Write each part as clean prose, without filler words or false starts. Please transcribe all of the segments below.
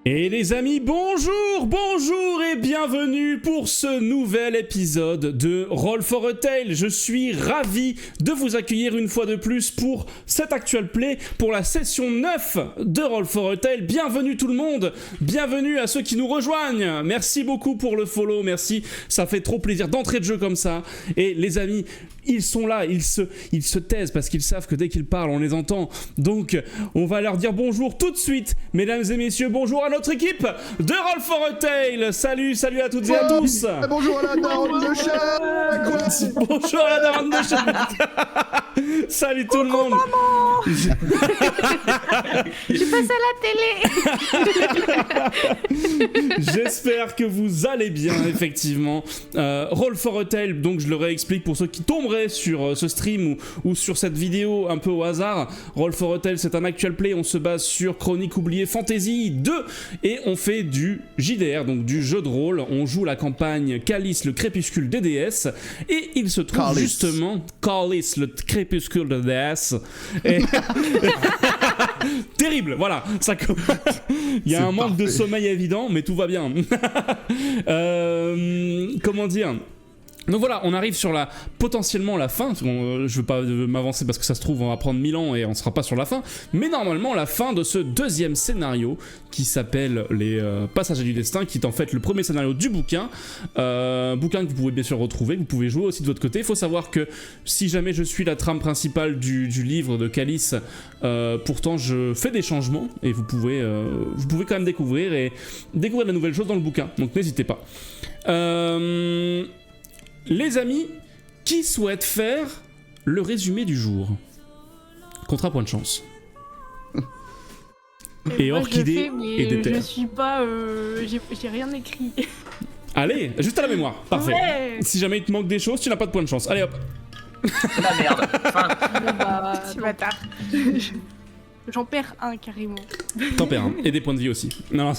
Et les amis, bonjour et bienvenue pour ce nouvel épisode de Roll for a Tale. Je suis ravi de vous accueillir une fois de plus pour cet actual play, pour la session 9 de Roll for a Tale. Bienvenue tout le monde, bienvenue à ceux qui nous rejoignent. Merci beaucoup pour le follow, merci, ça fait trop plaisir d'entrer de jeu comme ça. Et les amis, ils sont là, ils se taisent parce qu'ils savent que dès qu'ils parlent, on les entend. Donc, on va leur dire bonjour tout de suite. Mesdames et messieurs, bonjour à notre équipe de Roll for a Tale. Salut à toutes et à tous. Bonjour à la daronne de chat. Bonjour à la daronne de chat. Salut tout le monde. Maman. Je passe à la télé. J'espère que vous allez bien, effectivement. Roll for a Tale, donc je le réexplique pour ceux qui tomberaient sur ce stream ou sur cette vidéo un peu au hasard. Roll for a Tale, c'est un actual play, on se base sur Chronique oubliée Fantasy 2 et on fait du JDR, donc du jeu de rôle. On joue la campagne Calice, le crépuscule des déesses, et il se trouve justement Calice, le crépuscule des déesses. Et... terrible, voilà. Il y a un manque de sommeil évident, mais tout va bien. Comment dire ? Donc voilà, on arrive sur potentiellement la fin. Je veux pas m'avancer parce que ça se trouve on va prendre 1000 ans et on sera pas sur la fin. Mais normalement la fin de ce deuxième scénario qui s'appelle les Passagers du Destin, qui est en fait le premier scénario du bouquin. Bouquin que vous pouvez bien sûr retrouver, vous pouvez jouer aussi de votre côté. Il faut savoir que si jamais je suis la trame principale du livre de Calice, pourtant je fais des changements et vous pouvez quand même découvrir de la nouvelle chose dans le bouquin. Donc n'hésitez pas. Les amis, qui souhaite faire le résumé du jour ? Contre un point de chance. Et Orchidée et Déter. Je suis pas... j'ai rien écrit. Allez, juste à la mémoire, parfait. Ouais. Si jamais il te manque des choses, tu n'as pas de point de chance. Allez hop. La merde. Enfin, Petit bâtard. J'en perds un carrément. T'en perds un. Et des points de vie aussi. Non,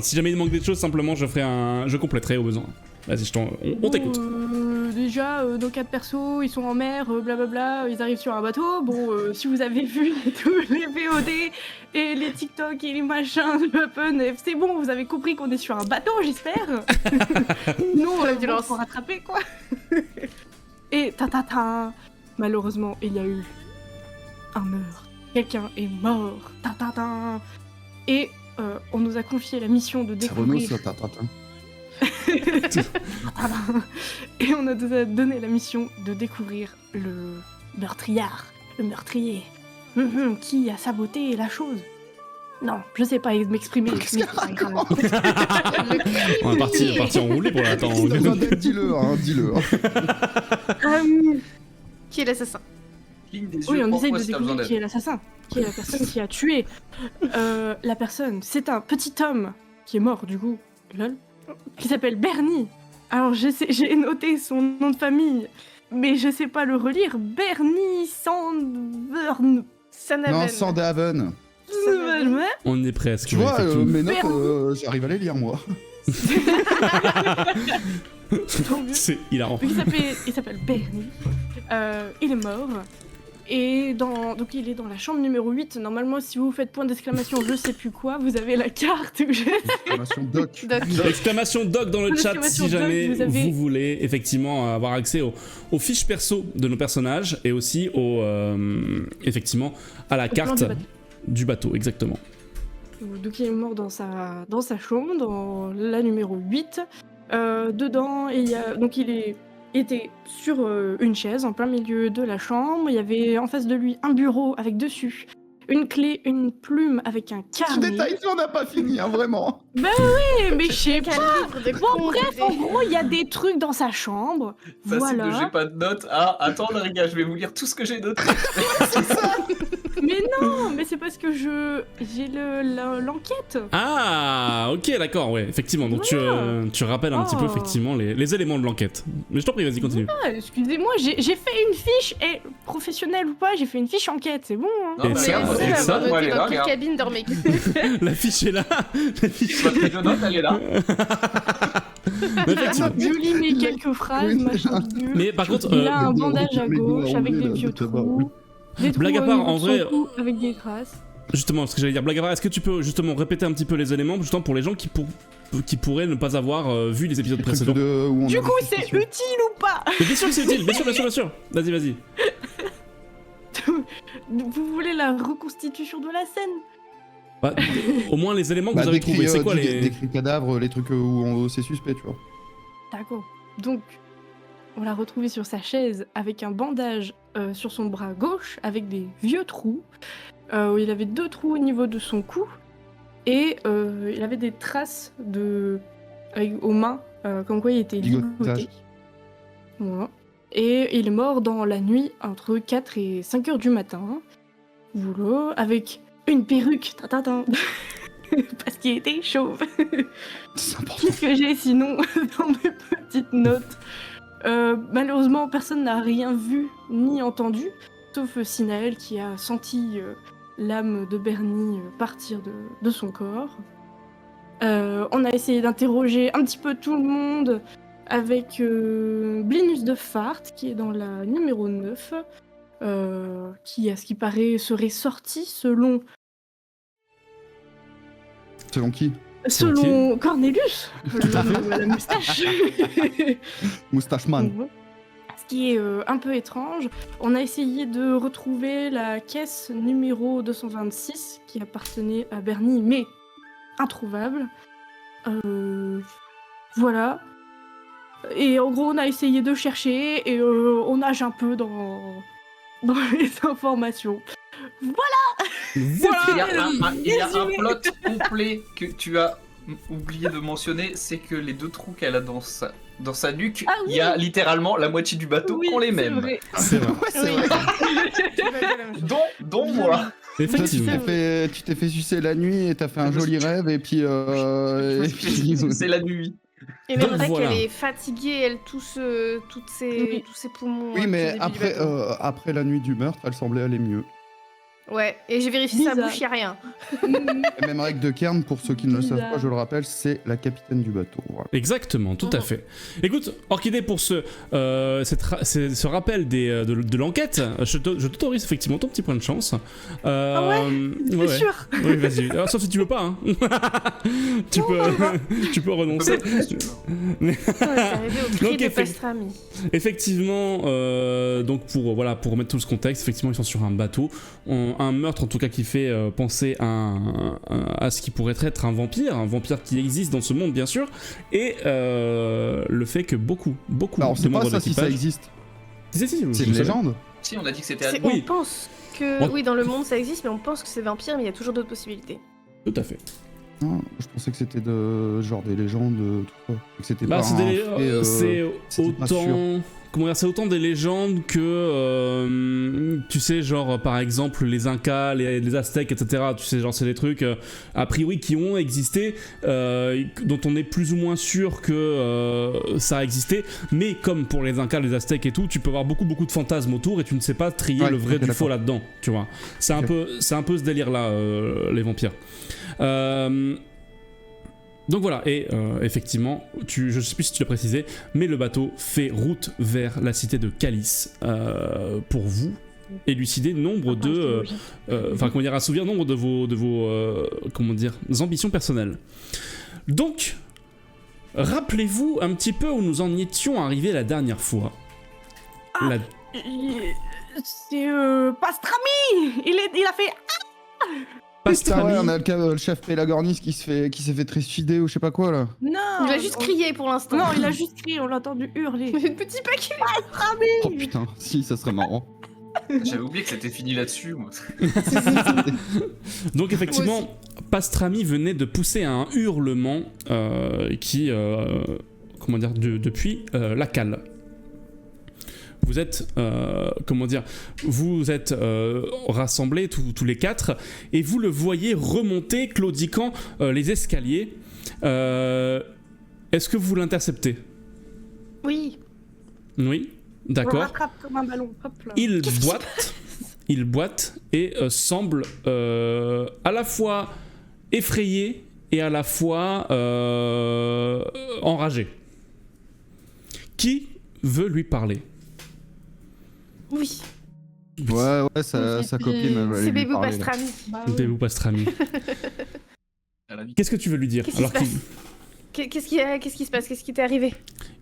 si jamais il manque des choses, simplement je compléterai au besoin. Vas-y, on t'écoute. Déjà, nos 4 persos, ils sont en mer, blablabla, ils arrivent sur un bateau. Bon, si vous avez vu tous les VOD et les TikTok et les machins de Open, c'est bon, vous avez compris qu'on est sur un bateau, j'espère. Nous, on a violence pour rattraper, quoi. Et malheureusement, il y a eu un meurtre. Quelqu'un est mort. Et on nous a confié la mission de découvrir... C'est Renaud, ça, Et on a donné la mission de découvrir le meurtriard, le meurtrier. Qui a saboté la chose. Non, je sais pas m'exprimer. On est parti en roulé pour l'attendre. Dis-le. Qui est l'assassin ? ligne des Oui, yeux, on essaye de pourquoi si t'as besoin découvrir qui est l'assassin. Qui est la personne qui a tué. La personne, c'est un petit homme qui est mort du coup. Lol. Qui s'appelle Bernie. Alors j'ai noté son nom de famille, mais je sais pas le relire. Bernie Sandburn. Non, Sandhaven. On est presque. Tu vois, mes notes, j'arrive à les lire, moi. C'est hilarant. Il s'appelle Bernie. Il est mort. Et donc il est dans la chambre numéro 8. Normalement, si vous faites point d'exclamation, je sais plus quoi, vous avez la carte où Exclamation doc. Exclamation doc dans le chat si jamais vous voulez effectivement avoir accès aux fiches perso de nos personnages et aussi effectivement à la carte du bateau, exactement. Donc il est mort dans sa chambre, dans la numéro 8. Dedans, il était sur une chaise en plein milieu de la chambre. Il y avait en face de lui un bureau avec dessus une clé, une plume avec un carnet. Ce détail, on n'a pas fini, hein, vraiment. Bah oui, mais je sais pas. Bon, bref, en gros, il y a des trucs dans sa chambre. Ça, voilà. c'est que j'ai pas de notes. Ah, attends, les gars, je vais vous lire tout ce que j'ai noté. C'est ça. Mais non, mais c'est parce que j'ai l'enquête. Ah, ok, d'accord, ouais, effectivement. Donc tu rappelles un petit peu effectivement les éléments de l'enquête. Mais je t'en prie, vas-y, continue. Ah, excusez-moi, j'ai fait une fiche, professionnelle ou pas, j'ai fait une fiche enquête, c'est bon. Hein. Non, mais regarde, moi, elle est là, regarde. Cabine dormait. La fiche est là. Votre prise de notes, elle est là. Je lis mes quelques phrases, machin bidule. Mais par contre, il a un bandage à gauche avec des vieux trous. Des trous blague à part, en vrai, avec des traces. justement, parce que j'allais dire blague à part, est-ce que tu peux justement répéter un petit peu les éléments, justement pour les gens qui pourraient ne pas avoir vu les épisodes Les trucs précédents. où on Du a coup, des c'est discussions. utile ou pas? Mais bien sûr que c'est utile, bien sûr. Vas-y. Vous voulez la reconstitution de la scène? Bah, au moins les éléments que vous avez trouvés, c'est quoi les... Décris le cadavre, les trucs où c'est suspect, tu vois. D'accord. Donc, on l'a retrouvé sur sa chaise avec un bandage sur son bras gauche, avec des vieux trous. Où il avait 2 trous au niveau de son cou. Et il avait des traces aux mains, comme quoi il était Ligotage. ligoté. Voilà. Et il est mort dans la nuit, entre 4 et 5 heures du matin. Voilà, avec une perruque. Tatatin. Parce qu'il était chauve. C'est important. Qu'est-ce que j'ai sinon dans mes petites notes? Malheureusement, personne n'a rien vu ni entendu, sauf Sinael qui a senti l'âme de Bernie partir de son corps. On a essayé d'interroger un petit peu tout le monde avec Blinus de Fart, qui est dans la numéro 9, qui, à ce qui paraît, serait sorti selon Selon qui? Selon Cornelius, la moustache. Moustache Man. Ce qui est un peu étrange, on a essayé de retrouver la caisse numéro 226 qui appartenait à Bernie, mais introuvable. Voilà. Et en gros, on a essayé de chercher et on nage un peu dans les informations. Il y a un plot complet que tu as oublié de mentionner, c'est que les 2 trous qu'elle a dans sa nuque, Ah oui. il y a littéralement la moitié du bateau Oui, qui ont les c'est mêmes. vrai. C'est vrai. Ouais, c'est vrai. Dont moi. Toi, tu Effectivement. t'es fait sucer la nuit et t'as fait un joli rêve et puis... C'est la nuit. Et Donc, même vrai voilà. qu'elle est fatiguée, elle tousse tous ses poumons. Oui, tout mais le début du après, bateau. après la nuit du meurtre, elle semblait aller mieux. Ouais, et j'ai vérifié sa Bizarre. bouche, y a rien. Et même Règle de Kern, pour ceux qui ne le savent Bizarre. pas, je le rappelle, c'est la capitaine du bateau. Voilà. Exactement, tout à fait. Écoute, Orchidée, pour ce rappel de l'enquête, je t'autorise effectivement ton petit point de chance. Ah ouais ouais. C'est sûr. Oui, vas-y. Alors, sauf si tu veux pas, hein. tu peux renoncer. Ouais, c'est arrivé au cri Donc, de pastrami. Effectivement, donc pour remettre tout ce contexte, effectivement ils sont sur un bateau, un meurtre en tout cas qui fait penser à ce qui pourrait être un vampire qui existe dans ce monde bien sûr, et le fait que beaucoup Alors, on de sait pas membres de ça si ça l'équipage... existe. Si, C'est je une savais. légende. Si, on a dit que c'était C'est- à Oui. On pense que... On- Oui, dans le monde ça existe, mais on pense que c'est vampire, mais il y a toujours d'autres possibilités. Tout à fait. Non, je pensais que c'était genre des légendes, tout ça. Que c'était Bah, pas c'est un des- fait, c'est c'était pas sûr. autant... Comment dire, c'est autant des légendes que, tu sais, genre, par exemple, les Incas, les Aztèques, etc. Tu sais, genre, c'est des trucs, a priori, qui ont existé, dont on est plus ou moins sûr que ça a existé. Mais comme pour les Incas, les Aztèques et tout, tu peux avoir beaucoup de fantasmes autour et tu ne sais pas trier Ouais, le vrai ok, du d'accord. faux là-dedans, tu vois. C'est Ok. un peu ce délire-là, les vampires. Donc voilà, et effectivement, je sais plus si tu l'as précisé, mais le bateau fait route vers la cité de Calice pour vous élucider nombre de, enfin comment dire, assouvir nombre de vos comment dire, ambitions personnelles. Donc, rappelez-vous un petit peu où nous en étions arrivés la dernière fois. Ah. La- C'est Pastrami. Il a fait. Putain, ouais, Pastrami. on a le chef Pelagornis qui s'est fait trucider ou je sais pas quoi là. Non. Il a juste crié pour l'instant. Non, il a juste crié. On l'a entendu hurler. Petit paquet. Oh putain, si, ça serait marrant. J'avais oublié que c'était fini là-dessus, moi. Donc effectivement, Pastrami venait de pousser un hurlement qui, comment dire, depuis la cale. Vous êtes, comment dire, vous êtes rassemblés tous les 4 et vous le voyez remonter, claudiquant les escaliers. Est-ce que vous l'interceptez? Oui. Oui, On le d'accord. rattrape comme un ballon. Hop là. Il boite et semble à la fois effrayé et à la fois enragé. Qui veut lui parler? Oui. Ouais, sa copine. elle va aller C'est lui Bébou parler, là. Pastrami. Bah, ouais. Bébou Pastrami. À la vie. Qu'est-ce que tu veux lui dire Qu'est-ce qui alors se qu'il Qu'est-ce qui se passe? Qu'est-ce qui t'est arrivé?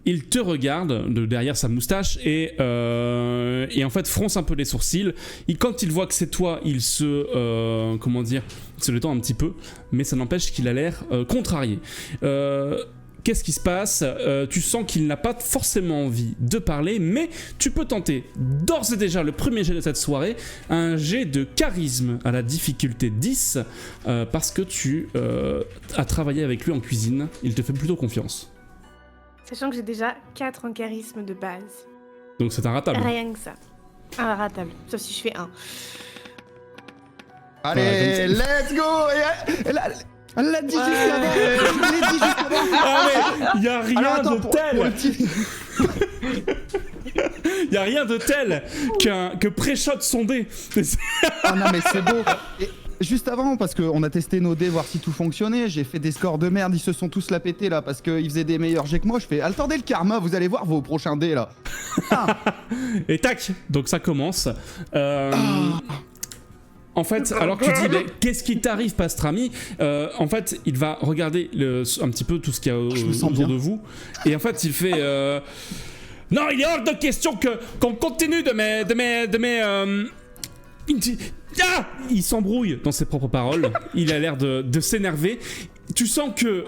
il te regarde de derrière sa moustache et en fait fronce un peu les sourcils. Quand il voit que c'est toi, il se comment dire, il se détend un petit peu, mais ça n'empêche qu'il a l'air contrarié. Qu'est-ce qui se passe? Tu sens qu'il n'a pas forcément envie de parler, mais tu peux tenter d'ores et déjà le premier jet de cette soirée, un jet de charisme à la difficulté 10, parce que tu as travaillé avec lui en cuisine, il te fait plutôt confiance. Sachant que j'ai déjà 4 en charisme de base. Donc c'est un ratable. Rien que ça. Un ratable. Sauf si je fais 1. Allez, let's go. Elle l'a dit juste avant. Je l'ai dit juste avant. Ah mais y a rien Alors, attends, de pour tel. le petit- Y a rien de tel que pré-shot son dé. Ah non, mais c'est beau. Et juste avant, parce qu'on a testé nos dés, voir si tout fonctionnait, j'ai fait des scores de merde, ils se sont tous la pété là, parce qu'ils faisaient des meilleurs jets que moi. Je fais, attendez le karma, vous allez voir vos prochains dés là. Ah. Et tac, donc ça commence. En fait, alors que tu dis, mais qu'est-ce qui t'arrive, Pastrami? En fait, il va regarder un petit peu tout ce qu'il y a Je me sens autour bien. de vous. Et en fait, il fait... Non, il est hors de question qu'on continue de mes il s'embrouille dans ses propres paroles. Il a l'air de s'énerver. Tu sens que...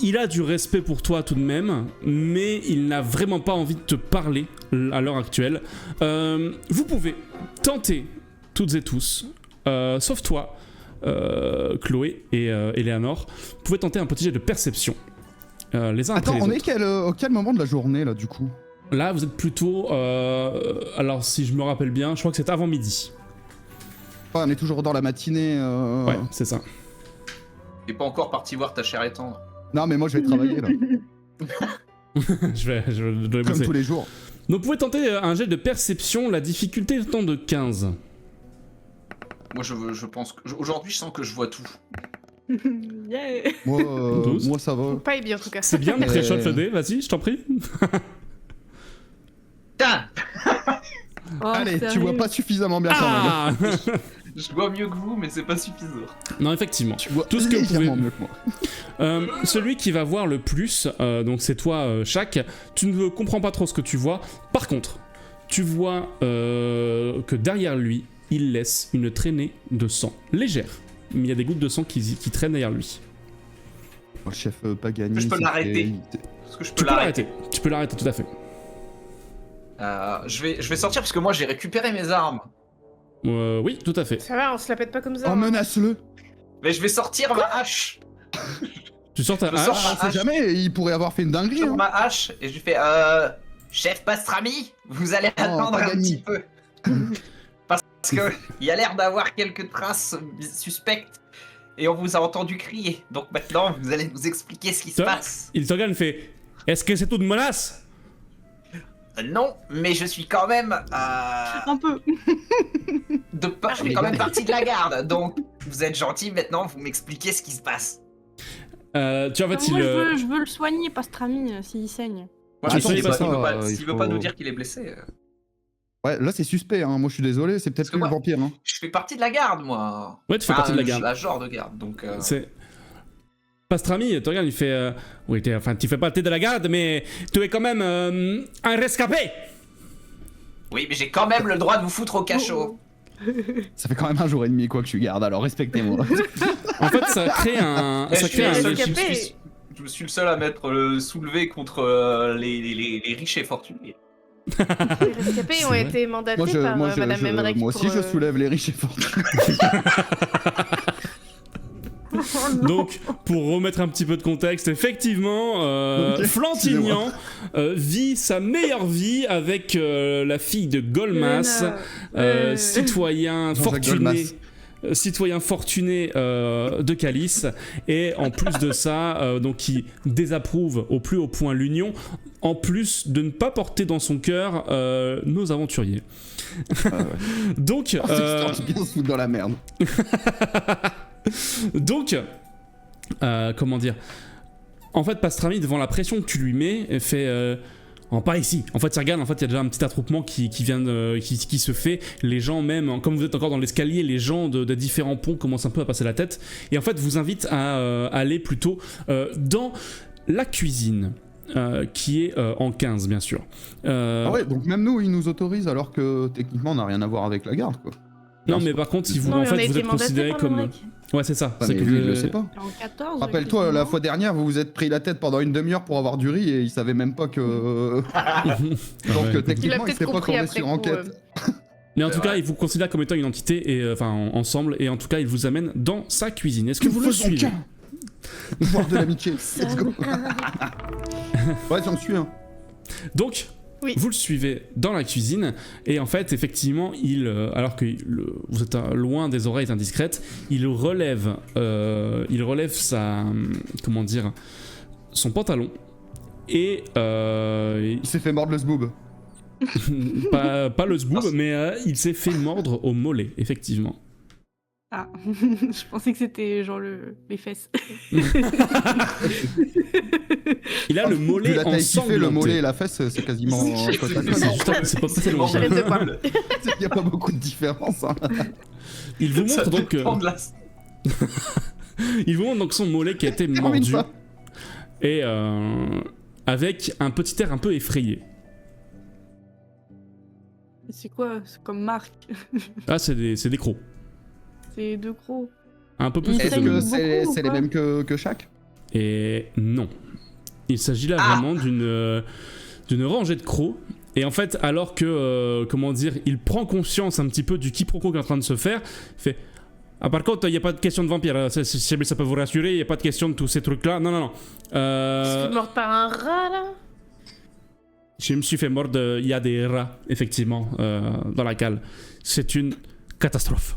il a du respect pour toi tout de même, mais il n'a vraiment pas envie de te parler à l'heure actuelle. Vous pouvez tenter, toutes et tous, sauf toi, Chloé et Eleanor, vous pouvez tenter un petit jet de perception. Les uns après Attends, les on autres. est au quel moment de la journée là du coup? Là, vous êtes plutôt... alors, si je me rappelle bien, je crois que c'est avant midi. On est toujours dans la matinée. Ouais, c'est ça. T'es pas encore parti voir ta chair et tendre. Non, mais moi je vais travailler là, je vais comme bosser. tous les jours. Donc, vous pouvez tenter un jet de perception, la difficulté étant de 15. Moi, je pense que... Aujourd'hui, je sens que je vois tout. Yeah. Moi ça va. Pas bien en tout cas. C'est bien de pré-shot le dé, vas-y, je t'en prie. Putain, Oh, Allez, tu sérieux. vois pas suffisamment bien quand même. Ah je vois mieux que vous, mais c'est pas suffisant. Non, effectivement. Tu vois Tout ce que vous pouvez... légèrement mieux que moi. Celui qui va voir le plus, donc c'est toi, Shaq, tu ne comprends pas trop ce que tu vois. Par contre, tu vois que derrière lui, il laisse une traînée de sang. Légère, mais il y a des gouttes de sang qui traînent derrière lui. Le chef Pagani. Je peux c'était- l'arrêter. Est-ce que je Tu peux peux l'arrêter? l'arrêter, tu peux l'arrêter tout à fait. Je vais sortir parce que moi j'ai récupéré mes armes. Oui, tout à fait. Ça va, on se la pète pas comme ça. Oh, hein. menace-le. Mais je vais sortir ma hache. Tu sors ta Je sors hache. ma On sait hache. jamais, il pourrait avoir fait une dinguerie. Sur Hein. ma hache et je lui fais Chef Pastrami, vous allez attendre un Pagani. petit peu. Parce que il y a l'air d'avoir quelques traces suspectes et on vous a entendu crier. Donc maintenant vous allez nous expliquer ce qui se Ça- passe. Il te regarde et fait: est-ce que c'est toute menace? Non, mais je suis quand même Un peu. je fais quand même partie de la garde. Donc vous êtes gentil maintenant, vous m'expliquez ce qui se passe. Tu vois, en fait, Moi, il. je veux le soigner, Pastrami, s'il saigne. Ouais, Tu mais sais s'il pas veut ça, pas, il s'il veut faut- pas nous dire qu'il est blessé. Ouais, là c'est suspect. Hein. Moi je suis désolé, c'est peut-être Parce que lui le moi- vampire. Hein. Je fais partie de la garde, moi. Ouais, tu fais partie de la garde. La genre de garde, donc. C'est. Pastrami, te regarde, il fait. Oui, tu fais partie de la garde, mais tu es quand même un rescapé! Oui, mais j'ai quand même le droit de vous foutre au cachot. Ça fait quand même un jour et demi quoi que je suis garde, alors respectez-moi. En fait, ça crée un. Eh, Ça je, suis crée le un. seul qui me Rescapé. suis- je suis le seul à m'être soulevé contre les riches et fortunés. Les rescapés C'est ont vrai. été mandatés par Madame Emmerich moi aussi pour, je soulève les riches et fortunés. Donc, pour remettre un petit peu de contexte, effectivement, Ok, Flantignan vit sa meilleure vie avec la fille de Golmas, citoyen Jean-Jacques fortuné. Golmas. Citoyen fortuné de Calice, et en plus de ça, donc qui désapprouve au plus haut point l'union, en plus de ne pas porter dans son cœur nos aventuriers. Donc, Oh, c'est histoire de bien se foutre dans la merde. donc, comment dire, en fait, Pastrami, devant la pression que tu lui mets, fait pas ici. En fait, il regarde, il y a déjà un petit attroupement qui se fait. Les gens même, comme vous êtes encore dans l'escalier, les gens de différents ponts commencent un peu à passer la tête. Et en fait, vous invite à aller plutôt dans la cuisine. Qui est en 15 bien sûr. Ah ouais, donc même nous ils nous autorisent alors que techniquement on n'a rien à voir avec la garde quoi. Non mais par contre si vous, Non, en mais on a fait, vous été êtes mandaté considéré par comme... le mec. Ouais c'est ça. Ah, c'est mais que lui, il vous- le sait pas. En 14. Rappelle-toi, la fois dernière, vous vous êtes pris la tête pendant une demi-heure pour avoir du riz et il savait même pas que. Donc Ouais. Il a techniquement, il peut-être sait pas compris qu'on est après sur coup. enquête. Mais en tout C'est cas vrai. il vous considère comme étant une entité et ensemble et en tout cas il vous amène dans sa cuisine. Est-ce que vous le faisons suivez? qu'un. Voir de l'amitié. Let's go. Ouais, j'en suis un. Donc, Oui. vous le suivez dans la cuisine, et en fait, effectivement, alors que vous êtes loin des oreilles indiscrètes, il relève sa, comment dire, son pantalon, et Il s'est fait mordre le zboob. pas le zboob, mais il s'est fait mordre au mollet, effectivement. Ah, je pensais que c'était genre les fesses. Il a le Vu mollet la taille qu'il fait, le mollet et ensanglanté. la fesse, c'est quasiment côte à côte. C'est pas passé loin. J'arrête de parler. Il n'y a pas beaucoup de différence. Hein. Il vous Ça montre donc, dépend de la- il vous montre donc son mollet qui a été Termine mordu, pas. et avec un petit air un peu effrayé. C'est quoi? C'est comme marque. Ah, c'est des crocs. C'est deux crocs. Un peu plus Il que Est-ce saigne ça. que beaucoup c'est ou c'est les pas mêmes que chaque? Et non. Il s'agit là Ah. vraiment d'une rangée de crocs. Et en fait, alors que, comment dire, il prend conscience un petit peu du quiproquo qui est en train de se faire, il fait... Ah, par contre, il n'y a pas de question de vampire, hein. Ça peut vous rassurer, il n'y a pas de question de tous ces trucs-là. Non, non, non. Il se fait mordre par un rat là. Je me suis fait mordre, il y a des rats, effectivement, dans la cale. C'est une catastrophe.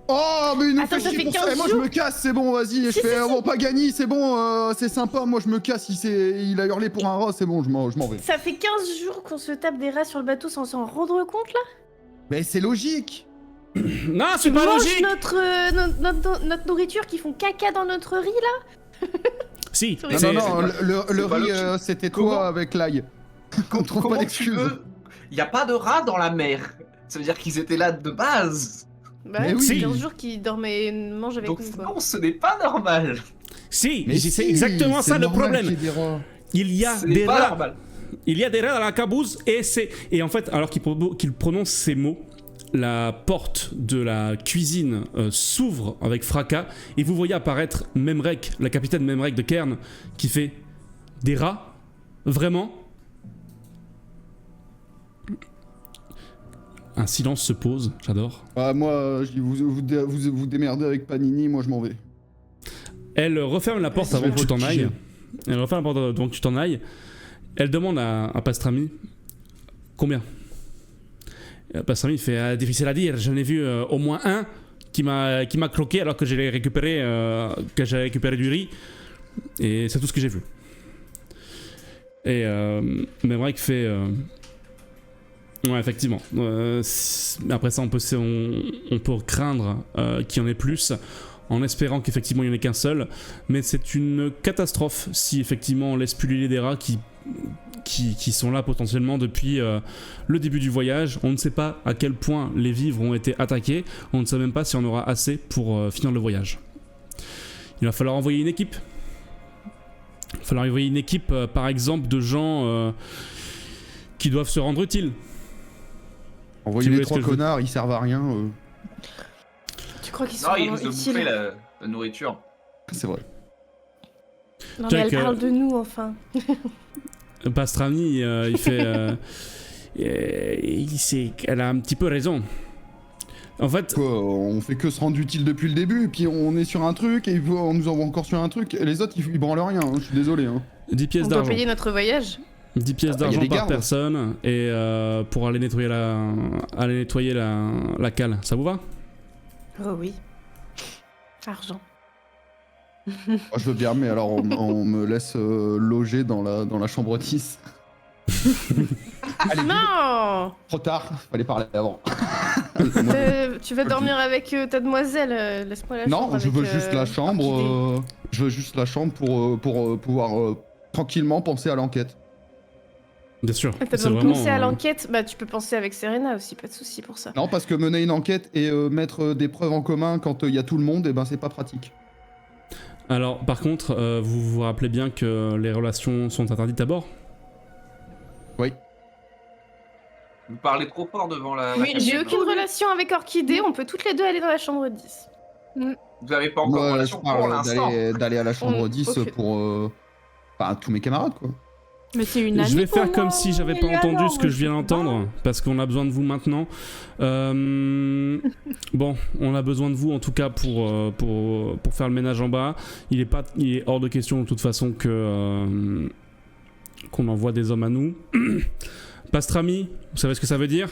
Oh, mais il nous Attends, fait ça chier fait pour 15 ça. Et moi, je jours. me casse, c'est bon, vas-y. Je Si, fais, si, bon, Pagani, c'est bon, c'est sympa. Moi, je me casse. Il a hurlé pour un rat, c'est bon, je m'en vais. Ça fait 15 jours qu'on se tape des rats sur le bateau sans s'en rendre compte là. Mais c'est logique. Non, c'est pas Mange logique. notre nourriture qui font caca dans notre riz là. Si, Non, c'est- Non, non, le c'est pas riz, logique. c'était Comment toi avec l'ail. On trouve pas Comment tu d'excuses. peux? Il n'y a pas de rats dans la mer. Ça veut dire qu'ils étaient là de base. Bah Mais ouais, oui. c'est 15 jours qu'ils dormaient et mangent avec Donc nous quoi. non, ce n'est pas normal. si, Mais c'est si, exactement c'est ça le normal problème. qu'il y ait des rats. Il y a Ce des n'est pas rats. normal. Il y a des rats dans la caboose et en fait, alors qu'il prononce ces mots, la porte de la cuisine s'ouvre avec fracas et vous voyez apparaître Memrek, la capitaine Memrek de Cairn, qui fait des rats, vraiment. Un silence se pose, j'adore. Bah, moi, je dis, vous démerdez avec Panini, moi, je m'en vais. Elle referme la porte Je avant vais que tu t'en voltiger. ailles. Elle referme la porte avant que tu t'en ailles. Elle demande à Pastrami combien. Pastrami fait difficile à dire. J'en ai vu au moins un qui m'a croqué alors que j'ai récupéré du riz. Et c'est tout ce que j'ai vu. Et Memrek fait ouais, effectivement. Après ça, on peut craindre qu'il y en ait plus, en espérant qu'effectivement il n'y en ait qu'un seul. Mais c'est une catastrophe si effectivement on laisse pulluler des rats qui sont là potentiellement depuis le début du voyage. On ne sait pas à quel point les vivres ont été attaqués. On ne sait même pas si on aura assez pour finir le voyage. Il va falloir envoyer une équipe. Il va falloir envoyer une équipe, par exemple, de gens qui doivent se rendre utiles. Envoyez Tu les vois ce trois que je veux- connards, ils servent à rien. Tu crois qu'ils sont Non, il vraiment risque de utiles? bouffer la nourriture. C'est vrai. Non mais Jack, elle parle de nous enfin. Pastrami, il fait... elle a un petit peu raison. En fait, Quoi, on fait que se rendre utile depuis le début, et puis on est sur un truc, et on nous envoie encore sur un truc, et les autres, ils branlent rien, hein, je suis désolé. Hein. 10 pièces On doit d'argent. payer notre voyage. 10 pièces Ah, y a d'argent des par gardes. personne, et pour aller nettoyer la cale. Ça vous va? Oh oui. Argent. Moi, je veux bien, mais alors on me laisse loger dans la chambre 10. Allez, Non. trop tard, fallait parler avant. Tu vas dormir avec ta demoiselle. Laisse-moi la chambre. Non, je avec, veux juste la chambre. Je veux juste la chambre pour pouvoir tranquillement penser à l'enquête. Bien sûr. T'as C'est besoin de vraiment. penser à l'enquête, bah tu peux penser avec Serena aussi, pas de souci pour ça. Non, parce que mener une enquête et mettre des preuves en commun quand il y a tout le monde, et ben c'est pas pratique. Alors, par contre, vous vous rappelez bien que les relations sont interdites à bord? Oui. Vous parlez trop fort devant la Oui, j'ai caméra. aucune relation avec Orchidée, on peut toutes les deux aller dans la chambre 10. Vous avez pas encore de Moi, je relation pour parle l'instant. d'aller à la chambre 10 ok. pour enfin, tous mes camarades, quoi. Mais c'est une amie. Je vais faire pour comme moi, si j'avais pas Eleanor, entendu ce que je viens sais d'entendre, parce qu'on a besoin de vous maintenant. Bon, on a besoin de vous en tout cas pour faire le ménage en bas. Il est hors de question de toute façon que qu'on envoie des hommes à nous. Pastrami, vous savez ce que ça veut dire?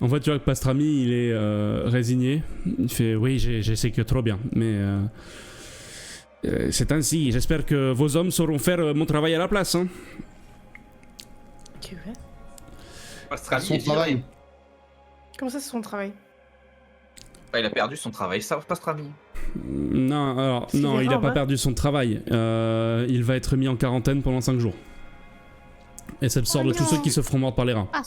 En fait, tu vois que Pastrami, il est résigné. Il fait oui, j'essaie que trop bien, mais c'est ainsi. J'espère que vos hommes sauront faire mon travail à la place. Hein. Ok, ouais. Pastrami Son est viré. travail. Comment ça, c'est son travail? Bah, il a perdu son travail, ça, Pastrami. Non, alors, C'est non, il a grave, pas hein. perdu son travail. Il va être mis en quarantaine pendant 5 jours. Et c'est le sort de tous ceux qui se feront mordre par les rats. Ah.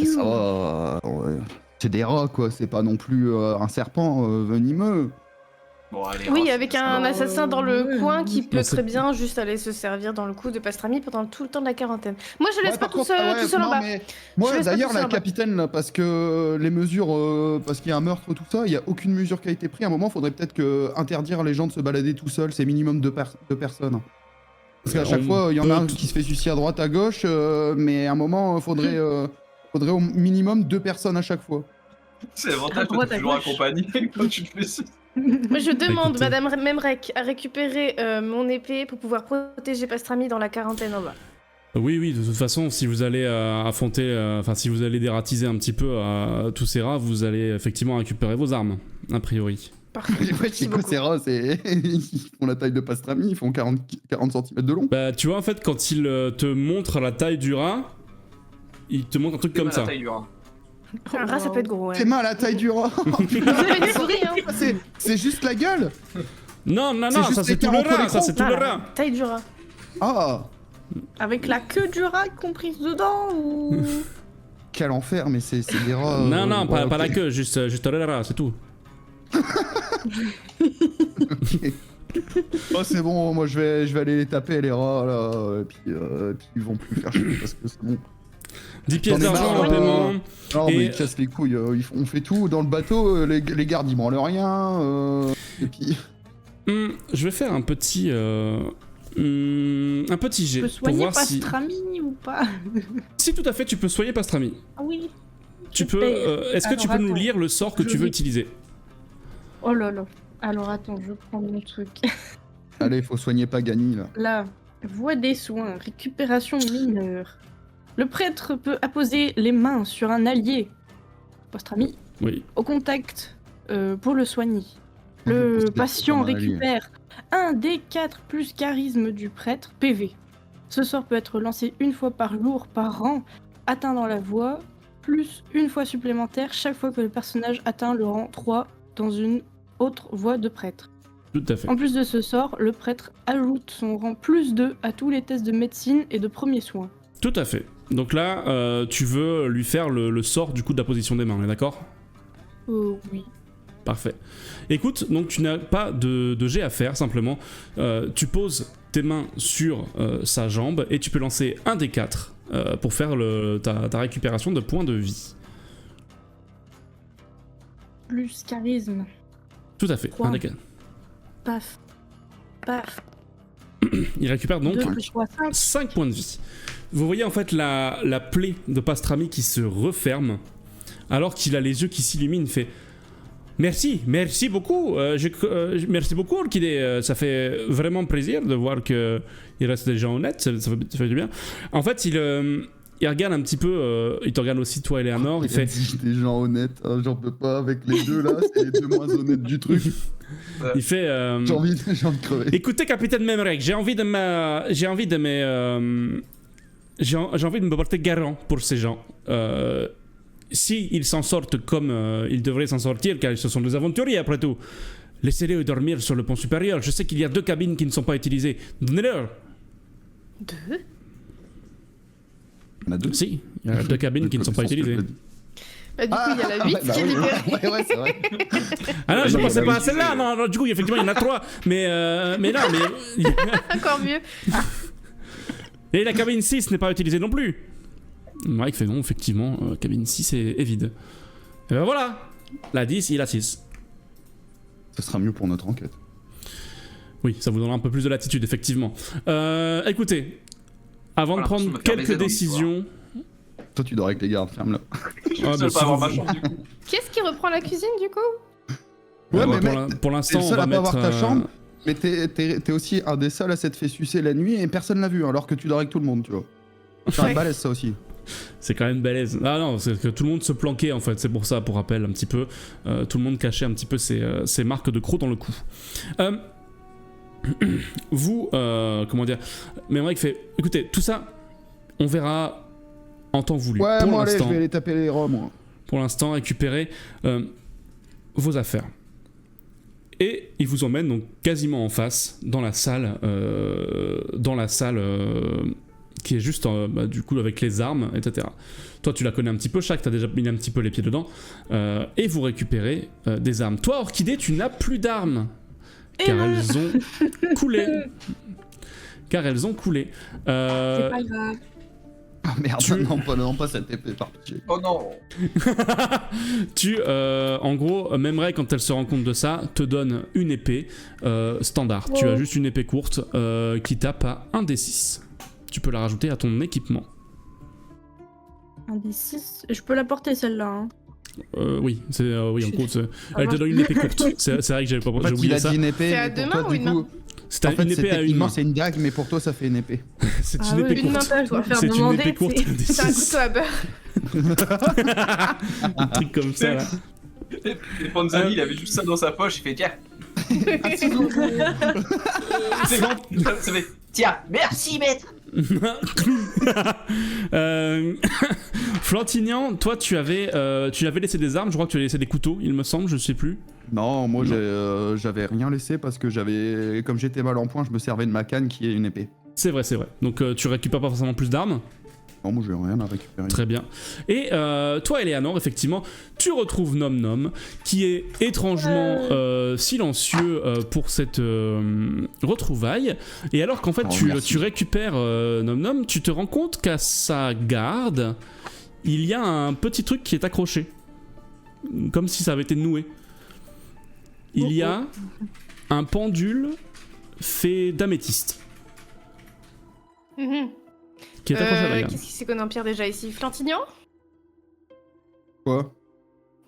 Ça va, ouais. C'est des rats, quoi. C'est pas non plus un serpent venimeux. Bon, allez. Oui, Ross, avec ça un va. assassin dans le ouais. coin qui peut Non, c'est- très bien juste aller se servir dans le coup de Pastrami pendant tout le temps de la quarantaine. Moi, je le laisse Ouais, pas par tout contre, seul, ouais, tout seul en non, bas. mais Je moi, laisse pas d'ailleurs, tout seul la en bas. capitaine, là, parce que les mesures, parce qu'il y a un meurtre, tout ça, il y a aucune mesure qui a été prise. À un moment, faudrait peut-être interdire les gens de se balader tout seuls. C'est minimum deux personnes. Parce qu'à chaque On fois, il y en a peut un qui se fait suicider à droite, à gauche, mais à un moment, faudrait au minimum 2 personnes à chaque fois. C'est l'avantage À droite, d'être à toujours gauche. accompagné quand tu te fais ça. Moi, je demande, Écoutez. Madame Memrek, à récupérer mon épée pour pouvoir protéger Pastrami dans la quarantaine en bas. Oui, oui, de toute façon, si vous allez affronter, enfin, si vous allez dératiser un petit peu tous ces rats, vous allez effectivement récupérer vos armes, a priori. Parfait. Ouais, Merci c'est quoi beaucoup. ces rats? Ils font la taille de Pastrami, ils font 40 cm de long. Bah, tu vois, en fait, quand il te montre la taille du rat, il te montre un truc comme La ça. taille du rat. Un rat, ça peut être gros, ouais. Tes mains à la taille du rat. Vous avez une souris, hein. C'est juste la gueule. Non, non, C'est non, juste ça c'est tout l'écart le entre rat, les ça c'est tout le Voilà, rat. taille du rat. Ah, Avec la queue du rat comprise dedans ou. quel enfer, mais c'est des rats. Non, non, pas, ouais, pas ok. la queue, juste le rat, c'est tout. Oh, c'est bon, moi je vais aller les taper les rats là, et puis ils vont plus faire chier parce que c'est bon. 10 pièces J'en ai d'argent marre, en paiement. Non, Et- mais ils cassent les couilles, on fait tout dans le bateau, les gardes ils branlent rien, et puis. Je vais faire un petit jet Tu peux pour soigner voir si... Pastrami ou pas? Si tout à fait, tu peux soigner Pastrami. Ah oui. Tu Je peux... paye. Est-ce que tu peux Alors, nous attends. lire le sort que Je tu veux lis. utiliser? Oh là là. Alors attends, je prends mon truc. Allez, faut soigner Pagani là. Là, voie des soins, récupération mineure. Le prêtre peut apposer les mains sur un allié, Pastrami, Oui. au contact pour le soigner. Je Le considère patient comme un allié. récupère un D4 plus charisme du prêtre, PV. Ce sort peut être lancé une fois par jour par rang atteint dans la voie, plus une fois supplémentaire chaque fois que le personnage atteint le rang 3 dans une autre voie de prêtre. Tout à fait. En plus de ce sort, le prêtre ajoute son rang plus 2 à tous les tests de médecine et de premiers soins. Tout à fait. Donc là, tu veux lui faire le sort du coup de la position des mains, on est d'accord? Oui. Parfait. Écoute, donc tu n'as pas de jet à faire, simplement. Tu poses tes mains sur sa jambe et tu peux lancer un des 4 pour faire ta récupération de points de vie. Plus charisme. Tout à fait. Trois. Un des 4. Paf. Paf. Il récupère donc 2 plus 3, 5. 5 points de vie. Vous voyez en fait la plaie de Pastrami qui se referme alors qu'il a les yeux qui s'illuminent. Il fait merci beaucoup, merci beaucoup Orchidée, ça fait vraiment plaisir de voir qu'il reste des gens honnêtes, ça fait du bien. En fait, il regarde un petit peu, il te regarde aussi toi Eleanor, il Il a fait dit des gens honnêtes, hein, j'en peux pas avec les deux là, c'est les deux moins honnêtes du truc. il fait J'ai envie de crever. écoutez capitaine Memrek, j'ai envie de me porter garant pour ces gens. Si ils s'en sortent comme ils devraient s'en sortir, car ce sont des aventuriers après tout, laissez-les dormir sur le pont supérieur. Je sais qu'il y a 2 cabines qui ne sont pas utilisées. Donnez-leur. 2. On a 2. Si, il y a 2 cabines qui ne sont pas utilisées. Bah, du coup, il y a la 8 qui est libérée. Ouais, c'est vrai. Ah non, je Oui, pensais bah pas oui, à celle-là, non, du coup, effectivement, il y en a 3. Mais non, mais... Encore mieux. Et la cabine 6 n'est pas utilisée non plus. Mike fait non, effectivement, cabine 6 est vide. Et ben voilà, la 10, il a 6. Ce sera mieux pour notre enquête. Oui, ça vous donnera un peu plus de latitude, effectivement. Écoutez, avant de Voilà, ça prendre me fait quelques baiser dans décisions... Toi, tu dors avec les gardes, ferme-la. Je Ah, veux bah, pas si avoir vous- ma chance du coup. Qu'est-ce qui reprend la cuisine, du coup? Ouais, bah, mais pour mec, pour l'instant, t'es le on seul va à pas mettre... avoir ta chambre. Mais t'es aussi un des seuls à s'être fait sucer la nuit et personne l'a vu, alors que tu dors avec tout le monde, tu vois. C'est un Ouais. balèze, ça aussi. C'est quand même balèze. Ah non, c'est que tout le monde se planquait en fait, c'est pour ça, pour rappel un petit peu. Tout le monde cachait un petit peu ses marques de crocs dans le cou. Vous, comment dire, mais Mike fait, écoutez, tout ça, on verra en temps voulu. Ouais, pour moi, allez, je l'instant, vais aller taper les roms, moi. pour l'instant, récupérez vos affaires. Et il vous emmène donc quasiment en face, dans la salle, qui est juste du coup avec les armes, etc. Toi tu la connais un petit peu, Shaq, t'as déjà mis un petit peu les pieds dedans, et vous récupérez des armes. Toi Orchidée, tu n'as plus d'armes, car non. elles ont coulé. Car elles ont coulé. C'est pas grave. Ah merde, Tu- non, pas cette épée, par pitié. Oh non. En gros, Memray, quand elle se rend compte de ça, te donne une épée standard. Tu as juste une épée courte qui tape à 1d6. Tu peux la rajouter à ton équipement. Un des 6. Je peux la porter celle-là. Hein. Oui, oui, en gros, elle te va. donne une épée courte. C'est vrai que j'avais En fait, j'ai il oublié a ça. dit une épée, C'est à mais deux pour mains toi, ou du une coup... C'était En fait, une épée à une techniquement, main. c'est une dague, mais pour toi, ça fait une épée. C'est Ah une ouais, épée une main courte. pas, je dois faire C'est une demander, épée courte. c'est- C'est un couteau à beurre. Un truc comme ça là. Et Panzani, il avait juste ça dans sa poche, il fait tiens. Ça fait tiens, merci maître. Flantignan, toi tu avais laissé des armes, je crois que tu avais laissé des couteaux, il me semble, je sais plus. Non, moi, Non. j'avais rien laissé parce que comme j'étais mal en point, je me servais de ma canne qui est une épée. C'est vrai, c'est vrai. Donc tu récupères pas forcément plus d'armes. Non, moi, j'ai rien à récupérer. Très bien. Et toi, Eleanor, effectivement, tu retrouves Nom Nom, qui est étrangement silencieux pour cette retrouvaille. Et alors qu'en fait, Oh, tu merci. récupères Nom Nom, tu te rends compte qu'à sa garde, il y a un petit truc qui est accroché. Comme si ça avait été noué. Il y a un pendule fait d'améthyste Mhm. qui est accroché à la garde. Qu'est-ce qui c'est qu'on empire déjà ici? Flantignan? Quoi?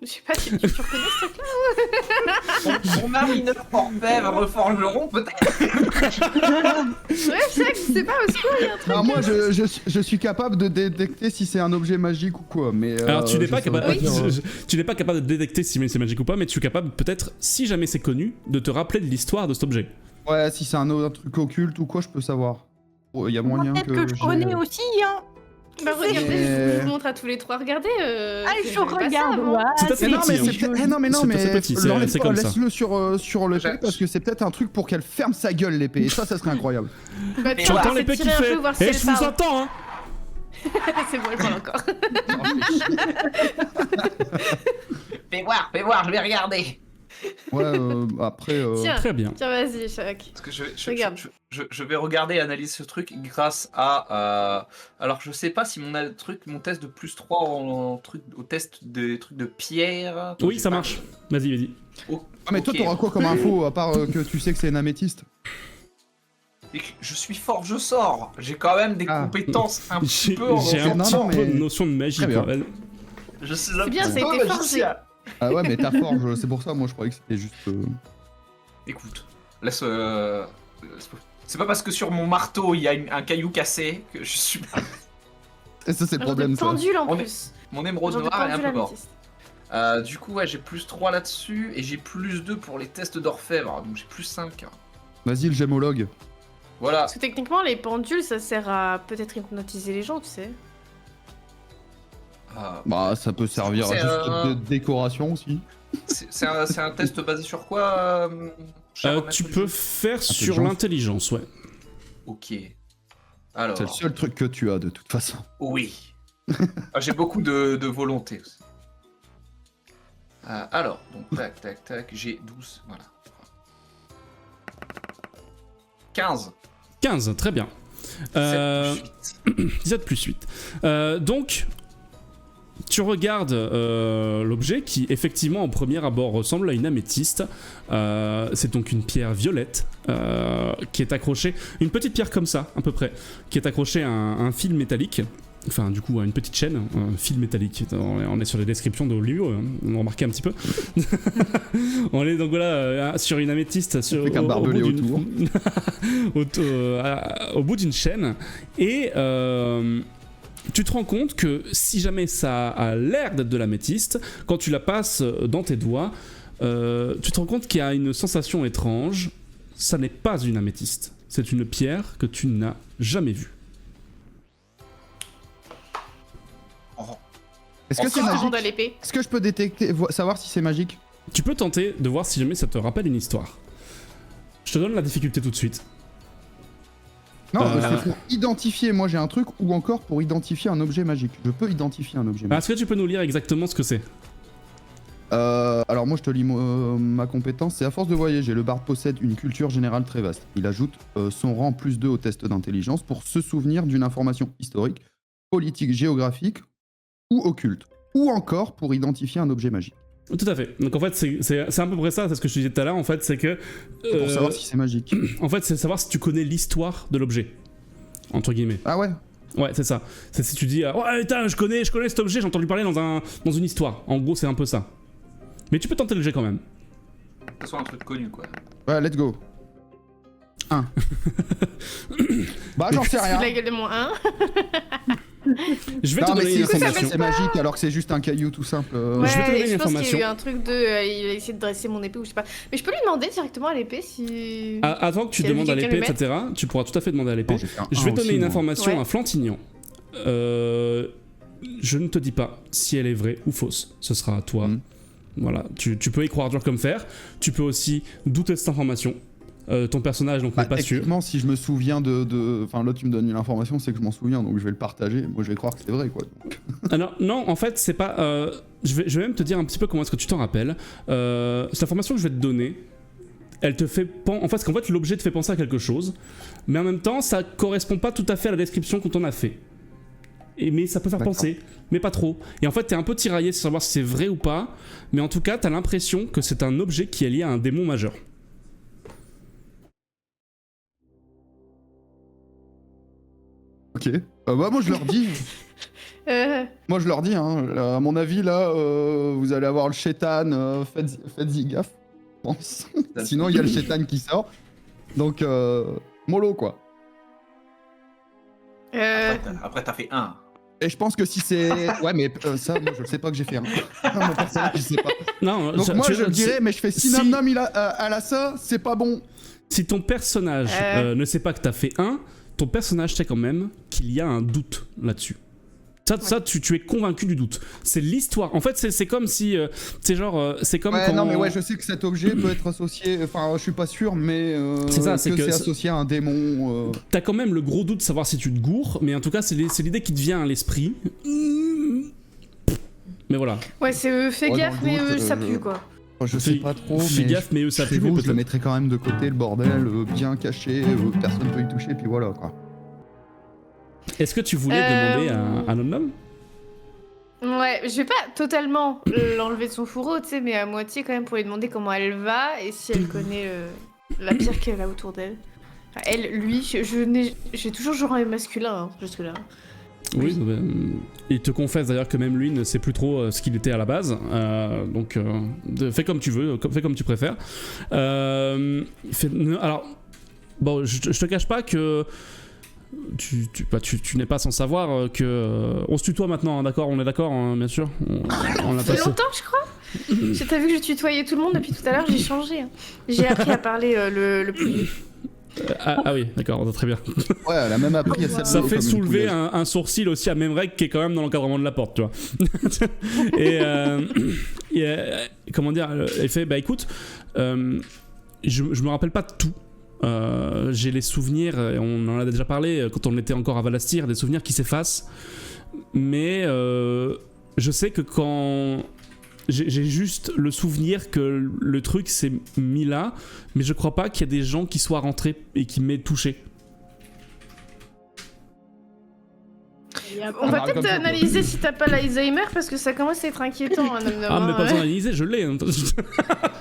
Je sais pas, tu reconnais ce truc-là? Mon marineur Orfèvre reforgeron peut-être. Ouais, je sais pas, au secours, il y a un truc. Alors, moi, je suis capable de détecter si c'est un objet magique ou quoi, mais... Alors tu n'es je pas saurais capable, dire, tu n'es pas capable de détecter si c'est magique ou pas, mais tu es capable peut-être, si jamais c'est connu, de te rappeler de l'histoire de cet objet. Ouais, si c'est un truc occulte ou quoi, je peux savoir. Il y a moyen Peut-être que que je j'ai- connais aussi, hein. Bah regardez, Mais- je vous montre à tous les trois, regardez. Ah, c'est je jamais passé regarde, avant. ouais. C'est assez Mais non, petit, mais hein. c'est peut-être... Eh non, mais non, C'est mais... assez petit, l'enlève c'est pas, comme ça. laisse-le sur l'épée, parce que c'est peut-être un truc pour qu'elle ferme sa gueule, l'épée. Et ça serait incroyable. Bah, Tu tiens, on va J'entends essayer de l'épée qui tirer un fait. peu, voir si Et elle je vous parle. entends, hein. C'est bon, elle parle encore. Fais voir, je vais regarder. Ouais, après... Tiens. Très bien. Tiens, vas-y, Shaq. Parce que Regarde. je vais regarder et analyser ce truc grâce à. Alors, je sais pas si mon test de plus 3 au test des trucs de pierre. Oui, Je ça sais pas. marche. Vas-y, vas-y. Oh, Ah, mais toi, ok. t'auras quoi comme info, à part que tu sais que c'est une améthyste? Et que je suis fort, je sors. J'ai quand même des Ah. compétences un J'ai petit peu. un non, petit non, peu mais- de notion de magie, Très bien. quoi. Je suis un C'est bien, petit ça a peu été magicien. Ah ouais, mais ta forge, c'est pour ça, moi, je croyais que c'était juste... Écoute, laisse. C'est pas parce que sur mon marteau il y a un caillou cassé que je suis. Et ça, c'est le Un genre de problème, ça. pendule en On est- plus. Mon émeraude Genre de noir est un pendule peu mort. améthyste. Du coup, ouais, j'ai plus 3 là-dessus et j'ai plus 2 pour les tests d'orfèvre, donc j'ai plus 5. Vas-y, le gémologue. Voilà. Parce que techniquement, les pendules, ça sert à peut-être hypnotiser les gens, tu sais. Bah, ça peut servir C'est, juste de décoration aussi. C'est un test basé sur quoi cher maître Tu du peux jeu faire sur Intelligence. l'intelligence, ouais. Ok. Alors, C'est le seul truc que tu as de toute façon. oui. J'ai beaucoup de volonté aussi. Alors, donc, tac, j'ai 12, voilà. 15. 15, très bien. 17 plus 8. Donc, tu regardes l'objet qui, effectivement, au premier abord, ressemble à une améthyste. C'est donc une pierre violette qui est accrochée, une petite pierre comme ça, à peu près, qui est accrochée à un fil métallique. Enfin, du coup, à une petite chaîne, un fil métallique. On est sur les descriptions de Olivio, hein, on remarquait un petit peu. On est donc voilà sur une améthyste Avec un barbelé autour. au bout d'une chaîne. Et tu te rends compte que si jamais ça a l'air d'être de l'améthyste, quand tu la passes dans tes doigts, tu te rends compte qu'il y a une sensation étrange. Ça n'est pas une améthyste. C'est une pierre que tu n'as jamais vue. Est-ce que c'est Rendre magique? à l'épée. Est-ce que je peux détecter, savoir si c'est magique? Tu peux tenter de voir si jamais ça te rappelle une histoire. Je te donne la difficulté tout de suite. Non, c'est pour identifier, moi j'ai un truc, ou encore pour identifier un objet magique. Je peux identifier un objet magique. Est-ce que tu peux nous lire exactement ce que c'est? Alors moi je te lis ma compétence, c'est à force de voyager, le barde possède une culture générale très vaste. Il ajoute son rang +2 au test d'intelligence pour se souvenir d'une information historique, politique, géographique ou occulte. Ou encore pour identifier un objet magique. Tout à fait. Donc en fait c'est à peu près ça, c'est ce que je te disais tout à l'heure, en fait c'est que... Pour savoir si c'est magique. En fait c'est savoir si tu connais l'histoire de l'objet. Entre guillemets. Ah ouais? Ouais, c'est ça. C'est si tu dis ouais putain je connais cet objet, j'ai entendu parler dans une histoire. En gros c'est un peu ça. Mais tu peux tenter le jet quand même. Que ce soit un truc connu, quoi. Ouais, let's go. 1. Bah j'en sais rien. La gueule de mon 1. Je vais te Non mais donner si une information. c'est magique alors que c'est juste un caillou tout simple. Ouais, Je vais te donner une je pense qu'il y information. a eu un truc de. Il a essayé de dresser mon épée ou je sais pas. Mais je peux lui demander directement à l'épée si. Avant que tu Si elle demandes veut à l'épée, quelqu'un etc., tu pourras tout à fait demander à l'épée. Non, j'ai fait un Je vais 1 te donner aussi, une moi. information Ouais. à Flantignan. Je ne te dis pas si elle est vraie ou fausse. Ce sera à toi. Voilà, tu peux y croire dur comme fer. Tu peux aussi douter de cette information. Ton personnage donc n'est pas sûr. Techniquement, si je me souviens de... Enfin là tu me donnes une information, c'est que je m'en souviens, donc je vais le partager. Moi je vais croire que c'est vrai quoi. Donc. Alors, non, en fait, c'est pas. Je vais même te dire un petit peu comment est-ce que tu t'en rappelles. Cette information que je vais te donner, elle te fait. En fait, parce qu'en fait, l'objet te fait penser à quelque chose, mais en même temps, ça correspond pas tout à fait à la description qu'on t'en a fait. Mais ça peut faire D'accord. penser, mais pas trop. Et en fait, t'es un peu tiraillé sur savoir si c'est vrai ou pas, mais en tout cas, t'as l'impression que c'est un objet qui est lié à un démon majeur. Ok. Bah moi je leur dis. Moi je leur dis, hein, à mon avis là, vous allez avoir le chétan, faites-y gaffe, je pense. Sinon il y a le chétan qui sort. Donc, mollo quoi. Après, t'as fait 1. Et je pense que si c'est... Ouais mais ça, moi je sais pas que j'ai fait un. Mon personnage je sais pas. Non, Donc moi je le dirais, mais je fais si Nam Nam il a ça, c'est pas bon. Si ton personnage ne sait pas que t'as fait 1, ton personnage sait quand même qu'il y a un doute là-dessus. Ça tu es convaincu du doute. C'est l'histoire. En fait, c'est comme si... c'est genre... c'est comme Ouais, quand... non mais ouais, je sais que cet objet peut être associé... Enfin, je suis pas sûr, mais... C'est ça, c'est que c'est associé à un démon... T'as quand même le gros doute de savoir si tu te gourres, mais en tout cas, c'est l'idée qui te vient à l'esprit. Mais voilà. Ouais, c'est fais Ouais, gaffe, dans le mais doute, ça pue quoi. Je sais pas trop, Fais mais... gaffe, mais ça chez pue, vous, mais je le peut-être. mettrai quand même de côté, le bordel, bien caché, personne peut y toucher, puis voilà, quoi. Est-ce que tu voulais demander à un homme? Ouais, je vais pas totalement l'enlever de son fourreau, tu sais, mais à moitié quand même pour lui demander comment elle va et si elle connaît la pierre qu'elle a autour d'elle. Enfin, elle, lui, j'ai toujours joué en masculin hein, jusque-là. Oui, il te confesse d'ailleurs que même lui ne sait plus trop ce qu'il était à la base. Donc, fais comme tu veux, fais comme tu préfères. Alors, bon, je te cache pas que tu n'es pas sans savoir que... on se tutoie maintenant, hein, d'accord? On est d'accord, hein, bien sûr? On l'a Ça fait passé. longtemps, je crois. T'as vu que je tutoyais tout le monde depuis tout à l'heure, j'ai changé. Hein. J'ai appris à parler le pouillet. Ah oui, d'accord, très bien. Ouais, elle a même appris à Ça s'habiller fait comme une soulever pouilleuse. un sourcil aussi à Memrek qui est quand même dans l'encadrement de la porte, tu vois. et comment dire, elle fait, bah écoute, je me rappelle pas de tout, j'ai les souvenirs, et on en a déjà parlé quand on était encore à Valastir, des souvenirs qui s'effacent. Mais je sais que quand... J'ai juste le souvenir que le truc s'est mis là, mais je crois pas qu'il y a des gens qui soient rentrés et qui m'aient touché. On va peut-être analyser si t'as pas l'Alzheimer parce que ça commence à être inquiétant. Ah, mais pas besoin d'analyser, je l'ai. Hein.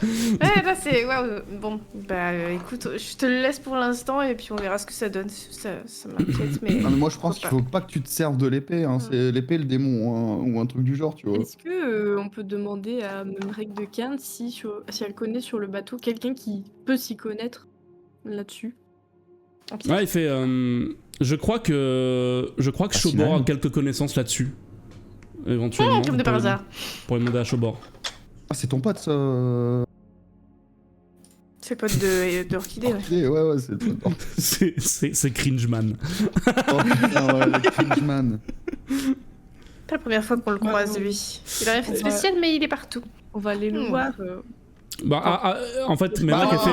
Ouais, là c'est. Waouh. Bon, bah écoute, je te le laisse pour l'instant et puis on verra ce que ça donne. Ça m'inquiète, mais. Non, mais moi je pense qu'il faut pas que tu te serves de l'épée, hein. C'est l'épée le démon, hein, ou un truc du genre, tu vois. Est-ce que on peut demander à Memrek de Cairn si elle connaît sur le bateau quelqu'un qui peut s'y connaître là-dessus? Ouais, il fait. Je crois que Shobor a quelques connaissances là-dessus. Éventuellement. Comme de par hasard. Pour lui demander à Shobor. Ah, c'est ton pote ça. C'est le pote d'Orchidée, ouais. Ouais, c'est le pote. c'est Cringeman. Oh putain, ouais, le Cringeman. Pas la première fois qu'on le croise, lui. Il a rien fait de spécial, mais il est partout. On va aller le voir. En fait, Memrek a fait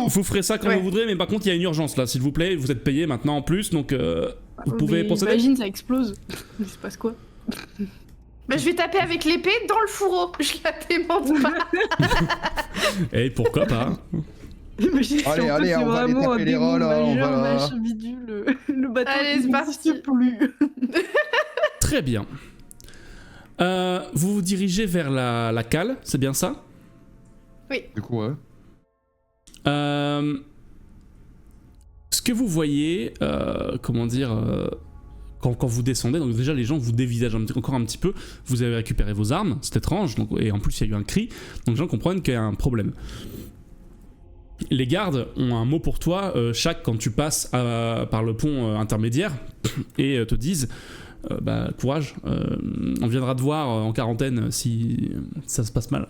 vous ferez ça quand Ouais. vous voudrez, mais par contre il y a une urgence là, s'il vous plaît, vous êtes payé maintenant en plus, donc vous pouvez procéder. Imagine ça explose. Il se passe quoi? Bah, je vais taper avec l'épée dans le fourreau. Je la démonte pas. Et pourquoi pas? Imagine si Allez, en fait, allez, c'est on va aller vraiment un taper les démon rats, là, on majeur, va- machin bidule, le bateau Allez, c'est parti. n'existe plus. Très bien. Vous vous dirigez vers la cale, c'est bien ça? Du coup, ouais. Ce que vous voyez, comment dire, quand vous descendez, donc déjà les gens vous dévisagent encore un petit peu, vous avez récupéré vos armes, c'est étrange, donc, et en plus il y a eu un cri, donc les gens comprennent qu'il y a un problème. Les gardes ont un mot pour toi, chaque quand tu passes par le pont intermédiaire, et te disent courage, on viendra te voir en quarantaine si ça se passe mal.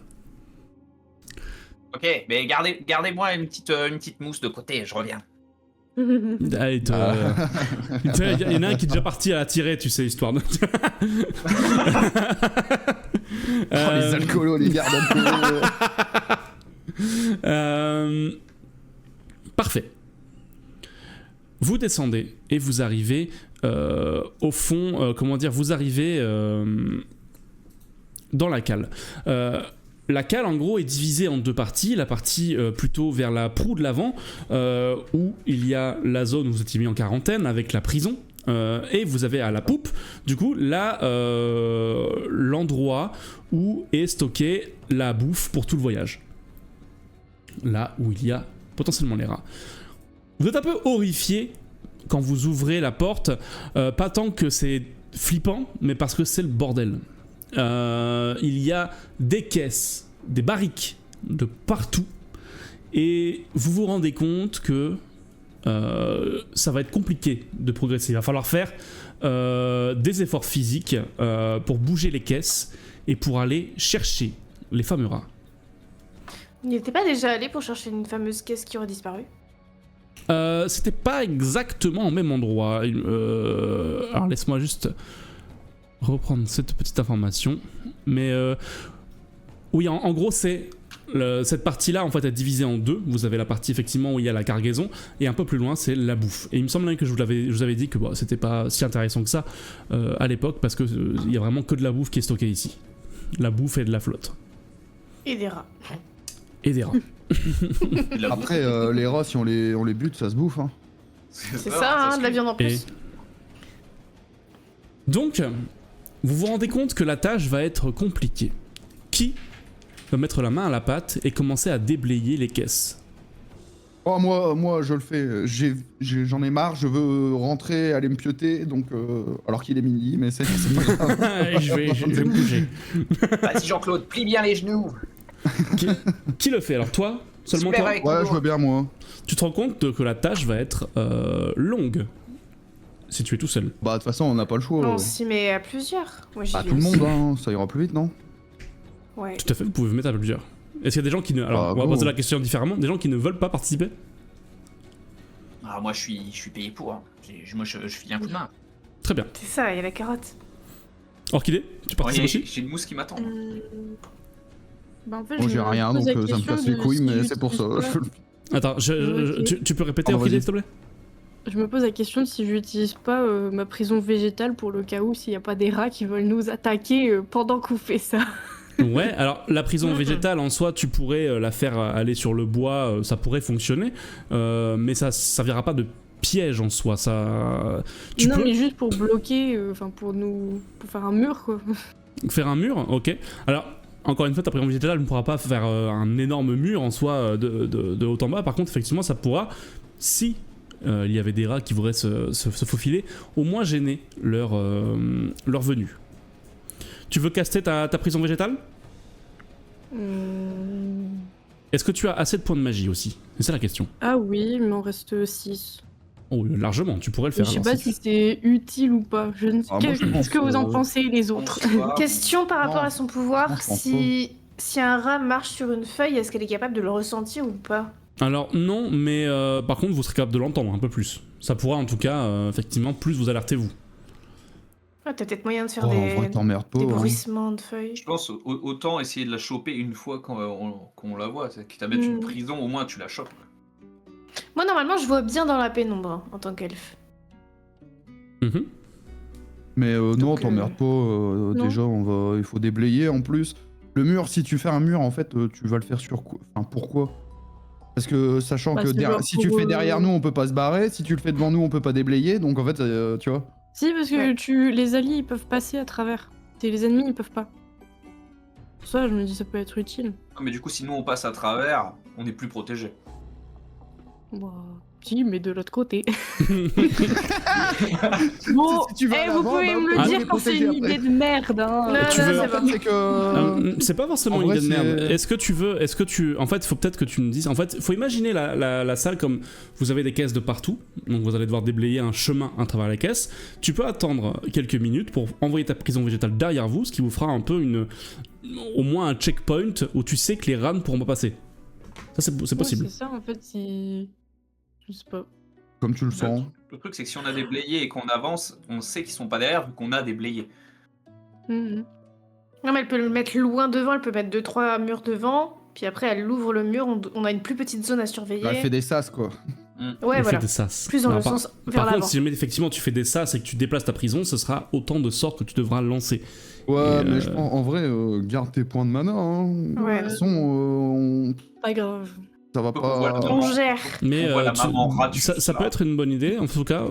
Ok, mais gardez-moi une petite mousse de côté, je reviens. Allez, il y en a un qui est déjà parti à la tirer, tu sais, histoire de... Les alcoolos, les gardes alcoolos. Parfait. Vous descendez et vous arrivez au fond, vous arrivez dans la cale. La cale, en gros, est divisée en deux parties. La partie plutôt vers la proue de l'avant, où il y a la zone où vous étiez mis en quarantaine avec la prison. Et vous avez à la poupe, du coup, là, l'endroit où est stockée la bouffe pour tout le voyage. Là où il y a potentiellement les rats. Vous êtes un peu horrifié quand vous ouvrez la porte, pas tant que c'est flippant, mais parce que c'est le bordel. Il y a des caisses, des barriques de partout, et vous vous rendez compte que ça va être compliqué de progresser. Il va falloir faire des efforts physiques pour bouger les caisses et pour aller chercher les fameux rats. Il n'était pas déjà allé pour chercher une fameuse caisse qui aurait disparu? C'était pas exactement au même endroit. Alors laisse-moi juste reprendre cette petite information. Mais oui, en gros, c'est cette partie-là en fait est divisée en deux. Vous avez la partie effectivement où il y a la cargaison et un peu plus loin c'est la bouffe. Et il me semble que je vous avais dit que c'était pas si intéressant que ça à l'époque parce que il y a vraiment que de la bouffe qui est stockée ici. La bouffe et de la flotte. Et des rats. Et des rats. Après, les rats, si on les bute, ça se bouffe. Hein. C'est ça, hein, de la viande en plus. Donc, vous vous rendez compte que la tâche va être compliquée. Qui va mettre la main à la pâte et commencer à déblayer les caisses? Oh, moi, je le fais. J'en ai marre, je veux rentrer, aller me pioter, donc... alors qu'il est midi, mais c'est pas grave. je vais me bouger. Vas-y Jean-Claude, plie bien les genoux. Qui le fait? Alors toi? Seulement Super toi? avec Ouais, nous. je veux bien, moi. Tu te rends compte que la tâche va être longue si tu es tout seul. Bah, de toute façon, on n'a pas le choix. On s'y met à plusieurs. Moi, j'y Bah, vais tout le aussi. monde, hein, ça ira plus vite, non? Ouais. Tout à fait, vous pouvez vous mettre à plusieurs. Est-ce qu'il y a des gens qui ne... Alors, Bah, on va go. poser la question différemment. Des gens qui ne veulent pas participer? Ah, moi je suis payé pour. Hein. Moi je file un coup de main. Très bien. C'est ça, il y a la carotte. Orchidée, tu participes aussi? J'ai une mousse qui m'attend. En fait, Moi, je j'ai me rien, pose donc la ça me question casse les de couilles, ce mais qui c'est pour ça. justifie Attends, Ok. tu peux répéter Oh, Orchidée, vas-y. s'il te plaît? Je me pose la question de si j'utilise pas ma prison végétale pour le cas où s'il n'y a pas des rats qui veulent nous attaquer pendant qu'on fait ça. Ouais, alors la prison végétale en soi, tu pourrais la faire aller sur le bois, ça pourrait fonctionner, mais ça servira pas de piège en soi. Ça, tu non, peux mais juste pour bloquer, pour faire un mur quoi. faire un mur, ok. Alors, encore une fois, ta prison végétale ne pourra pas faire un énorme mur en soi de haut en bas. Par contre, effectivement, ça pourra, si il y avait des rats qui voudraient se faufiler, au moins gêner leur venue. Tu veux caster ta prison végétale? Est-ce que tu as assez de points de magie aussi? C'est ça la question. Ah oui, il m'en reste 6. Oh, largement, tu pourrais le Je faire. sais alors, pas si c'est utile ou pas. Je ne sais Ah, moi, je pense, Qu'est-ce que vous en pensez les autres? Bonsoir. Question par rapport Non. à son pouvoir, Non, je pense si un rat marche sur une feuille, est-ce qu'elle est capable de le ressentir ou pas? Alors non, mais par contre, vous serez capable de l'entendre un peu plus. Ça pourra en tout cas, effectivement, plus vous alerter vous. Ah, t'as peut-être moyen de faire Oh, en vrai, t'emmerdes pas. des hein. bruissements de feuilles. Je pense autant essayer de la choper une fois qu'on la voit. Quitte à mettre une prison, au moins tu la chopes. Moi, normalement, je vois bien dans la pénombre en tant qu'elfe. Mhm. Mais non, Donc, t'emmerdes pas. non. Déjà, il faut déblayer en plus. Le mur, si tu fais un mur, en fait, tu vas le faire sur quoi? Enfin, pourquoi? Parce que sachant Bah, que c'est genre si tu le pour, fais derrière nous, on peut pas se barrer. Si tu le fais devant nous, on peut pas déblayer. Donc en fait, tu vois. Si, parce que les alliés ils peuvent passer à travers. Et les ennemis ils peuvent pas. Pour ça, je me dis ça peut être utile. Ah, mais du coup, si nous on passe à travers, on est plus protégé. Bah, si, mais de l'autre côté. Bon, Si tu vas à vous l'avant, pouvez bah, me on le est dire quand c'est protégé une après. idée de merde. Hein. Non, Tu non, veux- c'est bon. C'est que. C'est pas forcément en une vrai, idée de merde. c'est- Est-ce que tu... En fait, faut peut-être que tu me dises... En fait, faut imaginer la salle comme... Vous avez des caisses de partout, donc vous allez devoir déblayer un chemin à travers les caisses. Tu peux attendre quelques minutes pour envoyer ta prison végétale derrière vous, ce qui vous fera un peu au moins un checkpoint où tu sais que les rats ne pourront pas passer. Ça, c'est possible. Ouais, c'est ça en fait, si. Je sais pas. Comme tu le sens. Le truc, c'est que si on a déblayé et qu'on avance, on sait qu'ils sont pas derrière vu qu'on a déblayé. Mhm. Non, mais elle peut le mettre loin devant, elle peut mettre 2-3 murs devant, puis après elle ouvre le mur, on a une plus petite zone à surveiller. Elle fait des sas, quoi. Ouais, On voilà. fait des sas. Plus dans Alors, le sens vers Par l'avant. contre, si jamais effectivement tu fais des sas et que tu déplaces ta prison, ce sera autant de sorts que tu devras lancer. Ouais, Et, mais je pense, en vrai, garde tes points de mana. Hein. Ouais. De toute façon, Pas grave. ça va pas. Voilà. On gère. Mais On voit la maman rat du ça peut être une bonne idée, en tout cas.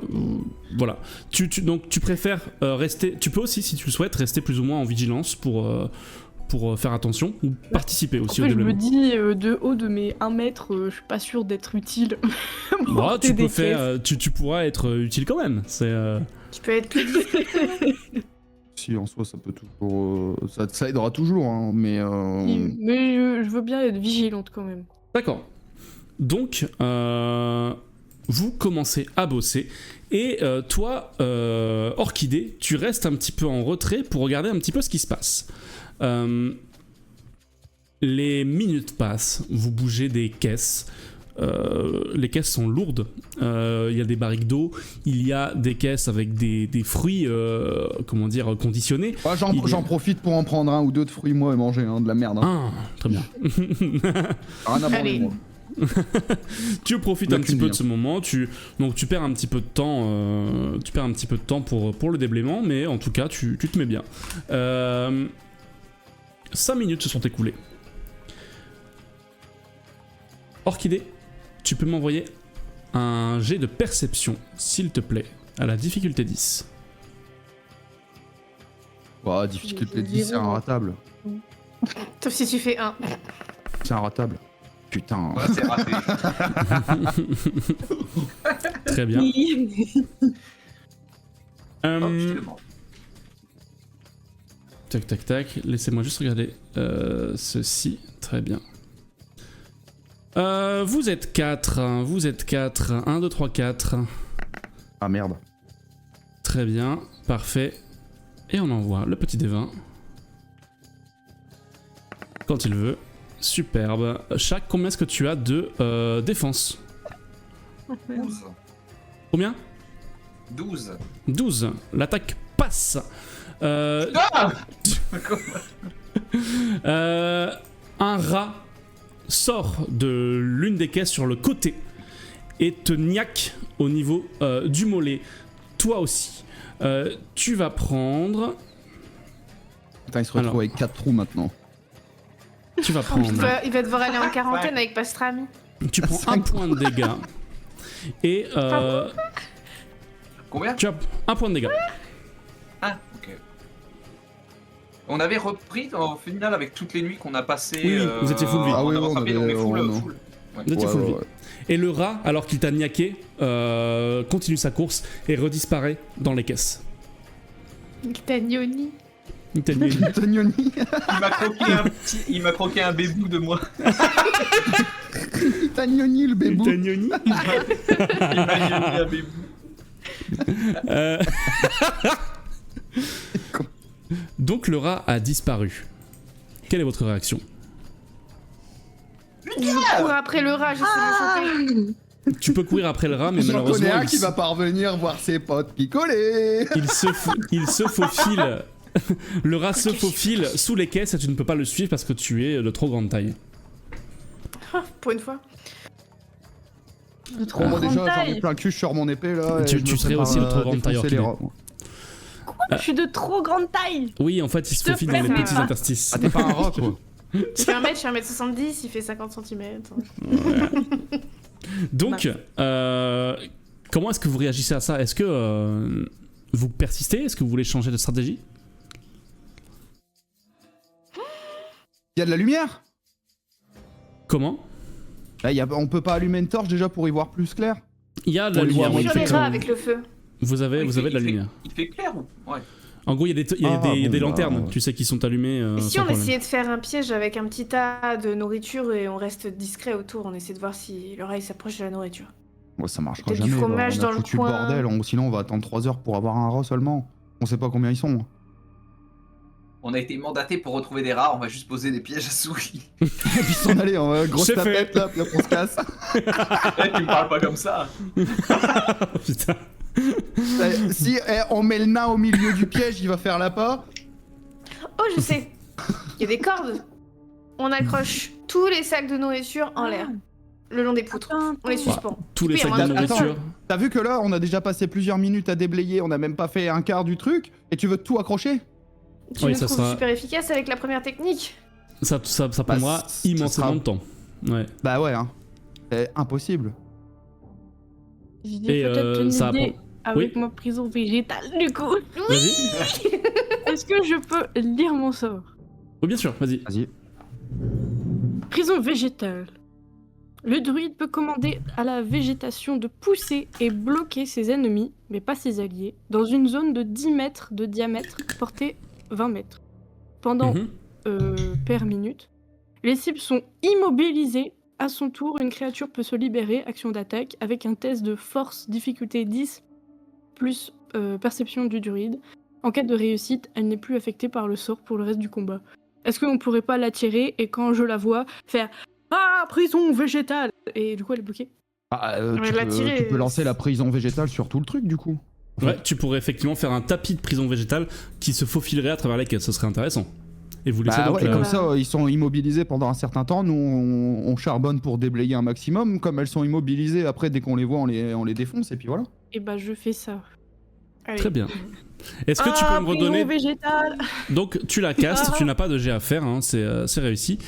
Voilà. Donc tu préfères rester. Tu peux aussi, si tu le souhaites, rester plus ou moins en vigilance pour faire attention ou participer aussi En au fait, je me développement. dis, de haut de mes 1 mètre, je suis pas sûre d'être utile. Bah, Porter tu peux des faire, tu pourras être utile quand même. C'est Tu peux être plus discret. Si, en soi, ça peut toujours. Ça aidera toujours, hein, mais. Mais je veux bien être vigilante quand même. D'accord. Donc, vous commencez à bosser. Et toi, Orchidée, tu restes un petit peu en retrait pour regarder un petit peu ce qui se passe. Les minutes passent, vous bougez des caisses. Les caisses sont lourdes. Il y a des barriques d'eau, il y a des caisses avec des fruits, comment dire, conditionnés. Ah, j'en profite pour en prendre un ou deux de fruits, moi, et manger de la merde. Hein. Ah, très bien. Rien à Allez. branler, moi. Tu profites La un petit peu cuisine. de ce moment, donc tu perds un petit peu de temps, pour le déblaiement, mais en tout cas tu te mets bien. 5 minutes se sont écoulées. Orchidée, tu peux m'envoyer un jet de perception, s'il te plaît, à la difficulté 10. Bah, difficulté J'ai 10, c'est zéro. inratable. Sauf si tu fais 1. C'est inratable. Putain. Ouais, c'est raté. Très bien. Oh, je te demande. Tac tac tac, laissez-moi juste regarder ceci, très bien. Vous êtes 4, 1, 2, 3, 4. Ah merde. Très bien, parfait. Et on envoie le petit D20. Quand il veut. Superbe. Chaque, combien est-ce que tu as de défense? 12. Combien? 12. 12. L'attaque passe. Ah Un rat sort de l'une des caisses sur le côté et te niaque au niveau du mollet. Toi aussi. Tu vas prendre... Putain, il se retrouve Alors. avec 4 trous maintenant. Tu vas prendre... Il va devoir aller en quarantaine avec Pastrami. Tu prends un point de dégâts. Et Combien? tu as un point de dégâts. Ah, ok. On avait repris en finale avec toutes les nuits qu'on a passées. Oui, vous étiez full vie. Ah oui, on a on rattrapé, avait- on est full, on- full. Vous étiez Ouais, full ouais, vie. ouais. Et le rat, alors qu'il t'a niaqué, continue sa course et redisparaît dans les caisses. Tagnoni. Il t'a niaqué. Tognoni. Il m'a croqué un bébou de moi. Tagnoni, le bébou. Il t'a nioni. Il m'a mis un bébou. Euh, Donc le rat a disparu. Quelle est votre réaction? Je cours après le rat, j'essaie de le choper. Tu peux courir après le rat, mais J'en malheureusement, connais un il qui s- va pas revenir voir ses potes picoler. il se faufile. Le rat se faufile sous les caisses et tu ne peux pas le suivre parce que tu es de trop grande taille. Pour une fois. De trop Bon, moi grande déjà, j'en taille. ai plein le cul, je suis sur mon épée là. et Tu je me serais prépare aussi de à trop grande taille, défoncer les Orchidée. rats. Je suis de trop grande taille. Oui, en fait, il se te faufile dans les permets petits pas. interstices. Ah, t'es pas un rat quoi. Il fait 1 mètre, je fais 1m70, il fait 50 cm. Donc, comment est-ce que vous réagissez à ça? Est-ce que vous persistez? Est-ce que vous voulez changer de stratégie? Il y a de la lumière. Comment? Là, on peut pas allumer une torche déjà pour y voir plus clair. Il y a de la On les lumière, voit oui, Sur les effectivement. rats avec le feu. Vous avez de la lumière. Il fait clair ou? Ouais. En gros, il y a des, Ah, des bon, lanternes, bah. tu sais, qui sont allumées. Et si sans on problème. essayait de faire un piège avec un petit tas de nourriture et on reste discret autour, on essaie de voir si le rat il s'approche de la nourriture. Bon, ça marchera Peut-être du jamais. fromage on dans a le foutu le coin. bordel. Sinon, on va attendre 3 heures pour avoir un rat seulement. On sait pas combien ils sont. On a été mandaté pour retrouver des rats, on va juste poser des pièges à souris. Et puis s'en aller en grosse C'est tapette fait. là, puis après on se casse. Tu me parles pas comme ça. Putain. Si on met le nain au milieu du piège, il va faire l'appât. Oh, je sais. Il y a des cordes. On accroche tous les sacs de nourriture en l'air, le long des poutres. On les suspend. Tous les Il peut y sacs de avoir un Attends. nourriture. T'as vu que là, on a déjà passé plusieurs minutes à déblayer, on a même pas fait un quart du truc, et tu veux tout accrocher? Tu Oui, nous ça trouves sera- super efficace avec la première technique. Ça prendra ça immensément sera- de temps. Ouais. Bah ouais, hein. C'est impossible. J'ai Et, peut-être une ça idée apprend- avec Oui. ma prison végétale du coup. Vas-y. Est-ce que je peux lire mon sort? Oui, bien sûr, vas-y. Vas-y. Prison végétale. Le druide peut commander à la végétation de pousser et bloquer ses ennemis, mais pas ses alliés, dans une zone de 10 mètres de diamètre, portée 20 mètres. Pendant Mhm. per minute. Les cibles sont immobilisées. À son tour, une créature peut se libérer, action d'attaque, avec un test de force difficulté 10 plus perception du druide. En cas de réussite, elle n'est plus affectée par le sort pour le reste du combat. Est-ce qu'on pourrait pas l'attirer et quand je la vois, faire « Ah, prison végétale !» Et du coup, elle est bloquée. Ah, Ouais, la tirer, tu peux lancer la prison végétale sur tout le truc du coup. Ouais, tu pourrais effectivement faire un tapis de prison végétale qui se faufilerait à travers les quêtes, ce serait intéressant. Et vous laissez Bah donc ouais, la- comme ça, ils sont immobilisés pendant un certain temps. Nous, on charbonne pour déblayer un maximum. Comme elles sont immobilisées, après, dès qu'on les voit, on les défonce, et puis voilà. Et bah, je fais ça. Allez. Très bien. Est-ce que tu peux me prison redonner... végétale. Donc tu la castes, tu n'as pas de jet à faire, hein, c'est réussi.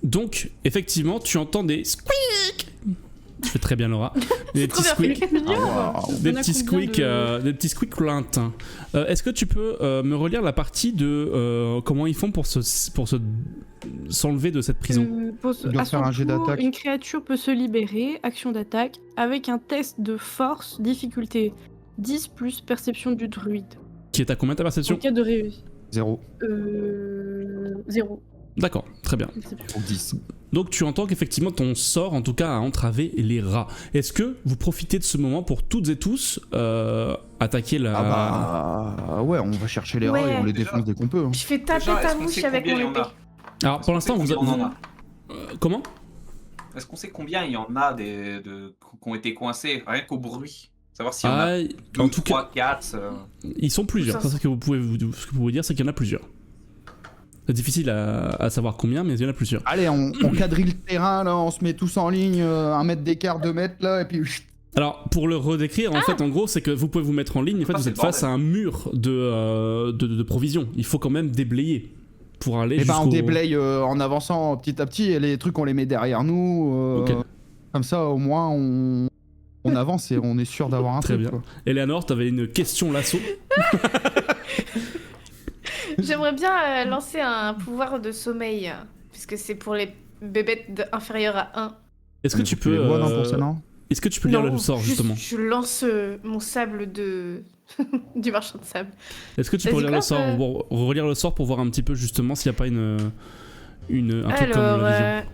Donc effectivement tu entends des squeaks. Tu fais très bien Laura. Des petits trop bien squeaks. Waouh. Des On a petits combien squeaks, de- des petits squeaks lointains. Est-ce que tu peux me relire la partie de comment ils font pour s'enlever de cette prison? Il doit À faire son un jet tour, d'attaque. une créature peut se libérer, action d'attaque, avec un test de force, difficulté 10 plus perception du druide. Qui est à combien ta En perception? cas de réussite. 0 0. D'accord, très bien. ou 10. Donc tu entends qu'effectivement ton sort en tout cas a entravé les rats. Est-ce que vous profitez de ce moment pour toutes et tous attaquer la... Ah bah ouais, on va chercher les rats Ouais. et on les Déjà. défonce dès qu'on peut. hein. Je fais taper Déjà, ta est-ce qu'on mouche sait avec combien mon il y en épée. a? Alors pour l'instant vous... Combien on en a Comment? Est-ce qu'on sait combien il y en a qui ont été coincés, rien qu'au bruit? Savoir s'il y en a Ah, 2, en tout 3, 4... Ils sont plusieurs. Ça, Ça, ce que vous pouvez dire, c'est qu'il y en a plusieurs. C'est difficile à savoir combien, mais il y en a plusieurs. Allez, on quadrille le terrain, là, on se met tous en ligne, 1 mètre d'écart, 2 mètres, là, et puis... Alors, pour le redécrire, en fait, en gros, c'est que vous pouvez vous mettre en ligne, en fait, vous êtes face à un mur de provisions. Il faut quand même déblayer pour aller Et jusqu'au... on déblaye en avançant petit à petit, et les trucs, on les met derrière nous. Ok. Comme ça, au moins, on avance et on est sûr d'avoir un Très truc. bien. Quoi. Eleanor, t'avais une question lasso. J'aimerais bien lancer un pouvoir de sommeil, puisque c'est pour les bébêtes inférieures à 1. Est-ce que tu peux... les vois, non, pour ça, non Est-ce que tu peux lire Non, le sort, juste, justement? Je lance mon sable de... du marchand de sable. Est-ce que tu peux Vas-y, relire le quoi, sort, relire le sort pour voir un petit peu, justement, s'il n'y a pas un truc comme Alors, la vision?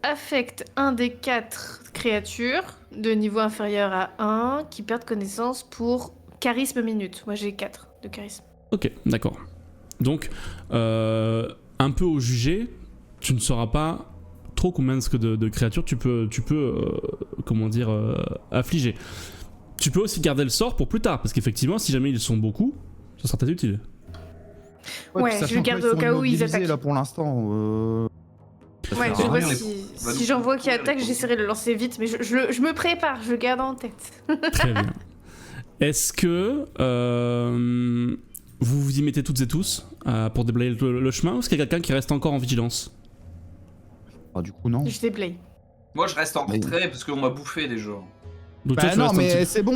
affecte un des 4 créatures de niveau inférieur à 1 qui perdent connaissance pour charisme minute. Moi j'ai 4 de charisme. Ok, d'accord. Donc, un peu au jugé, tu ne sauras pas trop combien de créatures tu peux comment dire, affliger. Tu peux aussi garder le sort pour plus tard, parce qu'effectivement, si jamais ils sont beaucoup, ça sera peut-être utile. Ouais, puis je sachant le que garde là, ils au sont cas où ils immobilisés, attaquent. là, pour l'instant. Ouais, sert je à vois rien, si j'en vois qui attaque, j'essaierai de le lancer vite, mais je me prépare, je le garde en tête. Très bien. Est-ce que vous vous y mettez toutes et tous pour déblayer le chemin, ou est-ce qu'il y a quelqu'un qui reste encore en vigilance? Du coup, non. Je déblaye. Moi, je reste en retrait parce qu'on m'a bouffé déjà. Donc toi, Bah tu non, restes un mais petit- c'est bon,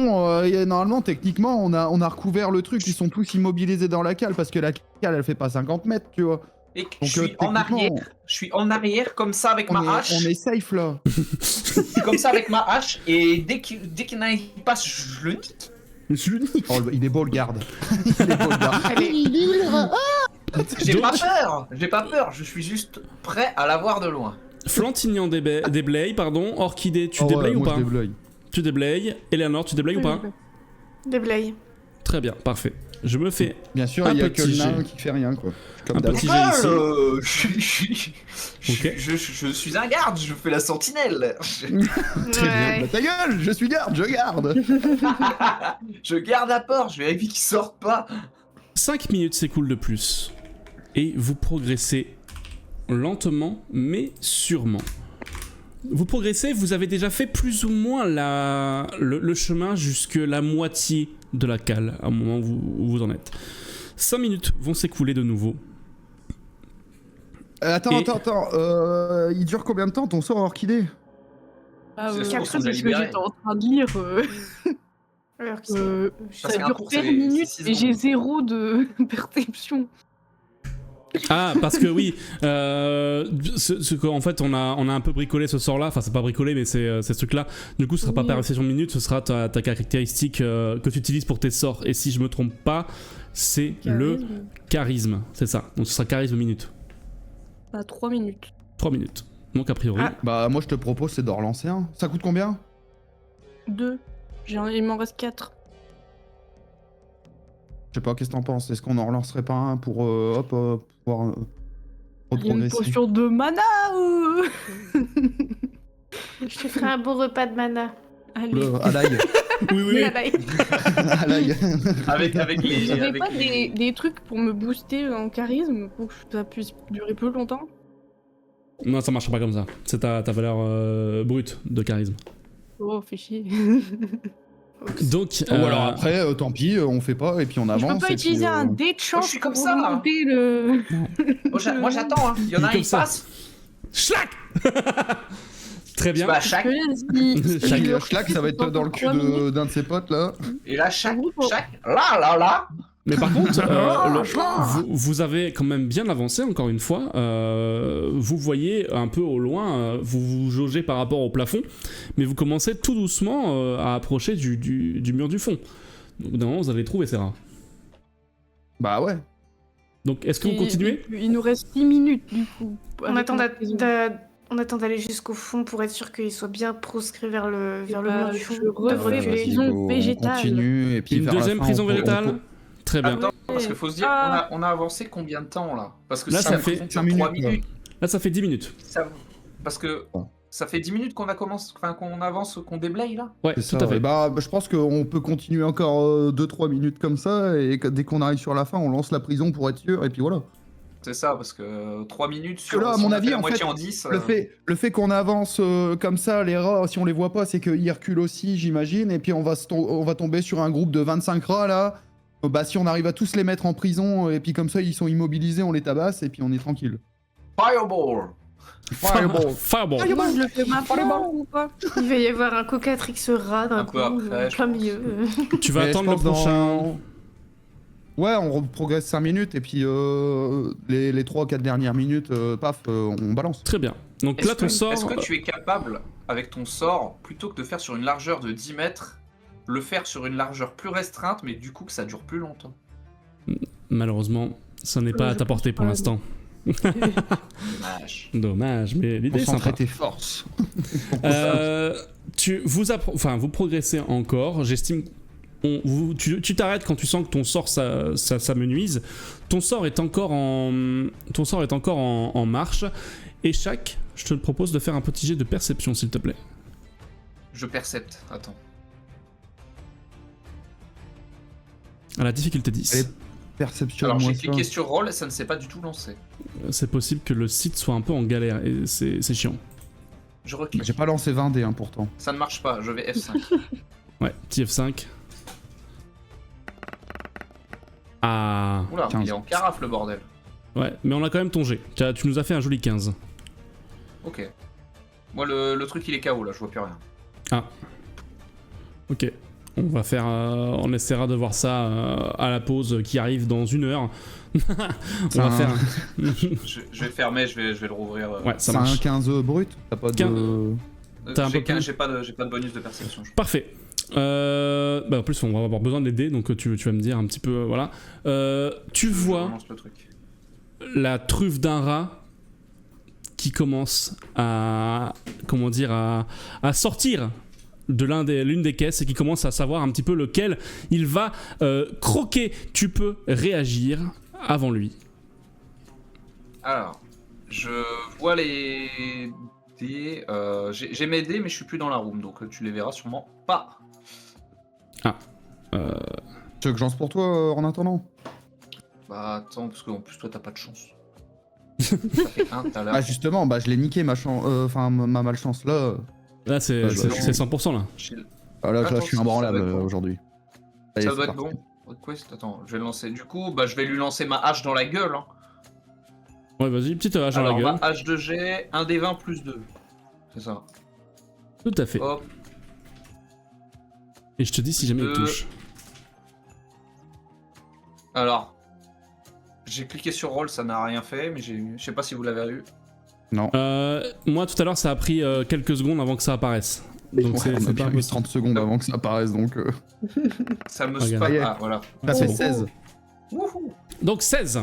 normalement, techniquement, on a recouvert le truc, ils sont tous immobilisés dans la cale, parce que la cale, elle fait pas 50 mètres, tu vois. Et que Donc, je suis en techniquement, arrière. Je suis en arrière comme ça avec ma hache. on est safe, là. Je suis comme ça avec ma hache et dès qu'il y en a qui passe, je le nique. Oh, il est beau, le garde. Il est beau, le garde. J'ai pas peur. J'ai pas peur. Je suis juste prêt à la voir de loin. Flantignan déblaye, pardon. Orchidée, tu Oh ouais, déblayes ou moi, pas? je déblaye. Tu déblayes. Eleanor, tu déblayes ou pas? Déblaye. Très bien, parfait. Je me fais Bien sûr, Un il y a que petit le nain jet. qui fait rien, quoi. Comme un d'hab. petit jet ici. Ok. Je suis un garde. Je fais la sentinelle. Très bien. Bah, ta gueule, je suis garde, je garde. Je garde la porte. Je vérifie qu'ils sortent pas. 5 minutes s'écoulent de plus. Et vous progressez lentement, mais sûrement. Vous progressez, vous avez déjà fait plus ou moins le chemin jusque la moitié de la cale, au moment où vous en êtes. 5 minutes vont s'écouler de nouveau. Attends, Et- il dure combien de temps ton sort orchidée? Ah, C'est sûr après, qu'on nous a parce que libérés. j'étais en train de lire. Alors que Parce Ça qu'un dure tour, 5 c'est minutes 6 et j'ai secondes. 0 de perception. Ah, parce que oui, en fait, on a un peu bricolé ce sort-là. Enfin, c'est pas bricolé, mais c'est ce truc-là. Du coup, ce sera pas Oui. perception minute, ce sera ta caractéristique que tu utilises pour tes sorts. Et si je me trompe pas, c'est le charisme. C'est ça. Donc, ce sera charisme minute. À 3 minutes. 3 minutes. Donc, a priori. Ah. Bah, moi, je te propose, c'est d'en relancer un. Ça coûte combien? 2. Il m'en reste 4. Je sais pas, qu'est-ce que t'en penses? Est-ce qu'on en relancerait pas un pour, pouvoir Il y a une progresser? potion de mana ou... je te ferai un bon repas de mana. Allez. À l'ail. Oui, oui, oui. À l'ail. Avec les. J'avais avec pas les- des trucs pour me booster en charisme pour que ça puisse durer plus longtemps? Non, ça marchera pas comme ça. C'est ta valeur brute de charisme. Oh, fais chier. Donc, Ou alors après, tant pis, on fait pas et puis on Je avance. peux pas et utiliser puis, un dé de chance je suis comme pour ça, là. remonter le... Moi, j'attends. Hein. Il y en a un, Comme il ça. passe. Schlack. Très bien. Bah, chaque. Chaque schlack, ça va être dans le cul d'un de ses potes là. Et là, chaque. Là. Mais par contre, vous avez quand même bien avancé, encore une fois. Vous voyez un peu au loin, vous vous jaugez par rapport au plafond, mais vous commencez tout doucement à approcher du mur du fond. Donc, d'un moment, vous allez les trouver, c'est rare. Bah ouais. Donc, est-ce que vous continuez? Il nous reste 6 minutes, du coup. On avec attend notre maison. on attend d'aller jusqu'au fond pour être sûr qu'il soit bien proscrit vers le mur Bah, du fond. je de refais reculer. ma prison on végétale. continue et puis Une vers la deuxième fin, prison on peut- végétale? Très bien. Attends, parce qu'il faut se dire, Ah. on a avancé combien de temps là? Parce que Là, ça fait 5 3 minutes, minutes. Là, ça fait 10 minutes. Parce que ça fait 10 minutes qu'on avance, qu'on déblaye là. Ouais, C'est tout ça, à fait. ouais. Bah, je pense qu'on peut continuer encore 2-3 minutes comme ça et dès qu'on arrive sur la fin, on lance la prison pour être sûr et puis voilà. C'est ça, parce que 3 minutes Que sur là, à si mon on a avis, fait la en moitié fait, en 10. Le fait qu'on avance comme ça, les rats, si on les voit pas, c'est qu'ils reculent aussi, j'imagine. Et puis on va tomber sur un groupe de 25 rats là. Bah si on arrive à tous les mettre en prison, et puis comme ça ils sont immobilisés, on les tabasse, et puis on est tranquille. Fireball. Fireball. Fireball. Moi, je le fais maintenant ou pas? Il va y avoir un Cocatrix rat d'un Un coup, peu après, je plein pense. milieu. Tu vas Mais attendre je le pense prochain. Ouais, on progresse 5 minutes, et puis les 3-4 dernières minutes, paf, on balance. Très bien. Donc là, ton sort. Est-ce que tu es capable, avec ton sort, plutôt que de faire sur une largeur de 10 mètres, le faire sur une largeur plus restreinte, mais du coup que ça dure plus longtemps? Malheureusement, ça n'est pas à ta portée pour l'instant. Dommage. Dommage, mais l'idée est Concentrer sympa. tes forces. Vous progressez encore. J'estime. Tu t'arrêtes quand tu sens que ton sort ça s'amenuise. Ton sort est encore en marche. Et chaque, je te propose de faire un petit jet de perception, s'il te plaît. Je percepte. Attends. À la difficulté 10. Allez. Perception. Alors j'ai moi, cliqué ça. sur roll et ça ne s'est pas du tout lancé. C'est possible que le site soit un peu en galère et c'est chiant. Je reclique. J'ai pas lancé 20 dés pourtant. Ça ne marche pas, je vais F5. Ouais, petit F5. Ah. Oula, 15. il est en carafe le bordel. Ouais, mais on a quand même ton jet. Tu nous as fait un joli 15. Ok. Moi le truc il est KO là, je vois plus rien. Ok. On va faire. On essaiera de voir ça à la pause qui arrive dans 1 heure. On va faire. Je vais fermer, je vais le rouvrir. Ouais, ça C'est un marche. 15 brut. T'as pas de. 15. T'as un peu plus. J'ai pas de bonus de perception. Je... Parfait. Bah en plus, on va avoir besoin de l'aider, donc tu vas me dire un petit peu. Voilà. Tu Je vois relance le truc. la truffe d'un rat qui commence à. Comment dire, à sortir de l'une des caisses et qui commence à savoir un petit peu lequel il va croquer. Tu peux réagir avant lui. Alors, je vois les dés. J'ai mes dés, mais je suis plus dans la room, donc tu les verras sûrement pas. Tu veux que j'en pour toi en attendant? Bah attends, parce qu'en plus toi t'as pas de chance. Ça fait 1 tout à l'heure. Ah justement, bah je l'ai niqué ma chance, ma malchance là. Là, c'est 100% là. Ah, là, Attends, je suis ça imbranlable va être bon. aujourd'hui. Allez, Ça c'est doit être parti. bon. Request, attends, je vais le lancer. Du coup, bah je vais lui lancer ma hache dans la gueule. Hein. Ouais, vas-y, petite hache dans la Alors, gueule. ma hache de jet, 1 des 20 plus 2. C'est ça. Tout à fait. Hop. Et je te dis si jamais il Deux. touche. Alors, j'ai cliqué sur roll, ça n'a rien fait, mais je sais pas si vous l'avez eu. Moi, tout à l'heure, ça a pris quelques secondes avant que ça apparaisse. Donc, Ouais, c'est on a pas bien eu impossible. 30 secondes avant que ça apparaisse donc. Ça me Regarde. spam. Ah, voilà. Ça fait 16. Wouhou. Donc 16.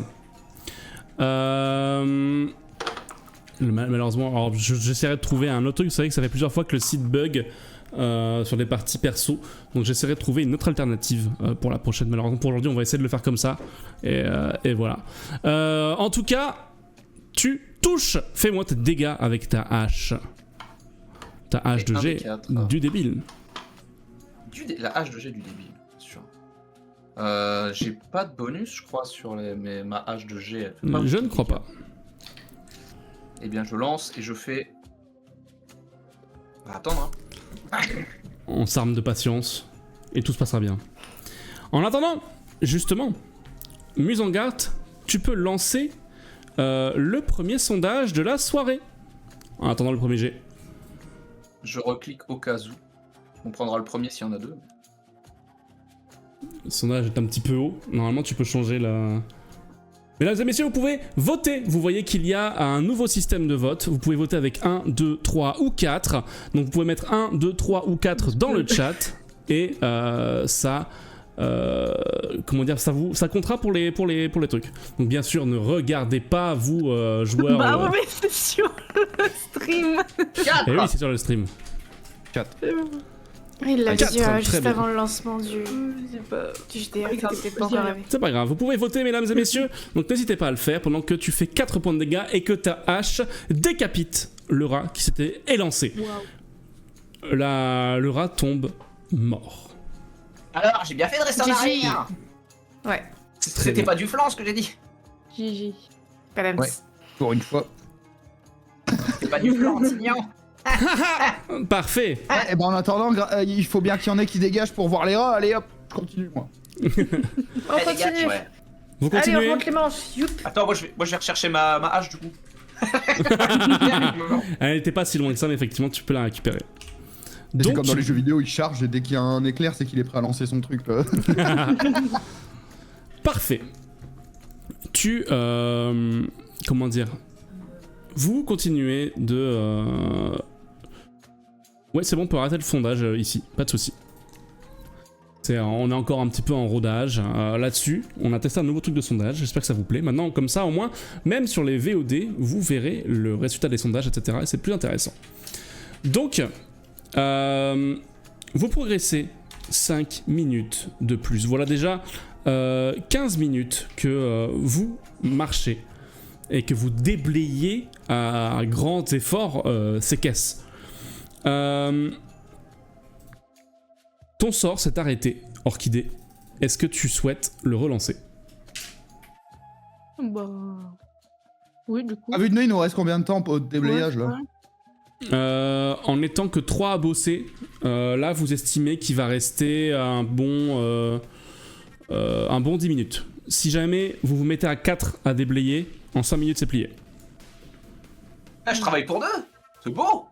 Malheureusement, alors j'essaierai de trouver un autre truc. Vous savez que ça fait plusieurs fois que le site bug sur des parties perso. Donc j'essaierai de trouver une autre alternative pour la prochaine. Malheureusement pour aujourd'hui, on va essayer de le faire comme ça. Et voilà. En tout cas, tu touches. Fais-moi tes dégâts avec ta hache. Ta hache de un des jet quatre. du débile. La hache de jet du débile, c'est sûr. J'ai pas de bonus, je crois, sur ma hache de jet. Elle fait pas Je beaucoup ne crois de dégâts. pas. Eh bien, je lance et je fais. On va attendre, hein. On s'arme de patience et tout se passera bien. En attendant, justement, Musangart, tu peux lancer le premier sondage de la soirée. En attendant le premier jet. Je reclique au cas où. On prendra le premier s'il y en a deux. Le sondage est un petit peu haut. Normalement, tu peux changer la... Mesdames et messieurs, vous pouvez voter. Vous voyez qu'il y a un nouveau système de vote. Vous pouvez voter avec 1, 2, 3 ou 4. Donc vous pouvez mettre 1, 2, 3 ou 4 dans le chat. Et ça... comment dire, ça comptera pour les trucs. Donc bien sûr, ne regardez pas, vous, joueurs... Bah ouais, mais c'est sur le stream. Eh oui, c'est sur le stream. Il l'a dit 4, très juste bien. avant le lancement du Je sais pas. JDR, Ouais, c'était pas encore arrivé. C'est pas grave, vous pouvez voter, mesdames et messieurs. Donc n'hésitez pas à le faire pendant que tu fais 4 points de dégâts et que ta hache décapite le rat qui s'était élancé. Waouh. Le rat tombe mort. Alors, j'ai bien fait de rester en GG. arrière. Ouais. Très C'était bien. pas du flanc ce que j'ai dit. GG. Padams. Ouais. Pour une fois. C'est pas du Florentignan. Parfait. Et ben en attendant, il faut bien qu'il y en ait qui dégagent pour voir les rats. Allez hop, je continue moi. On Eh, les gars, continue. ouais. Vous Allez, on continuez. remonte les manches. Youp. Attends, moi je vais rechercher ma hache du coup. Elle n'était pas si loin que ça, mais effectivement, tu peux la récupérer. C'est comme dans les jeux vidéo, il charge et dès qu'il y a un éclair, c'est qu'il est prêt à lancer son truc là. Parfait. Tu... comment dire? Vous continuez de... Ouais, c'est bon, on peut arrêter le fondage ici, pas de souci. On est encore un petit peu en rodage là-dessus. On a testé un nouveau truc de sondage, j'espère que ça vous plaît. Maintenant, comme ça, au moins, même sur les VOD, vous verrez le résultat des sondages, etc. Et c'est plus intéressant. Donc, vous progressez 5 minutes de plus. Voilà déjà 15 minutes que vous marchez et que vous déblayez à grands efforts ces caisses. Ton sort s'est arrêté, Orchidée. Est-ce que tu souhaites le relancer? Bah. Oui, du coup. À vue de nez, il nous reste combien de temps au déblayage là? En n'étant que 3 à bosser, là vous estimez qu'il va rester un bon 10 minutes. Si jamais vous vous mettez à 4 à déblayer, en 5 minutes c'est plié. Ah, je travaille pour 2. C'est beau.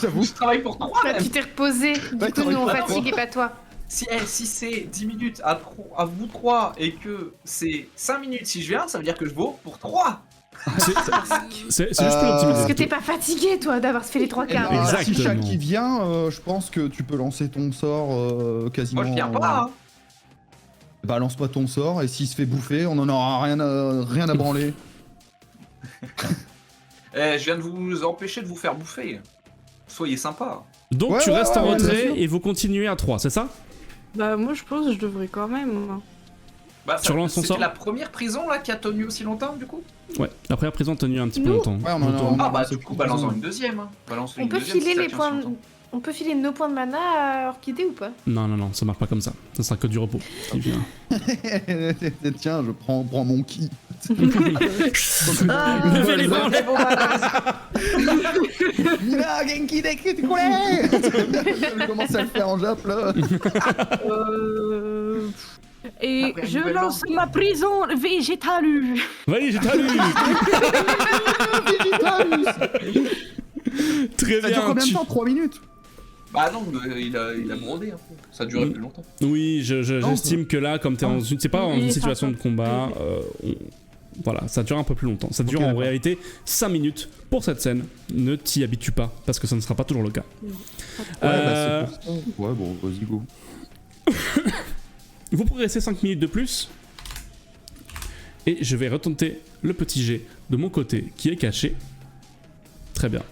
J'avoue. Je travaille pour 3 Là, même. tu t'es reposé. Du Ouais, coup, nous, on t'aurais pas fatigue et pas toi. Si c'est 10 minutes à vous 3 et que c'est 5 minutes si je viens, ça veut dire que je vaux pour 3. C'est juste pour l'optimiser. Parce que t'es pas fatigué, toi, d'avoir fait les 3 quarts. Eh ben, Exactement. si chaque qui vient, je pense que tu peux lancer ton sort quasiment. Moi je viens pas. Hein. Bah lance pas ton sort et s'il se fait bouffer, on en aura rien à branler. Je viens de vous empêcher de vous faire bouffer. Soyez sympa. Donc Ouais, tu ouais, restes en ouais, bien retrait sûr. et vous continuez à 3, c'est ça? Bah, moi, je pense que je devrais quand même. Bah, Tu relances ton c'était sort la première prison là qui a tenu aussi longtemps du coup. Ouais, la première prison a tenu un petit peu Nous longtemps. Ouais, on en a- Autour. on a- Ah bah lancé du coup plus balançons de une deuxième. Hein. Balance On une peut deuxième si filer ça les tient points. si longtemps. On peut filer nos points de mana à Orchidée ou pas? Non, ça marche pas comme ça. Ça sera que du repos. Et puis, Tiens, je prends mon ki. Mina, Genki Deki, tu connais? Je commence à le faire en jap là. Et Après, je nouvelle lance langue. ma prison végétalu. Vas-y, j'ai talus. Très Ça dure bien. combien de temps? 3 minutes? Bah non, il a brodé un peu. Ça durait plus longtemps. Oui, j'estime que là, comme t'es en une, c'est pas en Oui, une ça situation va. de combat, voilà, ça dure un peu plus longtemps. Ça dure Ok, en d'accord. réalité 5 minutes pour cette scène. Ne t'y habitue pas, parce que ça ne sera pas toujours le cas. Ouais, bah c'est pour ça. Ouais, bon, vas-y, go. Vous progressez 5 minutes de plus. Et je vais retenter le petit jet de mon côté qui est caché. Très bien.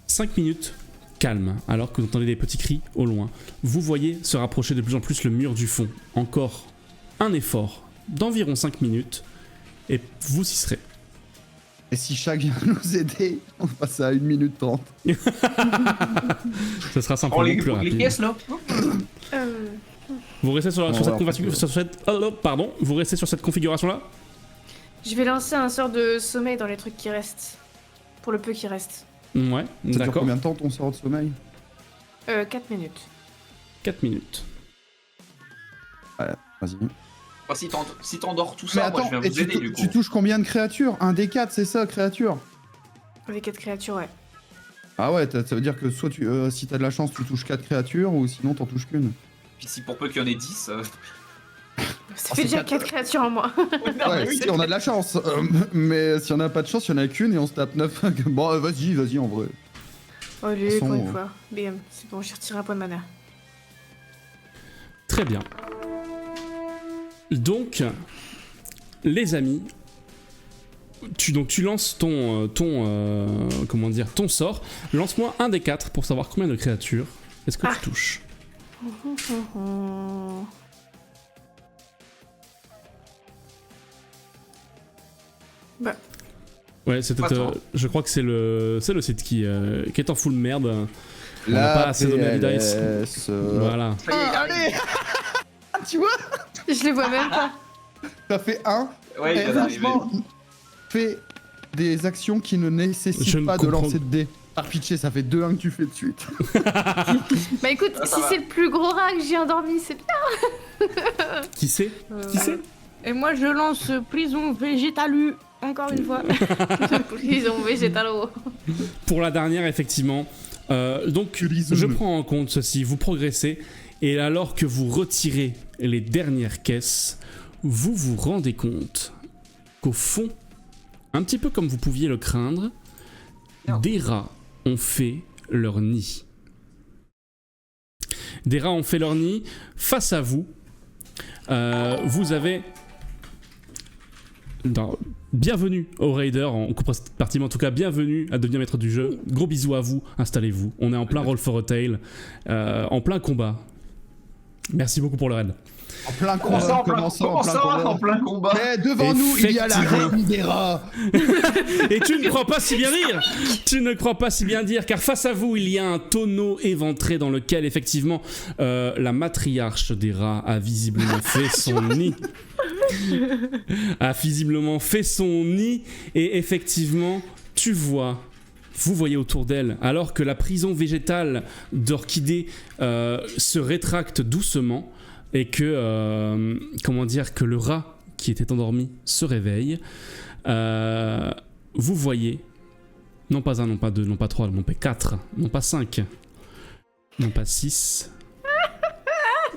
5 minutes calme, alors que vous entendez des petits cris au loin. Vous voyez se rapprocher de plus en plus le mur du fond. Encore un effort d'environ 5 minutes et vous y serez. Et si chaque vient nous aider, on passe à 1 minute 30. Ce sera Oh simplement les plus rapide. caisses là. Vous restez sur, On sur va cette configuration. Vous restez sur cette configuration là. Je vais lancer un sort de sommeil dans les trucs qui restent. Pour le peu qui reste. Ouais, Ça dure d'accord. combien de temps ton sort de sommeil? 4 minutes. 4 minutes. Vas-y. Bah, si t'endors tout Mais ça, moi attends, je viens et vous aider du coup. tu touches combien de créatures? Un des 4, c'est ça, créature? Avec 4 créatures, ouais. Ah ouais, ça veut dire que soit si t'as de la chance, tu touches 4 créatures, ou sinon t'en touches qu'une. Puis si pour peu qu'il y en ait 10. Ça Oh, fait c'est déjà pas- 4 créatures en moins. Ouais, si on a de la chance. Mais si on a pas de chance, il y en a qu'une et on se tape 9. Bon, vas-y, en vrai. Allez, De toute pour façon, une fois. BM, c'est bon, j'ai retiré un point de mana. Très bien. Donc, les amis, tu lances ton sort. Lance-moi un des 4 pour savoir combien de créatures est-ce que Ah. tu touches. Bah, Ouais, c'est peut-être, Attends. je crois que c'est le site qui est en full merde. On n'a pas assez de Navi Dice. PLS, Voilà. Ça y est, allez. Tu vois, je les vois même pas. ça fait 1, Ouais, il vient d'arriver. franchement, fais des actions qui ne Je nécessitent ne pas de comprends- lancer de dés. Par pitcher, ça fait 2-1 que tu fais de suite. Bah écoute, Ah, ça si va. c'est le plus gros rat que j'ai endormi, c'est bien. Qui c'est Qui c'est Et moi, je lance prison végétalu, encore une fois. Ils ont végétalo. Pour la dernière, effectivement. Donc, Curisme. je prends en compte ceci. Vous progressez. Et alors que vous retirez les dernières caisses, vous vous rendez compte qu'au fond, un petit peu comme vous pouviez le craindre, Merde. des rats ont fait leur nid. Des rats ont fait leur nid face à vous. Vous avez... Bienvenue aux Raiders, en partie, mais en tout cas bienvenue à devenir maître du jeu. Gros bisous à vous, installez-vous. On est en plein Roll for a Tale, en plein combat. Merci beaucoup pour le raid. En plein Comment ça, combat, en plein, comment ça, comment ça, en plein combat? Eh, devant nous, il y a la Effectivement. reine des rats. Et tu ne crois pas si bien dire. Tu ne crois pas si bien dire, car face à vous, il y a un tonneau éventré dans lequel, effectivement, la matriarche des rats a visiblement fait son nid. A visiblement fait son nid, et effectivement, vous voyez autour d'elle, alors que la prison végétale d'Orchidée se rétracte doucement, et que, que le rat qui était endormi se réveille, vous voyez, non pas un, non pas deux, non pas trois, non pas quatre, non pas 5, non pas 6,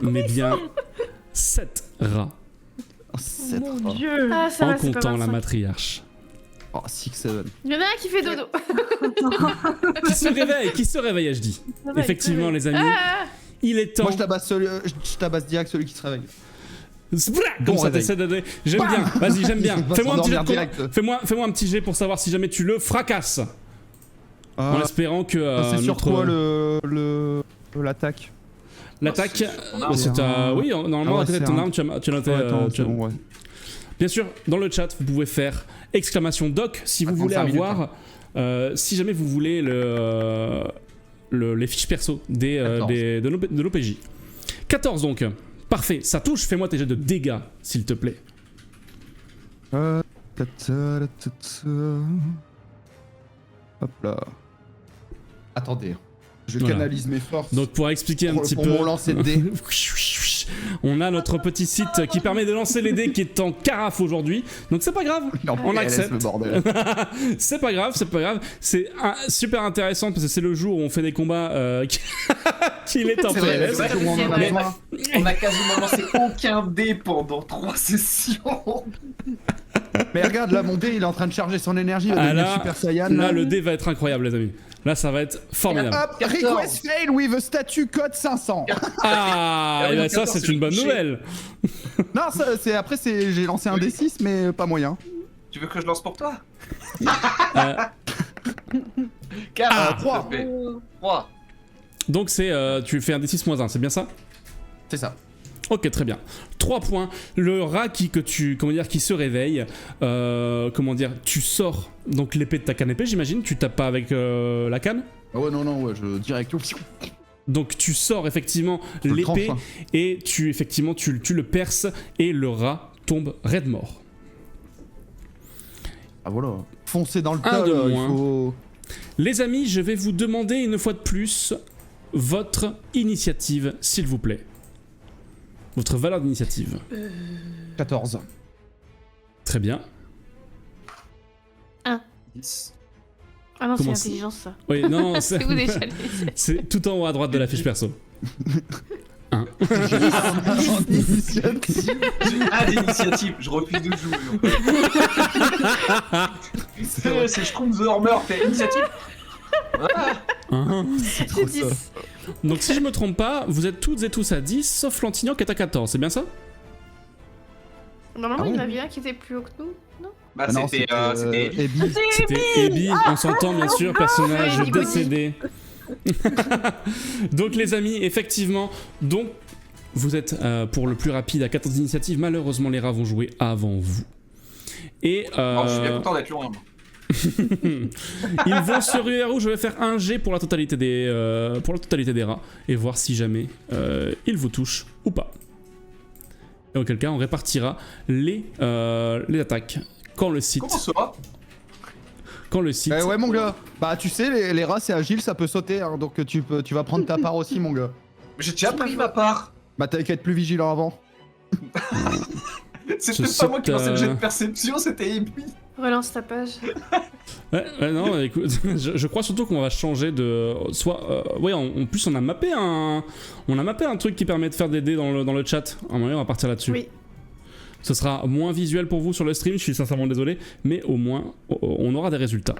mais bien 7 rats, Oh, sept Mon rats. dieu. Ah, ça en va, c'est pas comptant la 25. matriarche. Oh, 6-7. Il y en a un qui fait dodo. Qui se réveille, je dis. va, Effectivement, les amis, Ah, il est temps. Moi, je tabasse direct celui qui se réveille. Comme Bon ça, réveil. t'essaies de... J'aime bien, vas-y, j'aime bien. Il va Fais-moi un petit jet de s'endormir combat. direct. Fais-moi un petit jet pour savoir si jamais tu le fracasses. En espérant que C'est sur notre... quoi l'attaque? L'attaque, Ton arme. c'est oui, normalement, Ah ouais, à côté de c'est ton un- arme, tu as noté... Attends, tu as- c'est bon, ouais. Bien sûr, dans le chat, vous pouvez faire exclamation doc si vous Attends, voulez 5 minutes, avoir... si jamais vous voulez les fiches perso 14. de l'OPJ. 14 donc. Parfait, ça touche. Fais-moi tes jets de dégâts, s'il te plaît. Hop là. Attendez. Je Voilà. canalise mes forces. Donc pour expliquer un pour petit pour peu... mon lancer de dés. On a notre petit site qui permet de lancer les dés qui est en carafe aujourd'hui. Donc c'est pas grave. Non, On mais accepte. laisse le bordel. C'est pas grave, c'est pas grave. C'est super intéressant parce que c'est le jour où on fait des combats qu'il est en C'est vrai, PLS. c'est vrai qu'on en a Mais- besoin. On a quasiment lancé aucun dé pendant 3 sessions. Mais regarde, là, mon dé, il est en train de charger son énergie. Il va Ah, devenir là, Super Saiyan. Là, le dé va être incroyable, les amis. Là, ça va être formidable. Hop, 14. request fail with a statue code 500. Ah, oui, et bah donc ça, 14, c'est c'est une bonne touché. nouvelle. Non, après, j'ai lancé un D6, mais pas moyen. Tu veux que je lance pour toi? Euh, 4, 3. 3. donc, tu fais un D6-1, c'est bien ça? C'est ça. Ok, très bien. 3 points. Le rat qui se réveille. Tu sors donc l'épée de ta canne épée, j'imagine. Tu tapes pas avec la canne. Ah ouais, non, ouais, je direct. Donc tu sors effectivement Je le l'épée tranche, et tu le perces et le rat tombe raide mort. Ah voilà. Foncer dans le Un tas, de là, il moins. faut. Les amis, je vais vous demander une fois de plus votre initiative, s'il vous plaît. Votre valeur d'initiative. 14. Très bien. 10. Ah non, c'est Comment ça l'intelligence ça. Oui, non, C'est où déjà les- c'est tout en haut à droite de la fiche perso. Ah, d'initiative, je refuse de jouer. C'est Strumzormer, t'as initiative. Voilà. Hein. J'ai 10. Donc si je me trompe pas, vous êtes toutes et tous à 10, sauf Lantignon qui est à 14, c'est bien ça? Normalement, Ah il y en ouais. avait un qui était plus haut que nous, non? Bah, Ah non, c'était Ellie. Abby. C'était Abby, on s'entend bien sûr, personnage Ouais, décédé. Donc les amis, effectivement, donc vous êtes pour le plus rapide à 14 initiatives, malheureusement les rats vont jouer avant vous. Et Oh, je suis bien content d'être loin. moi. ils vont se ruer à vous, je vais faire un G pour la totalité des rats et voir si jamais ils vous touchent ou pas. Et auquel cas, on répartira les attaques. Quand le site... Comment ça? Quand le site... Ouais mon gars, bah tu sais les rats c'est agile, ça peut sauter hein, donc tu vas prendre ta part aussi mon gars. J'ai déjà pris ma part. Bah t'avais qu'à être plus vigilant avant. C'était Je pas moi qui saute, lançais le jet de perception, c'était Amy. Relance ta page. Ouais, non, écoute, je crois surtout qu'on va changer de... Soit... ouais, en plus on a mappé un truc qui permet de faire des dés dans le chat. À un moment on va partir là-dessus. Oui. Ce sera moins visuel pour vous sur le stream, je suis sincèrement désolé, mais au moins on aura des résultats.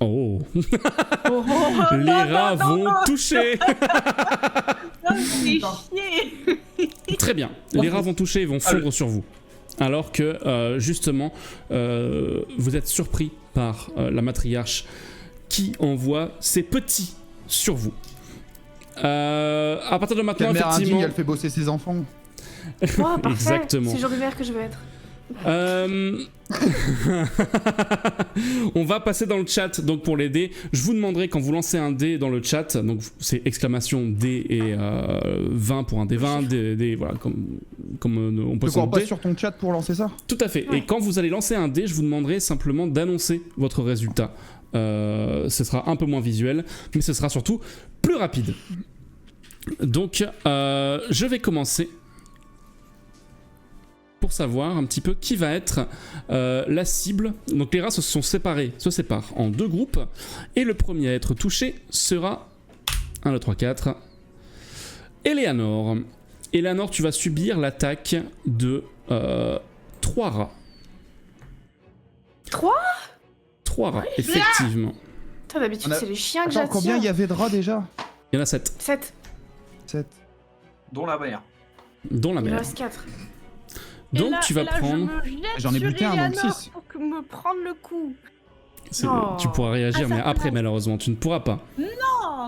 Oh, les rats vont toucher. C'est chier. Très bien, les rats vont toucher et vont fondre sur vous. Alors que justement, vous êtes surpris par la matriarche qui envoie ses petits sur vous. À partir de maintenant, Quelle mère indigne, effectivement... elle fait bosser ses enfants. Oh, parfait. Exactement. C'est le genre de mère que je veux être. On va passer dans le chat donc pour les dés. Je vous demanderai quand vous lancez un dé dans le chat, donc c'est exclamation dé et 20 pour un dé 20, dé voilà comme on peut Tu crois s'en pas douter. sur ton chat pour lancer ça? Tout à fait. Ouais. Et quand vous allez lancer un dé, je vous demanderai simplement d'annoncer votre résultat. Ce sera un peu moins visuel, mais ce sera surtout plus rapide. Donc, je vais commencer pour savoir un petit peu qui va être la cible. Donc les rats se séparent en deux groupes, et le premier à être touché sera 1, 2, 3, 4. Eleanor. Eleanor, tu vas subir l'attaque de 3 rats. 3 3 rats, effectivement. Putain, d'habitude, c'est les chiens que Attends, j'attire. combien il y avait de rats déjà? Il y en a 7, 7. 7. Dont la mère. dont la Il en mère. reste 4. Donc tu vas prendre... J'en ai buté un, donc 6. Pour me prendre le coup. C'est- Oh. Tu pourras réagir, Ah, ça mais après place. malheureusement, tu ne pourras pas. Oh,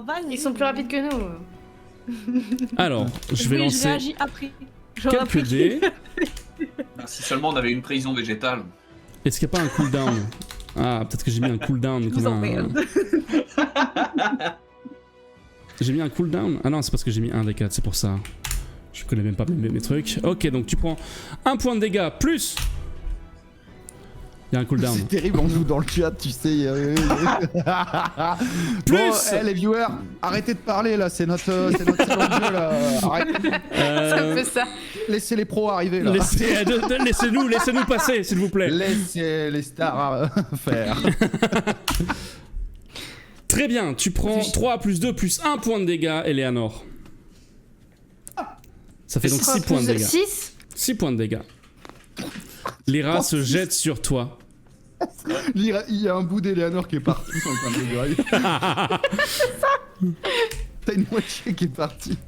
vas-y. Ils sont plus rapides que nous. Alors, je vais Oui, Je lancer réagis après. J'aurais quelques appris. dés. Ah, si seulement on avait une prison végétale. Est-ce qu'il n'y a pas un cooldown? Ah, peut-être que j'ai mis un cooldown comme vous un... emmerde. J'ai mis un cooldown? Ah non, c'est parce que j'ai mis un des 4, c'est pour ça. Je connais même pas mes trucs. Ok, donc tu prends un point de dégâts plus... Il y a un cooldown. C'est terrible, on joue dans le chat, tu sais. Plus Bon, les viewers, arrêtez de parler là, c'est notre salon de jeu là. Arrêtez. C'est un peu ça. Laissez les pros arriver là. Laissez-nous passer, s'il vous plaît. Laissez les stars faire. Très bien, tu prends 3 plus 2 plus 1 point de dégâts, Eleanor. Ça fait donc 6 points de dégâts. 6. 6 points de dégâts. Les rats se jettent sur toi. Il y a un bout d'Eleanor qui est parti sur le point de dégâts. T'as une moitié qui est partie.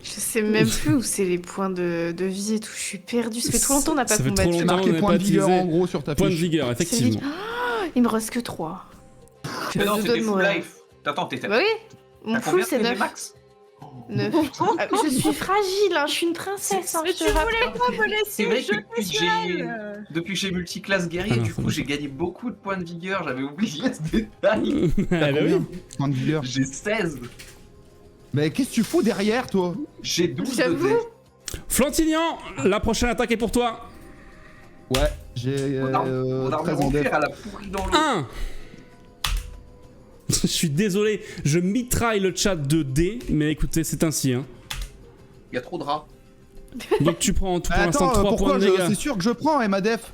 Je sais même plus où c'est les points de vie et tout. Je suis perdue. Ça fait trop longtemps qu'on n'a pas Ça fait trop combattu. C'est longtemps. marqué on n'a point pas de vigueur utilisé en gros sur ta Point de fiche. vigueur, effectivement. Il me reste que 3. Mais non, Je c'était donne full moi. life. Attends, t'es Bah oui. Mon T'as full combien c'est de 9. max? 9. Ah, je suis fragile, hein. Je suis une princesse. Hein, Mais je tu te rappelle. voulais pas me C'est laisser vrai que jeter depuis que sur elle. depuis que j'ai multiclasse guerrier, Ah non, du faut coup le- j'ai gagné beaucoup de points de vigueur, j'avais oublié ce détail. Ah bah oui. Point de vigueur. J'ai 16, Mais qu'est-ce que tu fous derrière toi? j'ai 12 de J'avoue. dés. Flantignan, la prochaine attaque est pour toi. Ouais, j'ai On a 13 en remonté def. à la pourrie dans l'eau. 1. Je suis désolé, je mitraille le chat de dés, mais écoutez, c'est ainsi. Hein. Il y a trop de rats. Donc tu prends en tout pour l'instant Attends, 3 points pourquoi de dégâts. c'est sûr que je prends Emadef.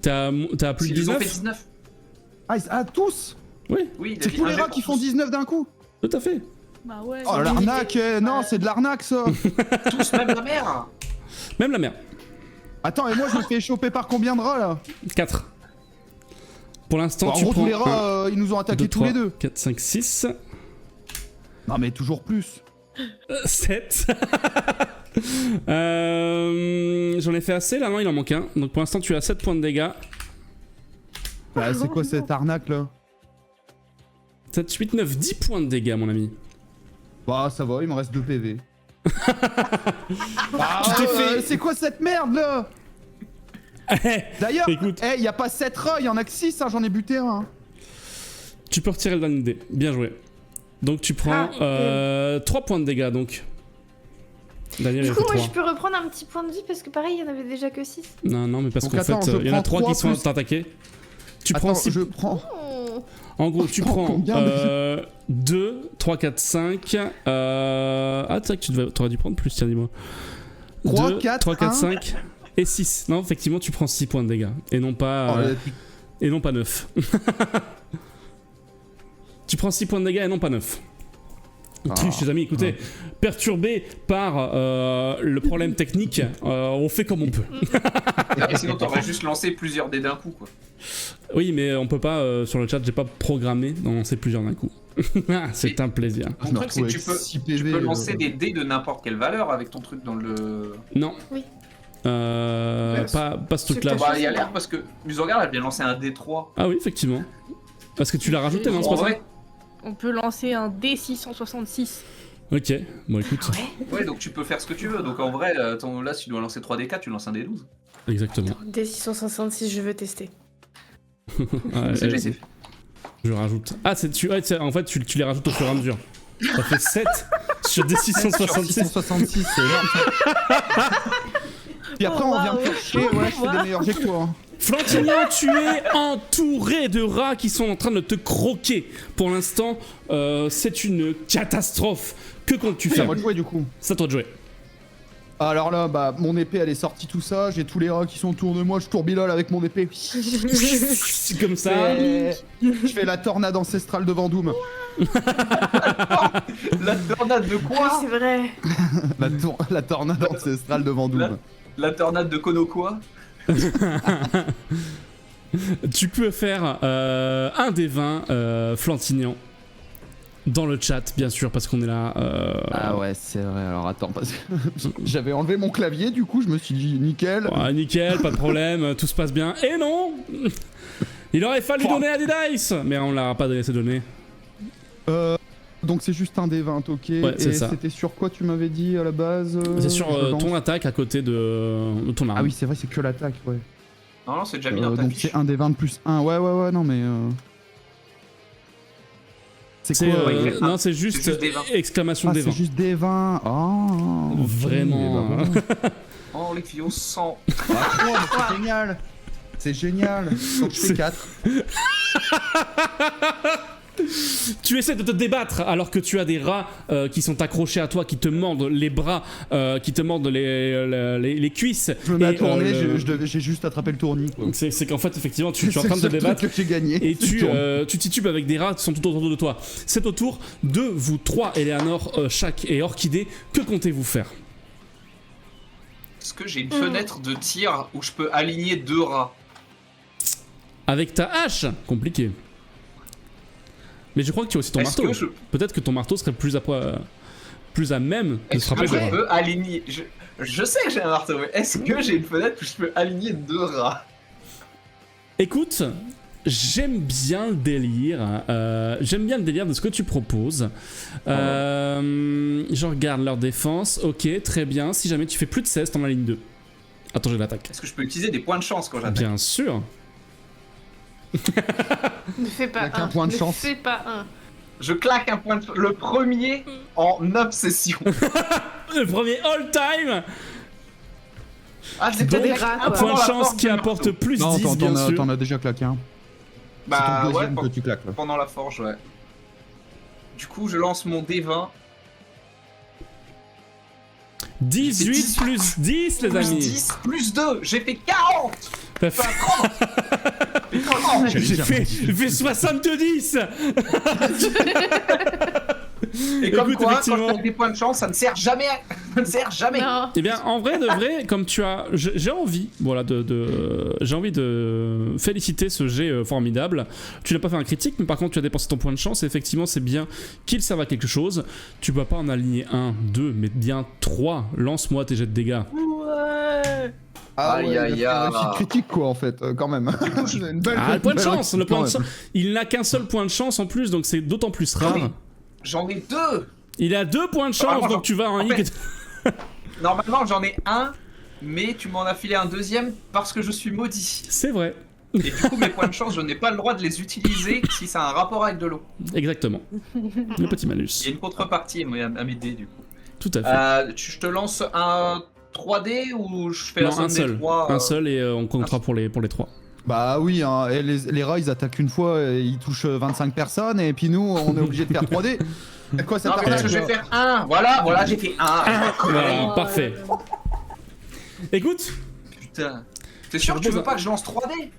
T'as plus de Ils ont fait 19? 19. Ah, tous? Oui, Oui, il a C'est dit tous un les jet rats pour qui font tous. 19 d'un coup? tout à fait. Bah ouais. Oh l'arnaque, non, c'est de l'arnaque ça. Tous, même la mère. Même la mère. Attends, et moi je me fais choper par combien de rats là? 4. Pour l'instant, Bon, en tu gros, prends tous les rats, ils nous ont attaqué tous les deux. 4, 5, 6, Non, mais toujours plus. 7. J'en ai fait assez, là non, il en manque un. Donc pour l'instant, tu as 7 points de dégâts. Bah, c'est quoi cette arnaque là? 7, 8, 9, 10 points de dégâts, mon ami. Bah, ça va, il me reste 2 PV. Bah, Tu t'es fait- c'est quoi cette merde là? D'ailleurs, Écoute. y a pas 7 rats, y en a que 6, hein, j'en ai buté un. Tu peux retirer le dernier dé. Bien joué. Donc tu prends 3 points de dégâts, donc. Daniel, Du il a coup, fait moi, 3. je peux reprendre un petit point de vie parce que pareil, il y en avait déjà que 6. Non, mais parce Donc qu'en attends, fait, je il y en a prends 3 qui sont trois plus- attaqués. Tu prends Attends, 6. je prends. En gros, tu prends prends combien 2, 3, 4, 5. Ah, tu sais que t'aurais dû prendre plus, tiens, dis-moi. 3, 2, 4, 3, 4, 1. 5 et 6. Non, effectivement, tu prends 6 points de dégâts. Et non pas, et non pas 9. Tu prends 6 points de dégâts et non pas 9. Triche, les amis, écoutez, perturbé par le problème technique, on fait comme on peut. Et sinon, t'aurais juste lancé plusieurs dés d'un coup, quoi. Oui, mais on peut pas, sur le chat, j'ai pas programmé d'en lancer plusieurs d'un coup. C'est un plaisir. Je Le me truc, c'est retrouve que avec 6 tu PV. peux lancer des dés de n'importe quelle valeur avec ton truc dans le... Non. Oui. Pas ce truc-là. C'est Bah, il y a l'air parce que Musorgal a bien lancé un D3. Ah oui, effectivement. Parce que tu l'as rajouté, non, c'est En pas ça? vrai, On peut lancer un D666. Ok, bon écoute, ouais, donc tu peux faire ce que tu veux. Donc en vrai, là, si tu dois lancer 3D4, tu lances un D12. exactement. D666, je veux tester. Ouais, C'est déjà fait. je rajoute. Ah, en fait, tu les rajoutes au fur et à mesure. Ça fait 7 sur des 666. 666, c'est énorme ça. Puis après, on vient me faire chier, ouais, je fais des meilleurs jets que toi. Hein. Flantignan, tu es entouré de rats qui sont en train de te croquer. Pour l'instant, c'est une catastrophe. Que comptes-tu C'est à faire? moi de jouer du coup. C'est à toi de jouer. Alors là, bah, mon épée elle est sortie tout ça, j'ai tous les rats qui sont autour de moi, je tourbillole avec mon épée. C'est comme ça. Je fais la tornade ancestrale de Vendoum. La tornade de Ah, quoi? c'est vrai. La tornade ancestrale de Vendoum. La tornade de Konokoa? Tu peux faire un des 20 Flantignan. Dans le chat, bien sûr, parce qu'on est là. Ah ouais, c'est vrai. Alors attends, parce que j'avais enlevé mon clavier, du coup, je me suis dit nickel. Ouais, nickel, pas de problème, tout se passe bien. Et non! Il aurait fallu donner à des dice! Mais on leur a pas donné ces données. Donc c'est juste un des 20, ok. Ouais, c'est et ça. c'était sur quoi tu m'avais dit à la base C'est sur je pense ton attaque à côté de ton arme. Ah oui, c'est vrai, c'est que l'attaque, ouais. Non, c'est déjà mis dans ta donc fiche. c'est un des 20 plus 1. Ouais, non mais. C'est C'est, quoi non, c'est juste, juste des 20. exclamation Ah, des c'est 20. juste des 20. Oh, ok, Vraiment. bah, voilà. Oh, les filles, 100. C'est génial. C'est génial. Donc je fais 4. Tu essaies de te débattre alors que tu as des rats qui sont accrochés à toi, qui te mordent les bras, qui te mordent les cuisses. Je me mets à Et, tourner, le- j'ai juste attrapé le tournis. Quoi. C'est qu'en fait, effectivement, tu es en C'est train le de te seul débattre. truc que j'ai gagné. Et tu titubes avec des rats qui sont tout autour de toi. C'est au tour de vous trois, Eleanor, Shaq et Orchidée. Que comptez-vous faire? Est-ce que j'ai une fenêtre de tir où je peux aligner 2 rats? Avec ta hache? Compliqué. Mais je crois que tu as aussi ton Est-ce marteau. que je, Peut-être que ton marteau serait plus à même de est-ce se que rappeler. je peux aligner... Je sais que j'ai un marteau, mais est-ce que j'ai une fenêtre où je peux aligner 2 rats? Écoute, j'aime bien le délire. J'aime bien le délire de ce que tu proposes. Je regarde leur défense. Ok, très bien. Si jamais tu fais plus de 16, t'en as ligne 2. Attends, j'ai l'attaque. Est-ce que je peux utiliser des points de chance quand j'attaque? Bien sûr. Ne fais pas Y a qu'un un. point de ne chance. fais pas un. Je claque un point de chance. Le premier en obsession. Le premier all time. Ah, c'est Donc, peut-être des rats, un quoi. Point de la chance force qui du apporte marteau. plus 10, bien sûr. t'en as déjà claqué un. Bah c'est ton ouais, deuxième que tu claques là. pendant la forge, ouais. Du coup, je lance mon D20. 18 plus 10, les Plus amis. 10, plus 2, j'ai fait 40. T'as fait- J'ai fait 70. Et comme Écoute, quoi, quand effectivement. t'as des points de chance, ça ne sert jamais. Ça ne sert jamais. Non. Eh bien, en vrai de vrai, comme tu as, j'ai envie, voilà, j'ai envie de féliciter ce jet formidable. Tu n'as pas fait un critique, mais par contre, tu as dépensé ton point de chance. Et effectivement, c'est bien qu'il serve à quelque chose. Tu peux pas en aligner 1, 2, mais bien 3. Lance-moi tes jets de dégâts. Ouais. Ah Aïe, ouais, il a aïe, fait un aïe. réussite critique quoi en fait, quand même. Une belle- Ah, le point de belle chance, le réussite, point de quand chance. même. Il n'a qu'un seul point de chance en plus, donc c'est d'autant plus rare. J'en ai 2. Il a 2 points de chance, Normalement, donc tu vas en en ligue. fait- Normalement, j'en ai 1, mais tu m'en as filé un deuxième parce que je suis maudit. C'est vrai, Et du coup, mes points de chance, je n'ai pas le droit de les utiliser si ça a un rapport avec de l'eau. exactement. Le petit malus. Il y a une contrepartie à mes dés, du coup. Tout à fait. Je te lance un 3D ou je fais la Non, somme un des seul. 3 Un seul et on comptera pour les 3. Bah oui, hein, et les rats ils attaquent une fois, et ils touchent 25 personnes, et puis nous on est obligé de faire 3D. À quoi ça Non, mais parce que je vais faire 1. Voilà, j'ai fait 1. Voilà, parfait. Écoute, Putain. T'es sûr que tu veux pas que je lance 3D?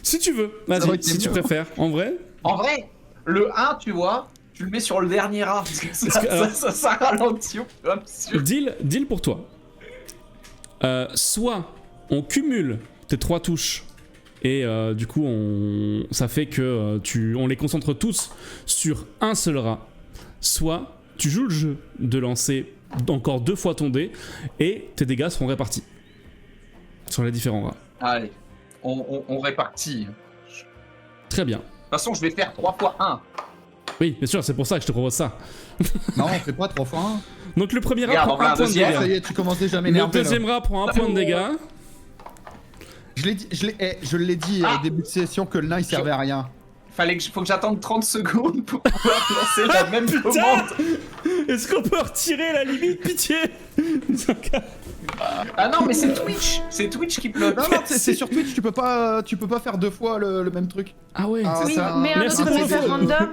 si tu veux, Ça va vas-y, être si tu mieux. préfères. En vrai, En vrai, le 1, tu vois, tu le mets sur le dernier rat. Parce que Parce que, alors- ça ralentit au fur et à mesure. deal pour toi. Soit on cumule tes 3 touches et du coup ça fait que on les concentre tous sur un seul rat. Soit tu joues le jeu de lancer encore 2 fois ton dé et tes dégâts seront répartis sur les différents rats. Allez, on répartit. De Très bien. toute façon, je vais faire 3 fois 1. Oui, bien sûr, c'est pour ça que je te propose ça. Non, on fait pas 3 fois 1. Donc le premier rat Regarde, prend on fait un un point de deuxième. Ça y dégâts. est, tu commences déjà à Le m'énerver. là. deuxième rat prend un point de dégâts. Je l'ai dit au début de session que le nain il servait à rien. Faut que j'attende 30 secondes pour pouvoir lancer la même commande. Est-ce qu'on peut retirer la limite, pitié? Ah non, mais c'est Twitch. C'est Twitch qui bloque. Non, non, c'est sur Twitch, tu peux pas faire 2 fois le même truc. Ah ouais. Ah, Oui, ça- mets un Merci autre pour message l'info. random.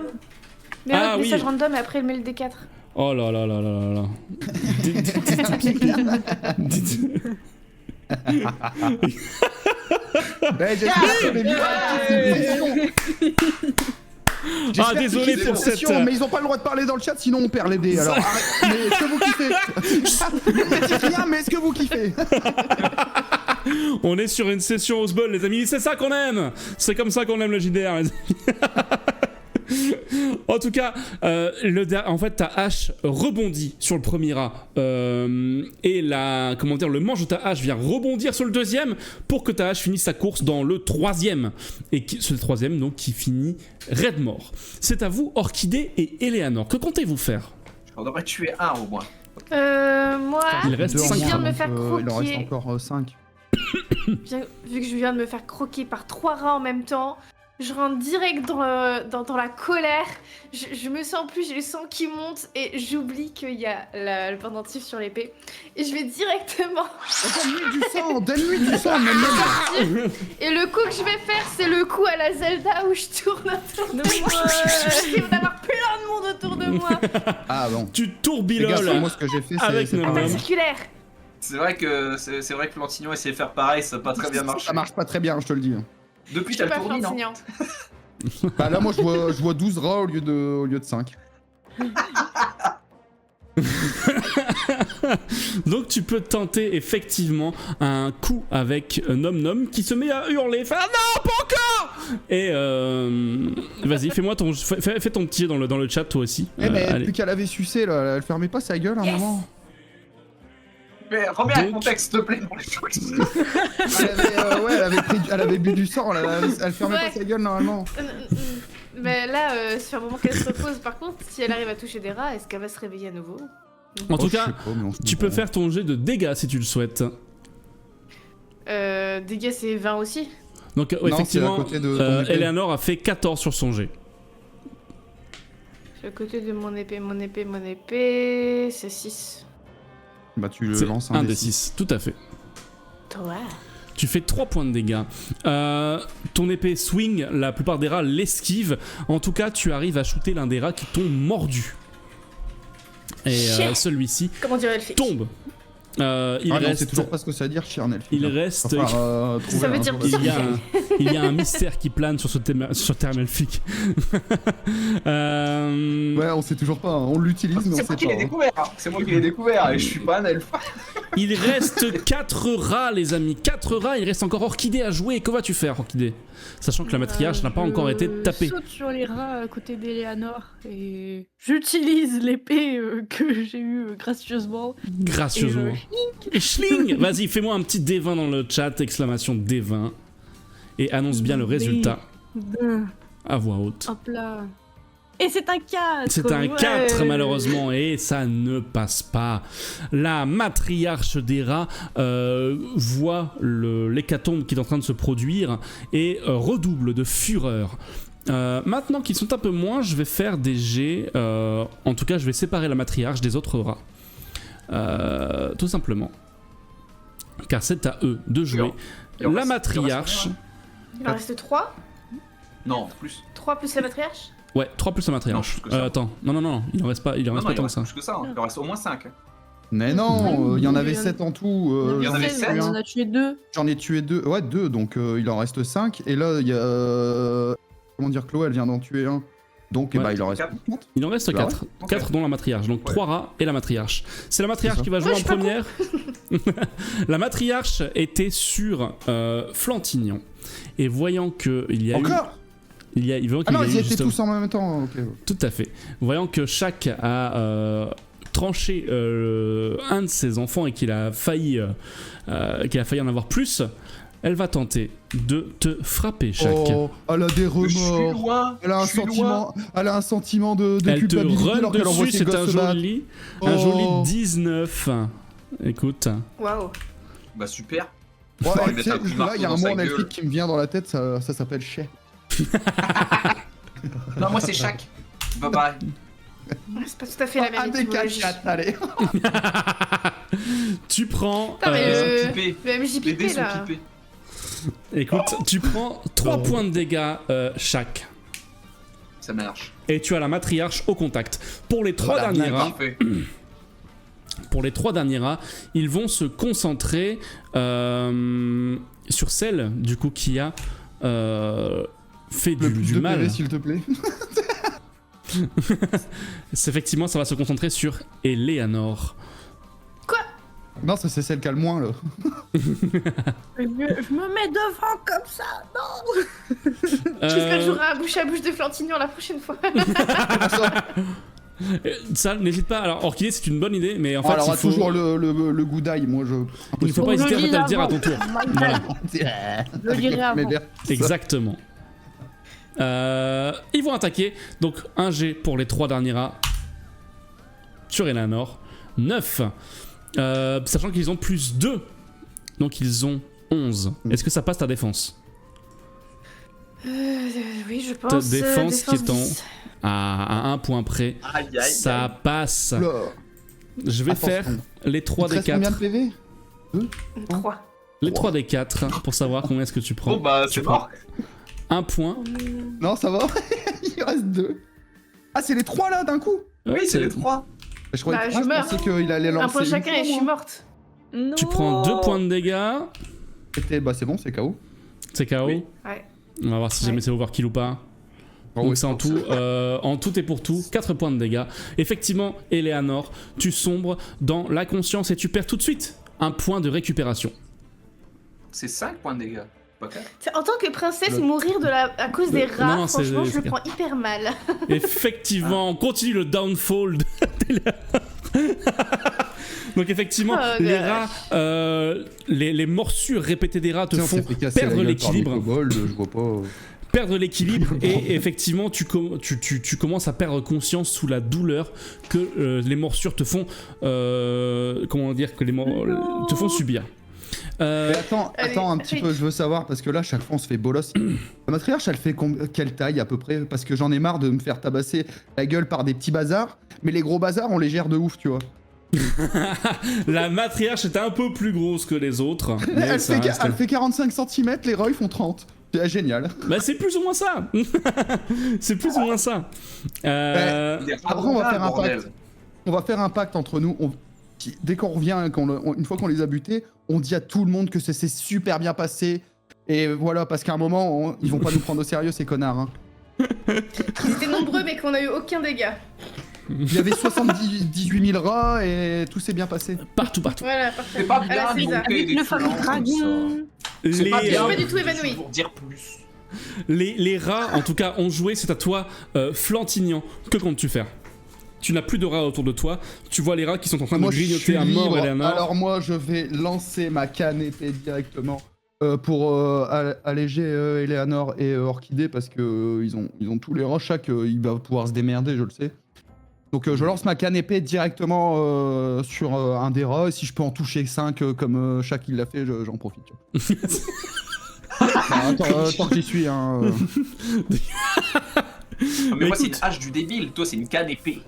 Mets un Ah, autre oui. message random et après il met le D4. Oh là là là là là là. Ouais, j'espère que mes viewers kiffent une session. J'espère qu'ils désolé kiffent pour cette cette, session, mais ils ont pas le droit de parler dans le chat, sinon on perd les dés. Alors, arrête. Mais est-ce que vous kiffez? Ne dites rien, mais est-ce que vous kiffez? On est sur une session Osbol, les amis. C'est ça qu'on aime. C'est comme ça qu'on aime le JDR, les amis. En tout cas, en fait, ta hache rebondit sur le premier rat et le manche de ta hache vient rebondir sur le deuxième pour que ta hache finisse sa course dans le troisième et ce troisième donc qui finit raide mort. C'est à vous, Orchidée et Eleanor. Que comptez-vous faire? On devrait tuer 1 au moins. Moi, Il reste Deux en 5 je viens de moins, me faire donc, il en reste croquer. encore 5. Vu que je viens de me faire croquer par 3 rats en même temps, je rentre direct dans la colère. Je me sens plus, j'ai le sang qui monte et j'oublie qu'il y a le pendentif sur l'épée. Et je vais directement. Donne-lui du sang, même. Et le coup que je vais faire, c'est le coup à la Zelda où je tourne autour de moi. Il va y avoir plein de monde autour de moi. Ah bon. Tu Fais gaffe, tourbiloles moi ce que j'ai fait, avec c'est Nom pas Nom. mal. Circulaire. C'est vrai que Lantignon essayait de faire pareil, ça n'a pas très bien marché. Ça marche pas très bien, je te le dis. Depuis, Je t'as suis le pas tournis, non? enseignant. Bah là, moi je vois 12 rats au lieu de 5. Donc tu peux tenter effectivement un coup avec Nom Nom qui se met à hurler. Fait, ah non, pas encore. Et vas-y, fais ton petit jet dans le chat toi aussi. Eh mais Allez. plus qu'elle avait sucé là, elle fermait pas sa gueule à un moment. Mais remets un Donc- contexte, s'il te plaît, dans les choses. Elle avait bu du sang, elle fermait Ouais. pas sa gueule normalement. Mais là, ça fait un moment qu'elle se repose. Par contre, si elle arrive à toucher des rats, est-ce qu'elle va se réveiller à nouveau? En tout Oh, je cas, sais pas, mais on se tu peux faire ton jet de dégâts si tu le souhaites. Dégâts, c'est 20 aussi. Donc Non, effectivement, c'est à côté de ton épée. Eleanor a fait 14 sur son jet. Je suis à côté de mon épée, c'est 6. Bah tu le C'est lances un des des 6. 6, tout à fait. Toi. Tu fais 3 points de dégâts. Ton épée swing, la plupart des rats l'esquivent. En tout cas, tu arrives à shooter l'un des rats qui t'ont mordu. Et Chien. celui-ci Comment dirait le fait? tombe. Il Ah non, reste, c'est toujours pas ce que ça veut dire, Chirnel. il reste, Ça veut dire il y a un mystère qui plane sur ce terme elfique. Ouais, on sait toujours pas, hein. On l'utilise mais on C'est sait moi qui pas. l'ai hein. découvert. C'est moi qui l'ai découvert et je suis pas un elfe. Il reste 4 rats, les amis. 4 rats, il reste encore Orchidée à jouer. Que vas-tu faire, Orchidée? Sachant que la matriarche n'a pas encore été tapée. Je saute sur les rats à côté d'Eleanor et j'utilise l'épée que j'ai eue gracieusement. Gracieusement. Et Schling. Vas-y, fais-moi un petit D20 dans le chat, exclamation D20. Et annonce bien le résultat à voix haute. Hop là. Et c'est un 4. C'est un ouais. 4 malheureusement et ça ne passe pas. La matriarche des rats voit l'hécatombe qui est en train de se produire et redouble de fureur. Maintenant qu'ils sont un peu moins, je vais faire des jets. En tout cas, je vais séparer la matriarche des autres rats. Tout simplement. Car c'est à eux de jouer. La matriarche. Il en reste 3 Non, plus. 3 plus la matriarche. Ouais, 3 plus la matriarche. Non, plus que ça. Attends, non, il en reste pas, il en reste pas tant que ça. Plus que ça, il en reste au moins 5. Mais non, il y en avait Il y en- 7 en tout. Il y en avait 7. On en a tué 2. J'en ai tué 2. Ouais, 2, donc il en reste 5. Et là, il y a. Comment dire, Chloé, elle vient d'en tuer un. Donc, Ouais. il en reste Quatre. 30. Il en reste Bah 4. ouais. 4 dont la matriarche. Donc 3 rats et la matriarche. C'est la matriarche C'est ça. qui va jouer Ouais, en je suis pas première. La matriarche était sur Flantignon. Et voyant que il y a Encore voyant Ah qu'il y non, a ils eu étaient justement- tous en même temps. Ok. Tout à fait. Voyant que chaque a tranché un de ses enfants et qu'il a failli en avoir plus, elle va tenter de te frapper, chaque. Oh, elle a des Je suis remords. loin. Elle a un je suis sentiment, elle a un sentiment de Elle te culpabilité run alors qu'elle envoie dessus, ses c'est un gosses se battre. un joli Oh. 19. Écoute. Waouh. Bah super. Ouais, Faut lui tu mettre un sais, coup de là, marteau il y a un dans mot sa en gueule. elfique qui me vient dans la tête, ça s'appelle Chet. Non, moi c'est Shaq. Bye bye. C'est pas tout à fait la même Un des 4 étymologie. chats, allez. Tu prends. Putain, mais Ils sont pipés. le Les MJPP dés sont là. pipés. Écoute, tu prends 3 points de dégâts chaque. Ça marche. Et tu as la matriarche au contact. Pour les 3 Voilà, derniers rats, Parfait. ils vont se concentrer sur celle du coup qui a fait Le plus du de mal. PV, s'il te plaît. Effectivement, ça va se concentrer sur Eleanor. Non, ça c'est celle qui a le moins là. Je me mets devant comme ça. J'espère que j'aurai un bouche à bouche de Flantignon la prochaine fois. Ça, n'hésite pas. Alors, Orchidée, c'est une bonne idée, mais en fait, Alors, il a faut, toujours le goût d'ail, moi je. il ne faut pas Faut hésiter en le fait, à le dire à dire ton tour. avant. Voilà, Je le dirai avant. Mais bien, exactement. Ils vont attaquer. Donc, un G pour les 3 derniers rats sur Eleanor. 9. Sachant qu'ils ont plus 2. Donc, ils ont 11. Est-ce que ça passe ta défense? Oui, je Ta pense. défense qui est en. 10. À 1 point près. Aïe aïe. Ça passe. Là. Je vais Attention. faire les 3 Il te des reste combien 4. de PV 3. Les 3 des 4 pour savoir combien est-ce que tu prends. Bon bah Tu c'est prends mort. 1 point. Non, ça va. Il reste 2. Ah, c'est les 3 là d'un coup. Oui, c'est les 3. Je croyais Bah, que je meurs. pensais qu'il allait lancer. Un point une chacun fois, et je suis moi. morte. Non. Tu prends 2 points de dégâts. Bah, c'est bon, c'est KO. C'est KO. Oui. Ouais. On va voir si jamais Ouais. c'est overkill ou pas. Oh, Donc oui. c'est en tout et pour tout 4 points de dégâts. Effectivement, Eleanor, tu sombres dans la conscience et tu perds tout de suite un point de récupération. C'est 5 points de dégâts. Pas 4. En tant que princesse, Le- mourir à cause des rats, non, c'est- franchement, je c'est- le prends hyper mal. Effectivement, on continue le downfall d'Eleanor. Donc effectivement, Oh, les gosh. rats, les morsures répétées des rats te Tiens, on font s'est fait casser perdre la gueule par l'équilibre. des kobolds, je vois pas. Perdre l'équilibre et effectivement tu commences à perdre conscience sous la douleur que les morsures te font comment dire que te font subir. Mais attends Allez, un petit allez. peu, je veux savoir, parce que là, chaque fois, on se fait bolos. La matriarche, elle fait quelle taille à peu près? Parce que j'en ai marre de me faire tabasser la gueule par des petits bazars, mais les gros bazars, on les gère de ouf, tu vois. La matriarche est un peu plus grosse que les autres. Mais Elle ça fait, reste- elle fait 45 cm, les rois, ils font 30. C'est génial. Bah, c'est plus ou moins ça. C'est plus ou moins ça. Après, on va faire un pacte. On va faire un pacte entre nous. Dès qu'on revient, une fois qu'on les a butés, on dit à tout le monde que ça s'est super bien passé. Et voilà, parce qu'à un moment, ils vont pas nous prendre au sérieux, ces connards. Hein. Ils étaient nombreux, mais qu'on a eu aucun dégât. Il y avait 78 000 rats et tout s'est bien passé. Partout. Voilà, parfait. C'est pas À la bien César. d'invoquer des Le fameux flancs comme ça. dragon. C'est pas Les, Je suis bien pas du tout évanouie. pour dire plus. les rats, en tout cas, ont joué. C'est à toi, Flantignan. Que comptes-tu faire? Tu n'as plus de rats autour de toi. Tu vois les rats qui sont en train Moi, de je grignoter suis à mort libre. Eleanor. Alors moi, je vais lancer ma canne épée directement pour alléger Eleanor et Orchidée parce que ils ont tous les rats. Chaque, il va pouvoir se démerder, je le sais. Donc je lance ma canne épée directement sur un des rats. Et si je peux en toucher 5 comme chaque il l'a fait, j'en profite. Tu vois. Attends que j'y suis, hein. Mais moi, c'est une écoute. hache du débile. Toi, c'est une canne épée.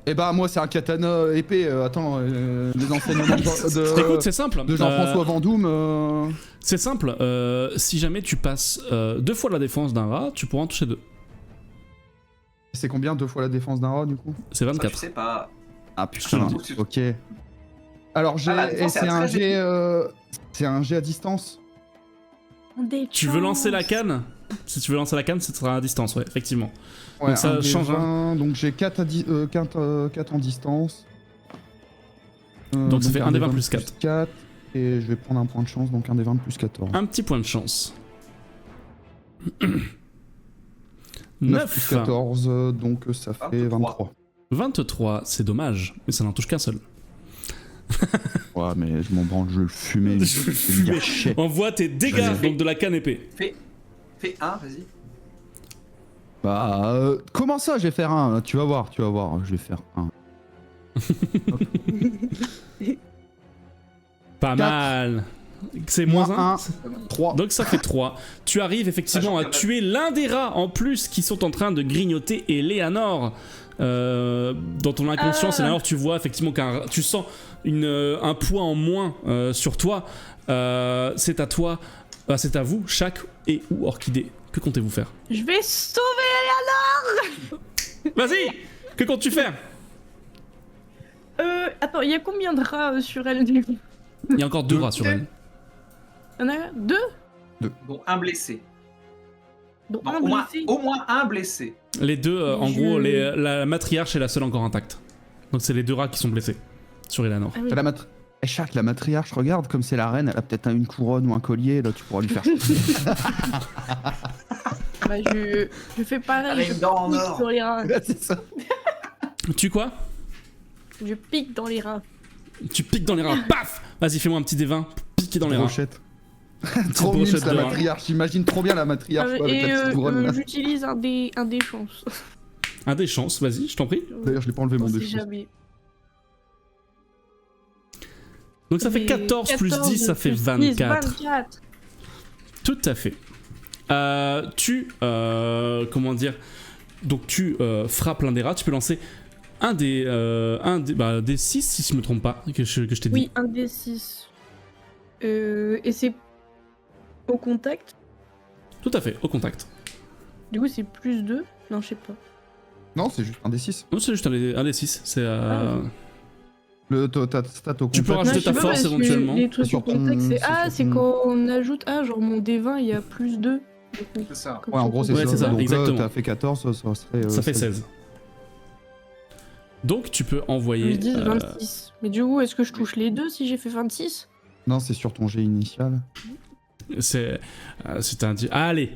Eh bah, moi, c'est un katana épée. Attends, les enseignements Écoute, c'est simple. de Jean-François Vendoum. C'est simple. Si jamais tu passes 2 fois la défense d'un rat, tu pourras en toucher 2. C'est combien 2 fois la défense d'un rat, du coup? C'est Ça, 24. tu sais pas. Ah putain, Je- ok. Alors, la défense, c'est un très jet... c'est un jet à distance. Tu veux lancer la canne? Si tu veux lancer la canne, ce sera à distance, ouais, effectivement. Ouais, Donc ça un change, D20, donc j'ai 4 en distance. Donc ça fait un des 20 D20 plus 4. 4. Et je vais prendre un point de chance, donc un des 20 plus 14. Un petit point de chance. 9 plus 9. 14, donc ça fait 23. 23, c'est dommage, mais ça n'en touche qu'un seul. Ouais, mais je m'en branle, je vais le fumer. Je vais le fumer. Envoie tes dégâts Vas-y. donc de la canne épée. Fais un, vas-y. Bah, comment ça, je vais faire un? Tu vas voir, je vais faire un. Pas 4. mal. C'est moins 1. 3. Donc ça fait 3. Tu arrives effectivement à Sachant que- tuer l'un des rats en plus qui sont en train de grignoter Eleanor. Dans ton inconscience, Eleanor, tu vois effectivement tu sens un poids en moins sur toi. C'est à toi, c'est à vous, Shaq et ou Orchidée. Que comptez-vous faire? Je vais sauver Vas-y. Que comptes-tu faire? Attends, il y a combien de rats sur elle du coup? Il y a encore 2 rats sur elle. Il y en a 2? Donc un blessé. Donc Non, un blessé. au moins un blessé. Les deux, en Je- gros, la matriarche est la seule encore intacte. Donc c'est les 2 rats qui sont blessés sur Eleanor. Ah oui. La Chaque, la matriarche, regarde comme c'est la reine, elle a peut-être une couronne ou un collier, là tu pourras lui faire. Bah, je fais pareil. Avec Je une dent en pique or. dans les rats. C'est ça. Tu quoi? Je pique dans les rats. Tu piques dans les rats. Paf! Vas-y, fais-moi un petit D20 pour piquer dans les rats. Brochette. Trop mimes brochette la de rat. matriarche, j'imagine trop bien la matriarche quoi, avec Et la petite couronne. là. j'utilise un des chances. Un des chances, vas-y, je t'en prie. D'ailleurs, je l'ai pas enlevé mon On sait déchant. jamais. Donc ça fait Et 14 plus 10, ça fait plus 10, 24. 24. Tout à fait. Comment dire? Donc tu frappes l'un des rats, tu peux lancer un des 6 si je me trompe pas, que je t'ai dit. Oui, un des 6. Et c'est au contact. Tout à fait, au contact. Du coup, c'est plus 2. Non, je sais pas. Non, c'est juste un des 6. Non, c'est juste un des 6. C'est. Ta stat au contact. Tu peux rajouter Non, je ta sais pas, force parce que éventuellement. Les trucs Sur au contact, ton- c'est. c'est Ah, sur c'est ton- quand on ajoute. Ah, genre mon D20, il y a plus 2. C'est ça. Ouais, en gros, c'est Ouais, ça. c'est ça, Donc exactement. là, t'as fait 14, ça serait. Ça fait 16. Donc tu peux Plus envoyer. 10, 26. Mais du coup, est-ce que je touche les deux si j'ai fait 26? Non, c'est sur ton jet initial. C'est un. Allez,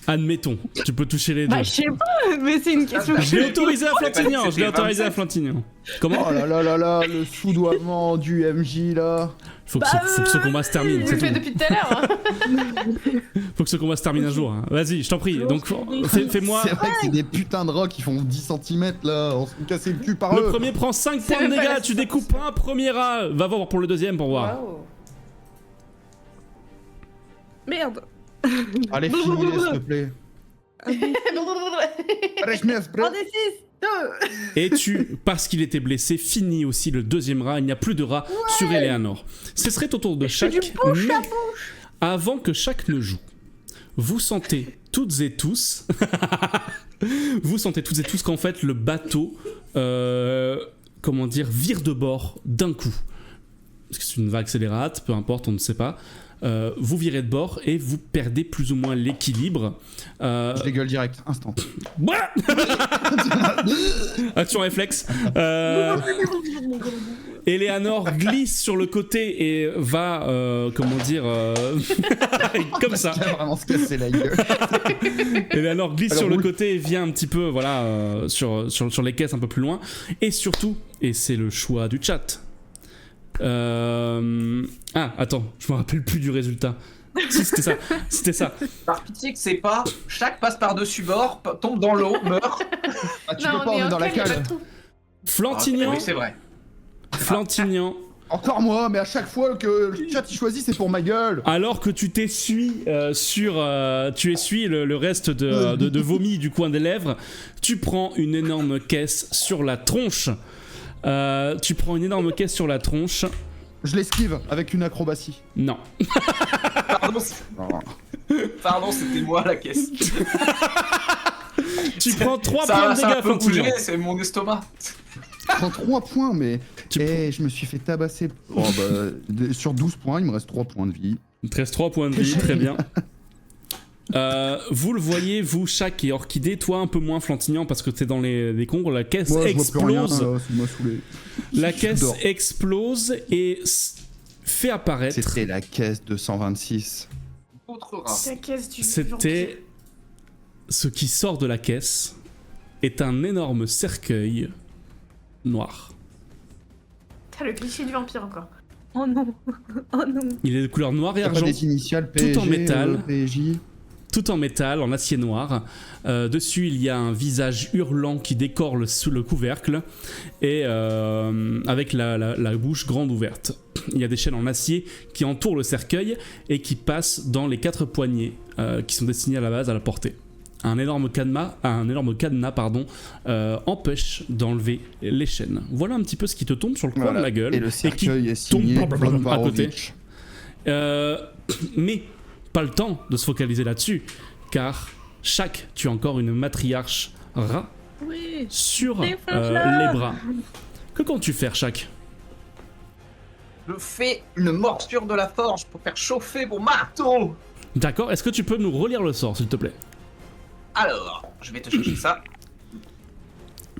admettons, tu peux toucher les deux. Bah, je sais pas, mais c'est une question. Je l'ai autorisé à Flantignan, je l'ai C'était autorisé à 27. Flantignan. Comment? Oh là là là là, le soudoiement du MJ là. Faut que ce combat se termine, Je c'est le fais tout. depuis tout à l'heure. Hein. Faut que ce combat se termine un jour. Hein. Vas-y, je t'en prie. Donc fais-moi. C'est vrai que c'est des putains de rats qui font 10 cm là, on se fait casser le cul par Le eux. premier prend 5 C'est points de même pas dégâts, la tu découpes un premier rat. Va voir pour le deuxième pour voir. Waouh. Merde. Allez, finis-les s'il te plaît. Allez, je mets Un des 6, 2. Et tu, parce qu'il était blessé, finis aussi le deuxième rat. Il n'y a plus de rat sur Eleanor. Ce serait au tour de chaque. du bouche à mais avant que chaque ne joue, vous sentez toutes et tous. Vous sentez toutes et tous qu'en fait le bateau, comment dire, vire de bord d'un coup. Est-ce que c'est une vague scélérate? Peu importe, on ne sait pas. Vous virez de bord et vous perdez plus ou moins l'équilibre. Je dégueule direct, instant. Ouah Action réflexe. Eleanor glisse sur le côté et va, comment dire, comme ça. Il va vraiment se casser la gueule. Eleanor glisse Alors, sur le oui. côté et vient un petit peu, voilà, sur les caisses un peu plus loin. Et surtout, et c'est le choix du chat. Ah, attends, je me rappelle plus du résultat. Si, c'était ça. C'était ça. Par pitié que c'est pas, chaque passe par-dessus bord, tombe dans l'eau, meurt. Ah, tu peux pas, on est dans la cale. Flantignan, Oui, c'est vrai. Flantignan Encore moi, mais à chaque fois que le chat il choisit, c'est pour ma gueule. Alors que tu t'essuies tu essuies le reste de vomi du coin des lèvres, tu prends une énorme caisse sur la tronche. Je l'esquive avec une acrobatie. Non. Pardon, c'était moi la caisse. Tu prends 3 Ça points de a dégâts, un peu Flantignan. bougé, c'est mon estomac. Je prends 3 points, mais. Tu je me suis fait tabasser. Oh, sur 12 points, il me reste 3 points de vie. Il te reste 3 points de vie, très bien. Vous le voyez, vous, Shaq et Orchidée, toi un peu moins, Flantignan, parce que t'es dans les concombres, la caisse Moi, je vois plus rien, explose. là, ça m'a saoulé. La Je caisse dors. explose et fait apparaître. C'était la caisse 226. Autre rat. C'est la caisse du C'était. Ce qui sort de la caisse est un énorme cercueil noir. Putain, le cliché du vampire encore. Oh non. Oh non. Il est de couleur noire et Y'a pas argent, des initiales tout PSG, en métal. PJ. tout en métal, en acier noir. Dessus, il y a un visage hurlant qui décore sous le couvercle et avec la bouche grande ouverte. Il y a des chaînes en acier qui entourent le cercueil et qui passent dans les 4 poignées qui sont destinées à la base à la porter. Un énorme cadenas empêche d'enlever les chaînes. Voilà un petit peu ce qui te tombe sur le coin de la gueule. Et le cercueil est tombe signé à côté. Varovic. Mais pas le temps de se focaliser là-dessus, car tu as encore une matriarche rat Oui. sur Les les fleurs. bras. Que comptes-tu faire, Shaq? Je fais une morsure de la forge pour faire chauffer mon marteau. D'accord, est-ce que tu peux nous relire le sort, s'il te plaît? Alors, je vais te chercher ça.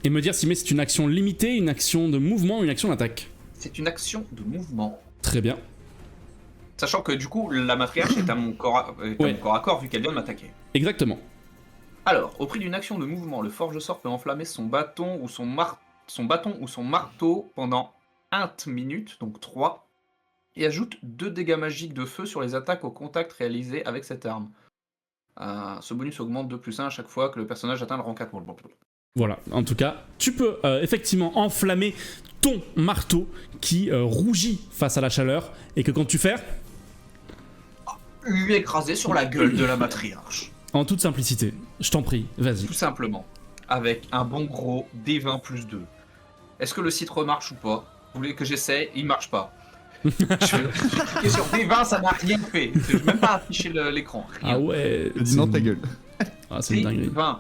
Et me dire si c'est une action limitée, une action de mouvement, une action d'attaque. C'est une action de mouvement. Très bien. Sachant que du coup, la matriarche est à mon corps à corps vu qu'elle vient de m'attaquer. Exactement. Alors, au prix d'une action de mouvement, le forge-sort peut enflammer son bâton ou son marteau pendant 1 minute, donc 3, et ajoute 2 dégâts magiques de feu sur les attaques au contact réalisées avec cette arme. Ce bonus augmente de +1 à chaque fois que le personnage atteint le rang 4. Voilà, en tout cas, tu peux effectivement enflammer ton marteau qui rougit face à la chaleur et que quand tu fais, Lui écraser sur la gueule de la matriarche. en toute simplicité, je t'en prie, vas-y. Tout simplement. Avec un bon gros D20 + 2. Est-ce que le citre marche ou pas? Vous voulez que j'essaie? Il marche pas. Je vais cliquer sur D20, ça n'a rien fait. Je vais même pas afficher l'écran. Rien. Ah ouais. Je dis non, ta gueule. Ah, c'est une dinguerie. D20.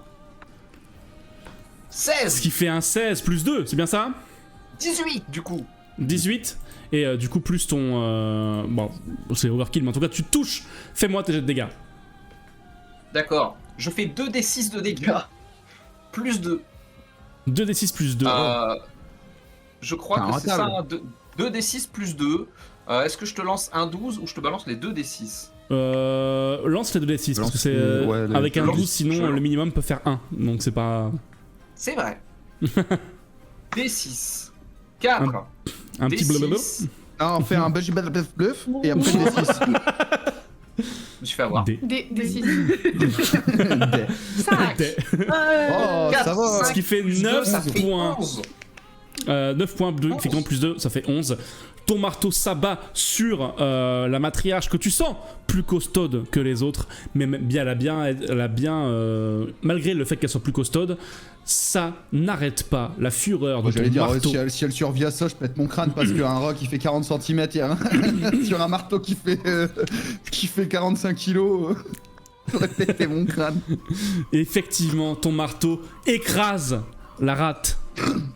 16. Ce qui fait un 16 + 2, c'est bien ça? 18 du coup. 18. Et du coup, plus ton. Bon, c'est overkill, mais en tout cas, tu touches. Fais-moi tes jets de dégâts. D'accord. Je fais 2d6 de dégâts. Plus 2. 2d6 + 2. Je crois que c'est ratable. ça. 2d6 + 2. Est-ce que je te lance un 12 ou je te balance les 2d6? Lance les 2d6 parce que c'est avec un lance, 12 sinon je le lance. minimum peut faire 1 donc c'est pas C'est vrai. D6. 4. un petit blablabla. Non, on fait un bluff et après des 6. Je me suis fait avoir. D. Des 6. 5. D. Oh, ça va. Ce qui fait 9 ça fait points. 11. 9 points, effectivement plus 2, ça fait 11. Ton marteau s'abat sur la matriarche que tu sens plus costaude que les autres, mais bien, elle a bien malgré le fait qu'elle soit plus costaude, ça n'arrête pas la fureur de ton J'allais dire, marteau. si elle survit à ça, je pète mon crâne parce qu'un rat qui fait 40 cm sur un marteau qui fait 45 kilos, j'aurais pété mon crâne. Effectivement, ton marteau écrase la rate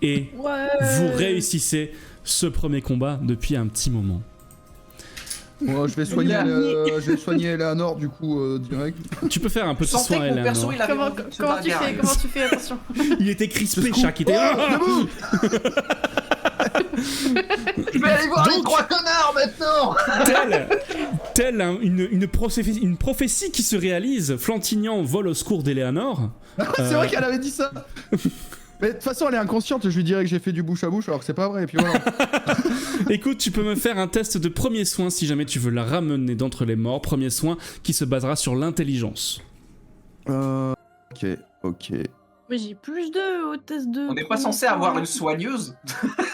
et vous réussissez ce premier combat depuis un petit moment. Moi, je vais soigner Eleanor du coup direct. Tu peux faire un Je petit sentais soin, que mon Hélène. perso il avait Comment envie de se tu fais bagarrer. Comment tu fais Attention. Il était crispé, chaque. Il était... Debout. Je vais aller voir les Donc- 3 connards maintenant. Telle une prophétie qui se réalise, Flantignan vole au secours d'Eleanor. C'est vrai qu'elle avait dit ça. Mais de toute façon, elle est inconsciente. Je lui dirais que j'ai fait du bouche à bouche alors que c'est pas vrai. Et puis voilà. Écoute, tu peux me faire un test de premier soin si jamais tu veux la ramener d'entre les morts. Premier soin qui se basera sur l'intelligence. Ok. Mais j'ai plus 2 au test de. On n'est pas censé avoir une soigneuse?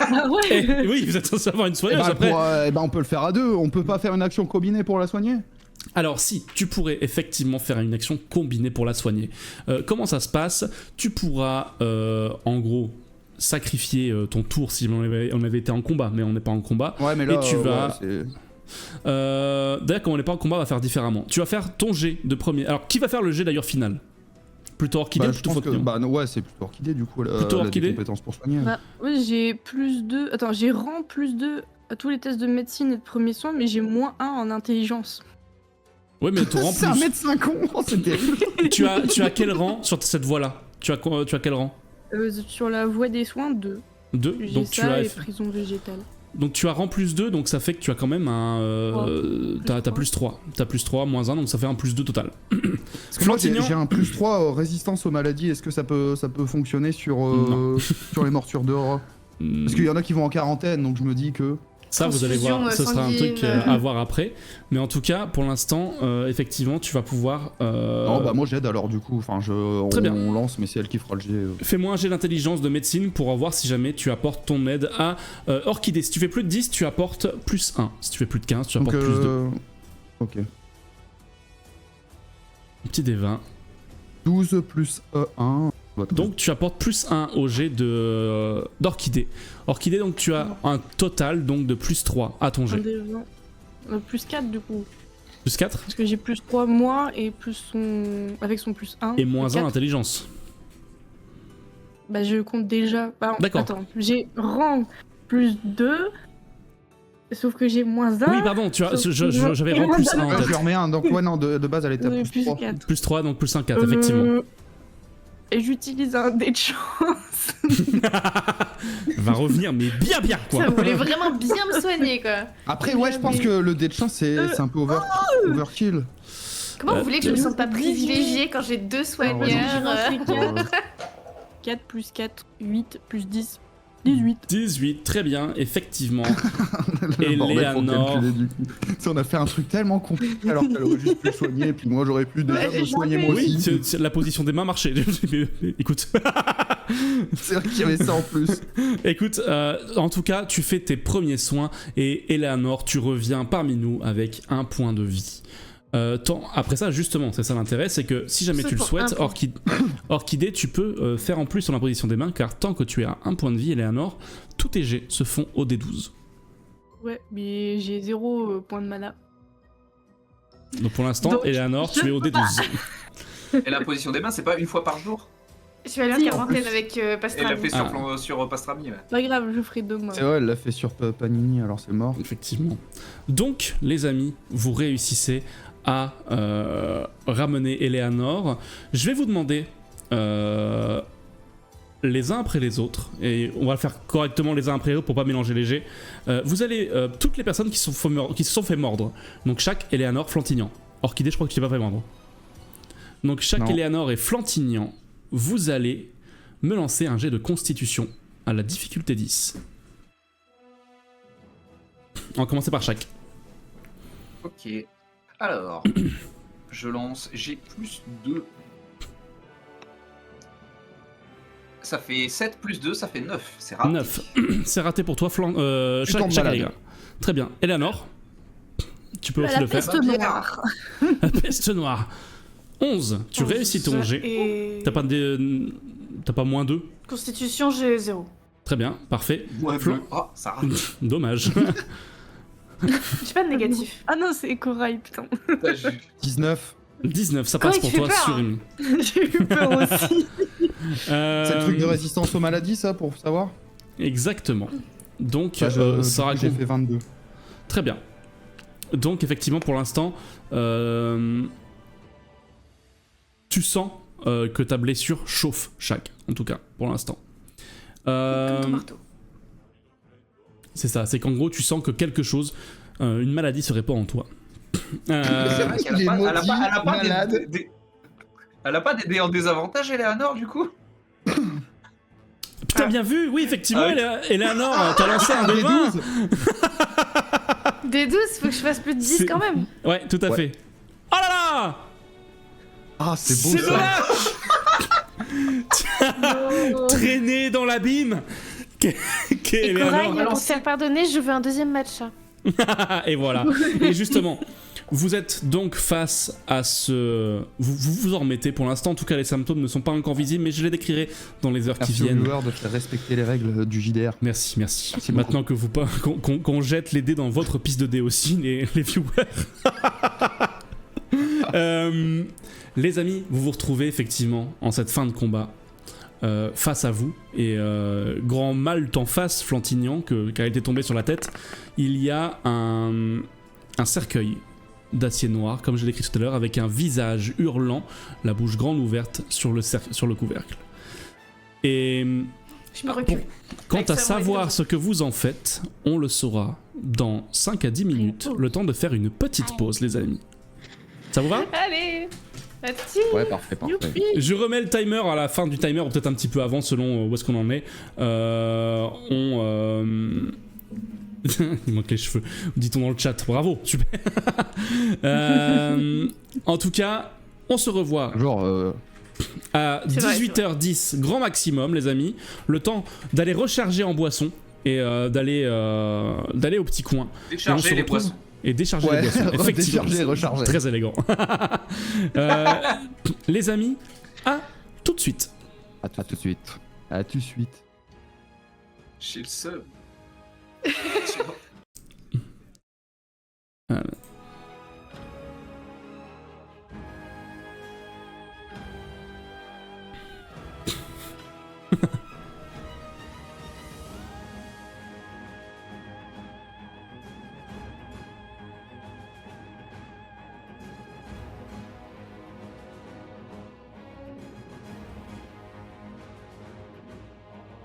Ah ouais. Eh, oui, vous êtes censé avoir une soigneuse après. On peut le faire à 2. On peut pas faire une action combinée pour la soigner? Alors si, tu pourrais effectivement faire une action combinée pour la soigner. Comment ça se passe? Tu pourras, en gros, sacrifier ton tour si on avait été en combat, mais on n'est pas en combat. Ouais, mais là, et tu vas... c'est- D'ailleurs, comme on n'est pas en combat, on va faire différemment. Tu vas faire ton jet de premier. Alors, qui va faire le jet d'ailleurs final? Plutôt Orchidée ou je plutôt pense que, Fautignon? ouais, c'est plutôt Orchidée du coup. Plutôt la Orchidée compétence pour soigner. Bah, ouais, j'ai plus 2. Attends, j'ai rang plus 2 à tous les tests de médecine et de premiers soins, mais j'ai moins 1 en intelligence. Ouais, mais ton rang C'est un plus. médecin con, c'est terrible. tu as quel rang sur cette voie-là? Tu as quel rang? Sur la voie des soins, 2. 2. J'ai Donc tu ça as et prison végétale. Donc tu as rang plus 2, donc ça fait que tu as quand même un... t'as plus 3. T'as plus 3, moins 1, donc ça fait un plus 2 total. Parce que moi Flantignan. j'ai un plus 3 résistance aux maladies, est-ce que ça peut fonctionner sur, sur les morsures d'or? Parce qu'il y en a qui vont en quarantaine, donc je me dis que... Ça, vous allez Transfusion, voir, ce sera un truc sanguine, à voir après. Mais en tout cas, pour l'instant, effectivement, tu vas pouvoir... Non, bah moi j'aide alors du coup, enfin Très bien. on lance, mais c'est elle qui fera le jet. Fais-moi un jet d'intelligence de médecine pour voir si jamais tu apportes ton aide à Orchidée. Si tu fais plus de 10, tu apportes plus 1. Si tu fais plus de 15, tu Donc, apportes plus 2. Ok. Petit des 20. 12 plus 1. Donc tu apportes plus 1 au jet d'Orchidée. Orchidée, donc tu as un total donc de plus 3 à ton Un jet. des 20. Plus 4 du coup. Plus 4 Parce que j'ai plus 3 moi et plus son. Avec son plus 1. et moins 1 4. intelligence. Bah je compte déjà. Bah, D'accord. Attends, j'ai rang plus 2. Sauf que j'ai moins 1. Oui, pardon, tu as, Sauf j'avais que- rang plus 1 en Ouais, je lui tête. remets un, donc ouais non, de base elle était à plus Plus 3. 4. Plus 3, donc plus 1, 4, effectivement. Et j'utilise un dé de chance. Va revenir, mais bien, quoi. Ça voulait vraiment bien me soigner, quoi. Après ouais, je pense que le dé de chance c'est un peu overkill. Comment vous voulez que je me sente pas privilégiée quand j'ai 2 soigneurs 4 plus 4, 8 plus 10, 18. 18, très bien, effectivement. Le bordel, faut Eleanor. calculer, du coup. Tu sais, on a fait un truc tellement compliqué alors qu'elle aurait juste pu soigner, et puis moi j'aurais pu déjà Ouais, me soigner moi Oui, aussi. la position des mains marchait. Écoute. C'est vrai qu'il y avait ça en plus. Écoute, en tout cas, tu fais tes premiers soins et Eleanor, tu reviens parmi nous avec un point de vie. Après ça, justement, c'est ça l'intérêt, c'est que si jamais C'est tu le pour souhaites, un point. Orchidée, tu peux faire en plus sur la position des mains, car tant que tu es à un point de vie, Eleanor, tous tes jets se font au D12. Ouais, mais j'ai 0 point de mana. Donc pour l'instant, Donc, Eleanor, tu je es au peux D12. Et la position des mains, c'est pas une fois par jour? Je vais aller en Si, en quarantaine plus. avec Elle l'a Pastrami. fait Ah. sur Pastrami, ouais. Pas grave, je ferai demain. C'est vrai, elle l'a fait sur Panini, alors c'est mort. Effectivement. Donc, les amis, vous réussissez à ramener Eleanor. Je vais vous demander les uns après les autres, et on va le faire correctement les uns après les autres pour pas mélanger les jets. Vous allez, toutes les personnes qui se sont fait mordre, donc chaque Eleanor, Flantignan. Orchidée, je crois que tu t'es pas fait mordre. Donc chaque Non. Eleanor et Flantignan, vous allez me lancer un jet de constitution à la difficulté 10. On va commencer par chaque. Ok. Alors, je lance, j'ai plus 2. Ça fait 7 plus 2, ça fait 9. C'est raté. 9. C'est raté pour toi, Tu chaque tombes malade. Eleanor. Très bien. Eleanor, tu peux aussi La le faire. peste noire. La peste noire. 11. Tu réussis ton jet. Et... T'as pas moins 2. Constitution, j'ai 0. Très bien, parfait. Ouais, Flan- bleu. Oh, ça rate. Dommage. J'ai pas de négatif. Ah non, c'est corail, putain. Putain, 19. 19, ça Quoi, passe il pour te toi fait peur, sur hein. une. J'ai eu peur aussi. C'est le truc de résistance aux maladies, ça, pour savoir? Exactement. Donc, Bah, ça j'ai raconte. fait 22. Très bien. Donc, effectivement, pour l'instant, tu sens que ta blessure chauffe chaque, en tout cas, pour l'instant. Comme ton marteau. C'est ça, c'est qu'en gros, tu sens que quelque chose, une maladie se répand en toi. C'est vrai qu'elle Il est a pas, maudit, malade. Elle a pas des dés en désavantage, Eleanor, du coup? Putain, bien vu, oui, effectivement, Ah oui. Eleanor, t'as lancé un des D20. 12. Des 12, faut que je fasse plus de 10 C'est- quand même. Ouais, tout à Ouais. fait. Oh là là! Ah, c'est beau C'est ça. dommage. traîner dans l'abîme. Et Eleanor. Corail, pour se faire pardonner, je veux un deuxième match. Et voilà. Et justement, vous êtes donc face à ce... Vous en remettez pour l'instant. En tout cas, les symptômes ne sont pas encore visibles, mais je les décrirai dans les heures qui Merci aux viennent. joueurs de faire respecter les règles du JDR. Merci. Merci Maintenant que vous qu'on jette les dés dans votre piste de dés aussi, les viewers. Les amis, vous vous retrouvez effectivement en cette fin de combat face à vous et grand mal t'en face, Flantignan, qui a été tombé sur la tête. Il y a un cercueil d'acier noir, comme je l'ai écrit tout à l'heure, avec un visage hurlant, la bouche grande ouverte sur le couvercle. Et Je me recule. quant à Extrêmement savoir étonnant. ce que vous en faites, on le saura dans 5 à 10 minutes, le temps de faire une petite pause, les amis. Ça vous va ? Allez, merci. Ouais, parfait. Youpi. Je remets le timer à la fin du timer, ou peut-être un petit peu avant, selon où est-ce qu'on en est. Il manque les cheveux, dit-on dans le chat. Bravo, super. En tout cas, on se revoit Genre, à C'est vrai, 18h10, grand maximum, les amis. Le temps d'aller recharger en boisson et d'aller au petit coin. Et on se Décharger les retrouve- boissons. Et décharger ouais, les boissons. Effectivement. décharger, recharger. Très élégant. Les amis, à tout de suite. À tout de suite. À tout de suite. J'ai le seum.